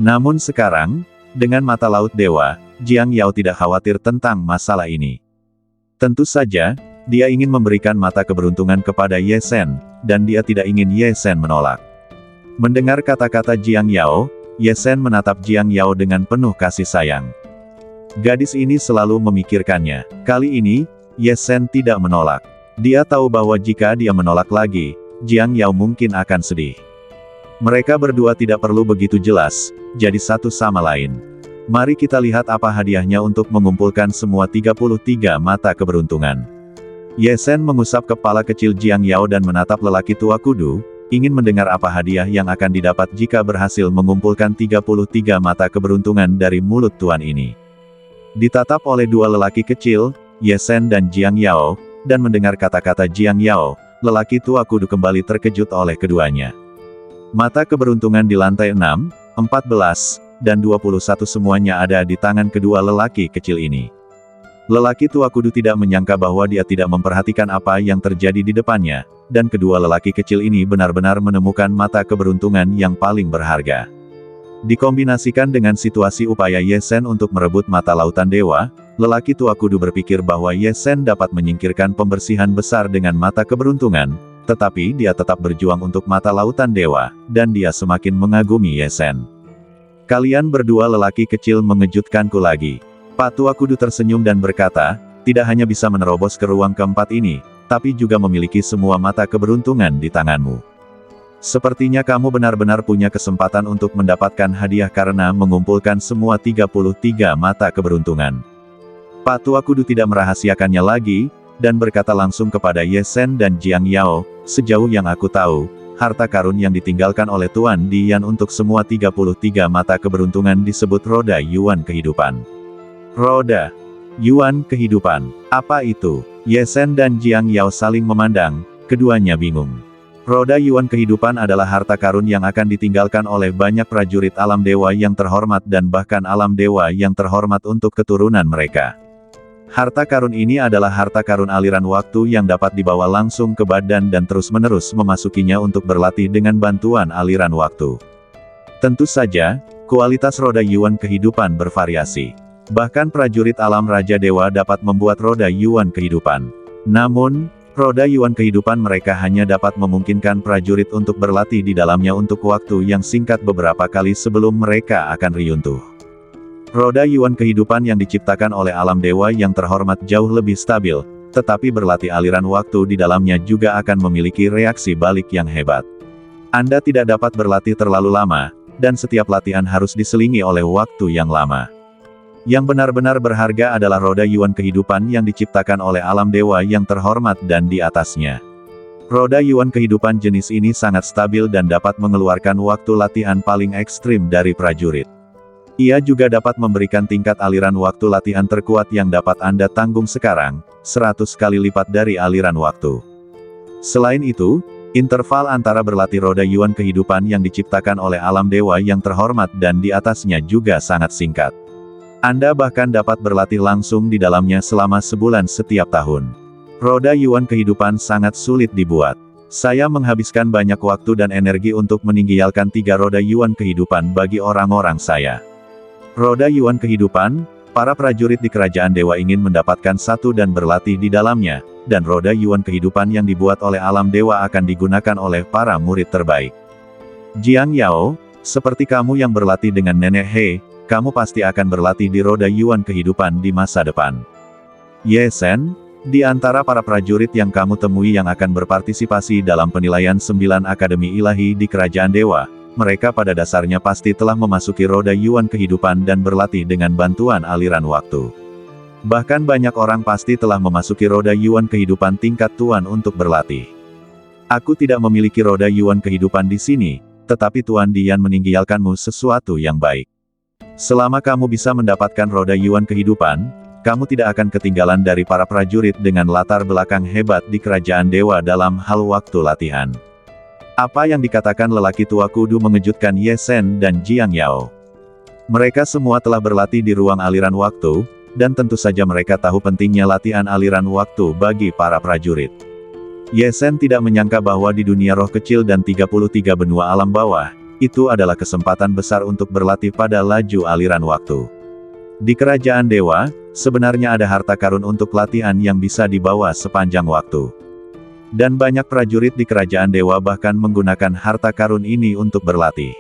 Namun sekarang, dengan mata laut dewa, Jiang Yao tidak khawatir tentang masalah ini. Tentu saja, dia ingin memberikan mata keberuntungan kepada Ye Sen, dan dia tidak ingin Ye Sen menolak. Mendengar kata-kata Jiang Yao, Ye Sen menatap Jiang Yao dengan penuh kasih sayang. Gadis ini selalu memikirkannya. Kali ini, Ye Sen tidak menolak. Dia tahu bahwa jika dia menolak lagi, Jiang Yao mungkin akan sedih. Mereka berdua tidak perlu begitu jelas, jadi satu sama lain. Mari kita lihat apa hadiahnya untuk mengumpulkan semua 33 mata keberuntungan. Ye Sen mengusap kepala kecil Jiang Yao dan menatap lelaki tua kudu, ingin mendengar apa hadiah yang akan didapat jika berhasil mengumpulkan 33 mata keberuntungan dari mulut tuan ini. Ditatap oleh dua lelaki kecil, Ye Sen dan Jiang Yao, dan mendengar kata-kata Jiang Yao, lelaki tua kudu kembali terkejut oleh keduanya. Mata keberuntungan di lantai 6, 14, dan 21 semuanya ada di tangan kedua lelaki kecil ini. Lelaki tua kudu tidak menyangka bahwa dia tidak memperhatikan apa yang terjadi di depannya, dan kedua lelaki kecil ini benar-benar menemukan mata keberuntungan yang paling berharga. Dikombinasikan dengan situasi upaya Ye Sen untuk merebut mata lautan dewa, lelaki tua kudu berpikir bahwa Ye Sen dapat menyingkirkan pembersihan besar dengan mata keberuntungan, tetapi dia tetap berjuang untuk mata lautan dewa, dan dia semakin mengagumi Ye Sen. Kalian berdua lelaki kecil mengejutkanku lagi. Pak tua kudu tersenyum dan berkata, tidak hanya bisa menerobos ke ruang keempat ini, tapi juga memiliki semua mata keberuntungan di tanganmu. Sepertinya kamu benar-benar punya kesempatan untuk mendapatkan hadiah karena mengumpulkan semua 33 mata keberuntungan. Pak tua kudu tidak merahasiakannya lagi, dan berkata langsung kepada Ye Sen dan Jiang Yao, sejauh yang aku tahu, harta karun yang ditinggalkan oleh Tuan Dian untuk semua 33 mata keberuntungan disebut roda Yuan kehidupan. Roda Yuan kehidupan. Apa itu? Ye Sen dan Jiang Yao saling memandang, keduanya bingung. Roda Yuan kehidupan adalah harta karun yang akan ditinggalkan oleh banyak prajurit alam dewa yang terhormat dan bahkan alam dewa yang terhormat untuk keturunan mereka. Harta karun ini adalah harta karun aliran waktu yang dapat dibawa langsung ke badan dan terus-menerus memasukinya untuk berlatih dengan bantuan aliran waktu. Tentu saja, kualitas roda Yuan kehidupan bervariasi. Bahkan prajurit alam Raja Dewa dapat membuat roda Yuan kehidupan. Namun, roda Yuan kehidupan mereka hanya dapat memungkinkan prajurit untuk berlatih di dalamnya untuk waktu yang singkat beberapa kali sebelum mereka akan runtuh. Roda Yuan kehidupan yang diciptakan oleh alam dewa yang terhormat jauh lebih stabil, tetapi berlatih aliran waktu di dalamnya juga akan memiliki reaksi balik yang hebat. Anda tidak dapat berlatih terlalu lama, dan setiap latihan harus diselingi oleh waktu yang lama. Yang benar-benar berharga adalah roda Yuan kehidupan yang diciptakan oleh alam dewa yang terhormat dan di atasnya. Roda Yuan kehidupan jenis ini sangat stabil dan dapat mengeluarkan waktu latihan paling ekstrim dari prajurit. Ia juga dapat memberikan tingkat aliran waktu latihan terkuat yang dapat Anda tanggung sekarang, 100 kali lipat dari aliran waktu. Selain itu, interval antara berlatih roda Yuan kehidupan yang diciptakan oleh alam dewa yang terhormat dan di atasnya juga sangat singkat. Anda bahkan dapat berlatih langsung di dalamnya selama sebulan setiap tahun. Roda Yuan kehidupan sangat sulit dibuat. Saya menghabiskan banyak waktu dan energi untuk meninggalkan 3 roda Yuan kehidupan bagi orang-orang saya. Roda Yuan kehidupan, para prajurit di kerajaan dewa ingin mendapatkan satu dan berlatih di dalamnya, dan roda Yuan kehidupan yang dibuat oleh alam dewa akan digunakan oleh para murid terbaik. Jiang Yao, seperti kamu yang berlatih dengan Nenek He, kamu pasti akan berlatih di roda Yuan kehidupan di masa depan. Ye Sen, di antara para prajurit yang kamu temui yang akan berpartisipasi dalam penilaian 9 Akademi Ilahi di Kerajaan Dewa, mereka pada dasarnya pasti telah memasuki roda Yuan kehidupan dan berlatih dengan bantuan aliran waktu. Bahkan banyak orang pasti telah memasuki roda Yuan kehidupan tingkat Tuan untuk berlatih. Aku tidak memiliki roda Yuan kehidupan di sini, tetapi Tuan Dian meninggalkanmu sesuatu yang baik. Selama kamu bisa mendapatkan roda Yuan kehidupan, kamu tidak akan ketinggalan dari para prajurit dengan latar belakang hebat di Kerajaan Dewa dalam hal waktu latihan. Apa yang dikatakan lelaki tua kudu mengejutkan Ye Sen dan Jiang Yao. Mereka semua telah berlatih di ruang aliran waktu, dan tentu saja mereka tahu pentingnya latihan aliran waktu bagi para prajurit. Ye Sen tidak menyangka bahwa di dunia roh kecil dan 33 benua alam bawah, itu adalah kesempatan besar untuk berlatih pada laju aliran waktu. Di Kerajaan Dewa, sebenarnya ada harta karun untuk latihan yang bisa dibawa sepanjang waktu. Dan banyak prajurit di Kerajaan Dewa bahkan menggunakan harta karun ini untuk berlatih.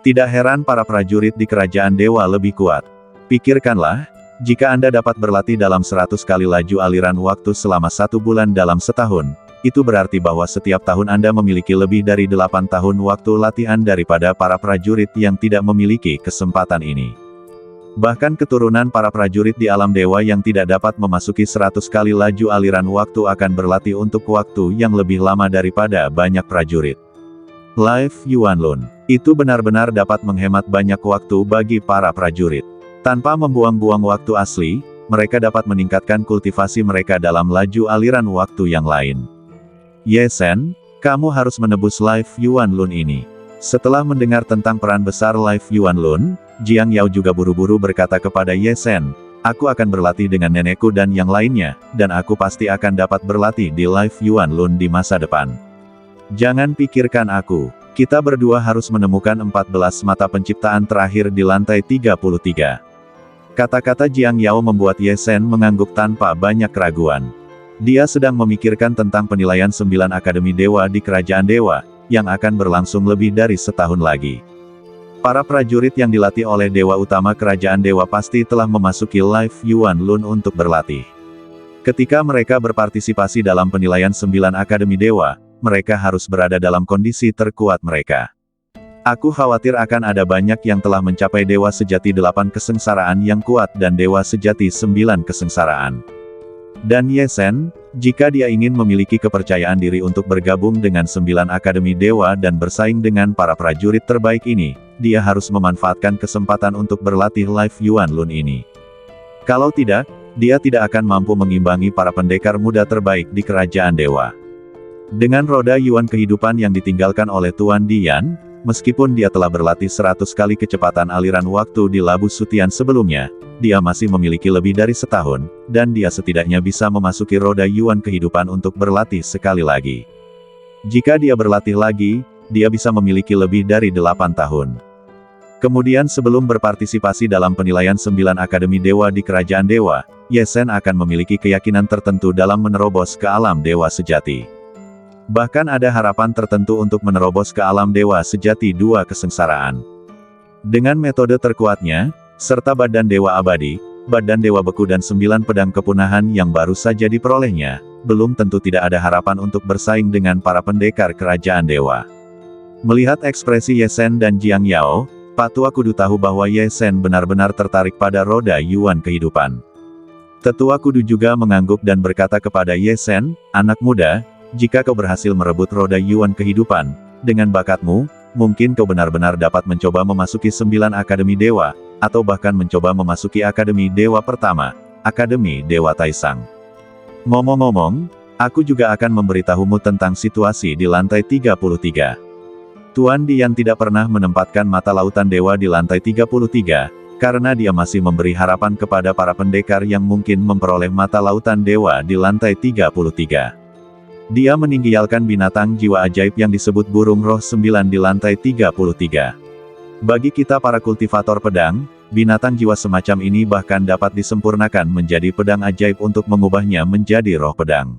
Tidak heran para prajurit di Kerajaan Dewa lebih kuat. Pikirkanlah, jika Anda dapat berlatih dalam 100 kali laju aliran waktu selama 1 bulan dalam setahun, itu berarti bahwa setiap tahun Anda memiliki lebih dari 8 tahun waktu latihan daripada para prajurit yang tidak memiliki kesempatan ini. Bahkan keturunan para prajurit di alam dewa yang tidak dapat memasuki 100 kali laju aliran waktu akan berlatih untuk waktu yang lebih lama daripada banyak prajurit. Life Yuan Lun. Itu benar-benar dapat menghemat banyak waktu bagi para prajurit. Tanpa membuang-buang waktu asli, mereka dapat meningkatkan kultivasi mereka dalam laju aliran waktu yang lain. Ye Sen, kamu harus menebus Life Yuan Lun ini. Setelah mendengar tentang peran besar Life Yuan Lun, Jiang Yao juga buru-buru berkata kepada Ye Sen, aku akan berlatih dengan nenekku dan yang lainnya, dan aku pasti akan dapat berlatih di Life Yuan Lun di masa depan. Jangan pikirkan aku, kita berdua harus menemukan 14 mata penciptaan terakhir di lantai 33. Kata-kata Jiang Yao membuat Ye Sen mengangguk tanpa banyak keraguan. Dia sedang memikirkan tentang penilaian 9 Akademi Dewa di Kerajaan Dewa, yang akan berlangsung lebih dari setahun lagi. Para prajurit yang dilatih oleh Dewa Utama Kerajaan Dewa pasti telah memasuki Life Yuan Lun untuk berlatih. Ketika mereka berpartisipasi dalam penilaian 9 Akademi Dewa, mereka harus berada dalam kondisi terkuat mereka. Aku khawatir akan ada banyak yang telah mencapai Dewa Sejati 8 kesengsaraan yang kuat dan Dewa Sejati 9 kesengsaraan. Dan Ye Sen, jika dia ingin memiliki kepercayaan diri untuk bergabung dengan 9 Akademi Dewa dan bersaing dengan para prajurit terbaik ini, dia harus memanfaatkan kesempatan untuk berlatih Life Yuan Lun ini. Kalau tidak, dia tidak akan mampu mengimbangi para pendekar muda terbaik di Kerajaan Dewa. Dengan roda Yuan kehidupan yang ditinggalkan oleh Tuan Dian, meskipun dia telah berlatih 100 kali kecepatan aliran waktu di Labu Sutian sebelumnya, dia masih memiliki lebih dari setahun, dan dia setidaknya bisa memasuki roda Yuan kehidupan untuk berlatih sekali lagi. Jika dia berlatih lagi, dia bisa memiliki lebih dari 8 tahun. Kemudian sebelum berpartisipasi dalam penilaian 9 Akademi Dewa di Kerajaan Dewa, Ye Sen akan memiliki keyakinan tertentu dalam menerobos ke alam Dewa Sejati. Bahkan ada harapan tertentu untuk menerobos ke alam Dewa Sejati 2 kesengsaraan. Dengan metode terkuatnya, serta badan Dewa Abadi, badan Dewa Beku dan 9 pedang kepunahan yang baru saja diperolehnya, belum tentu tidak ada harapan untuk bersaing dengan para pendekar Kerajaan Dewa. Melihat ekspresi Ye Sen dan Jiang Yao, Pak Tua Kudu tahu bahwa Ye Sen benar-benar tertarik pada roda Yuan kehidupan. Tetua Kudu juga mengangguk dan berkata kepada Ye Sen, anak muda, jika kau berhasil merebut roda Yuan kehidupan, dengan bakatmu, mungkin kau benar-benar dapat mencoba memasuki 9 Akademi Dewa, atau bahkan mencoba memasuki Akademi Dewa pertama, Akademi Dewa Taisang. Ngomong-ngomong, aku juga akan memberitahumu tentang situasi di lantai 33. Tuan Dian tidak pernah menempatkan mata lautan dewa di lantai 33, karena dia masih memberi harapan kepada para pendekar yang mungkin memperoleh mata lautan dewa di lantai 33. Dia meninggalkan binatang jiwa ajaib yang disebut burung roh 9 di lantai 33. Bagi kita para kultivator pedang, binatang jiwa semacam ini bahkan dapat disempurnakan menjadi pedang ajaib untuk mengubahnya menjadi roh pedang.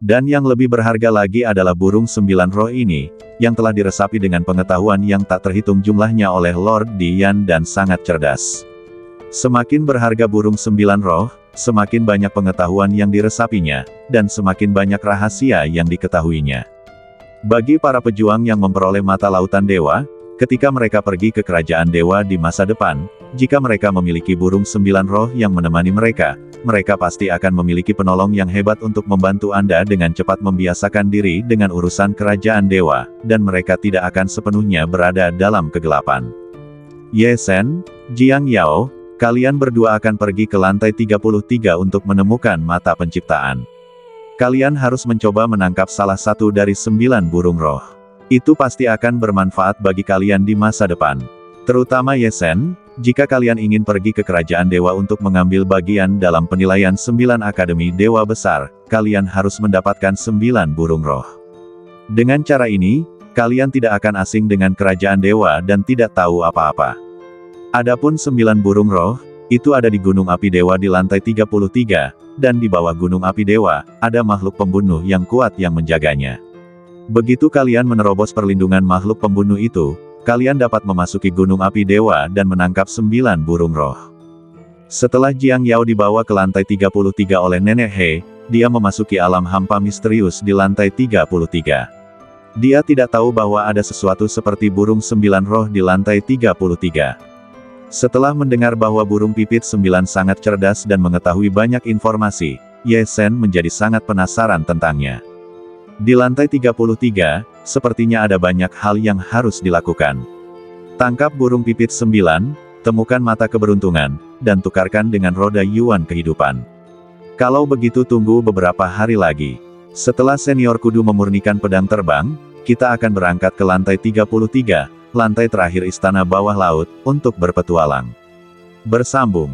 Dan yang lebih berharga lagi adalah burung 9 roh ini, yang telah diresapi dengan pengetahuan yang tak terhitung jumlahnya oleh Lord Dian dan sangat cerdas. Semakin berharga burung 9 roh, semakin banyak pengetahuan yang diresapinya, dan semakin banyak rahasia yang diketahuinya. Bagi para pejuang yang memperoleh mata lautan dewa, ketika mereka pergi ke kerajaan dewa di masa depan, jika mereka memiliki burung 9 roh yang menemani mereka, mereka pasti akan memiliki penolong yang hebat untuk membantu Anda dengan cepat membiasakan diri dengan urusan kerajaan dewa, dan mereka tidak akan sepenuhnya berada dalam kegelapan. Ye Sen, Jiang Yao, kalian berdua akan pergi ke lantai 33 untuk menemukan mata penciptaan. Kalian harus mencoba menangkap salah satu dari 9 burung roh. Itu pasti akan bermanfaat bagi kalian di masa depan. Terutama Ye Sen, jika kalian ingin pergi ke kerajaan dewa untuk mengambil bagian dalam penilaian 9 akademi dewa besar, kalian harus mendapatkan 9 burung roh. Dengan cara ini, kalian tidak akan asing dengan kerajaan dewa dan tidak tahu apa-apa. Adapun 9 burung roh, itu ada di Gunung Api Dewa di lantai 33, dan di bawah Gunung Api Dewa, ada makhluk pembunuh yang kuat yang menjaganya. Begitu kalian menerobos perlindungan makhluk pembunuh itu, kalian dapat memasuki Gunung Api Dewa dan menangkap 9 burung roh. Setelah Jiang Yao dibawa ke lantai 33 oleh Nenek He, dia memasuki alam hampa misterius di lantai 33. Dia tidak tahu bahwa ada sesuatu seperti burung 9 roh di lantai 33. Setelah mendengar bahwa burung pipit 9 sangat cerdas dan mengetahui banyak informasi, Ye Sen menjadi sangat penasaran tentangnya. Di lantai 33, sepertinya ada banyak hal yang harus dilakukan. Tangkap burung pipit 9, temukan mata keberuntungan, dan tukarkan dengan roda Yuan kehidupan. Kalau begitu tunggu beberapa hari lagi. Setelah senior kudu memurnikan pedang terbang, kita akan berangkat ke lantai 33, lantai terakhir istana bawah laut, untuk berpetualang. Bersambung.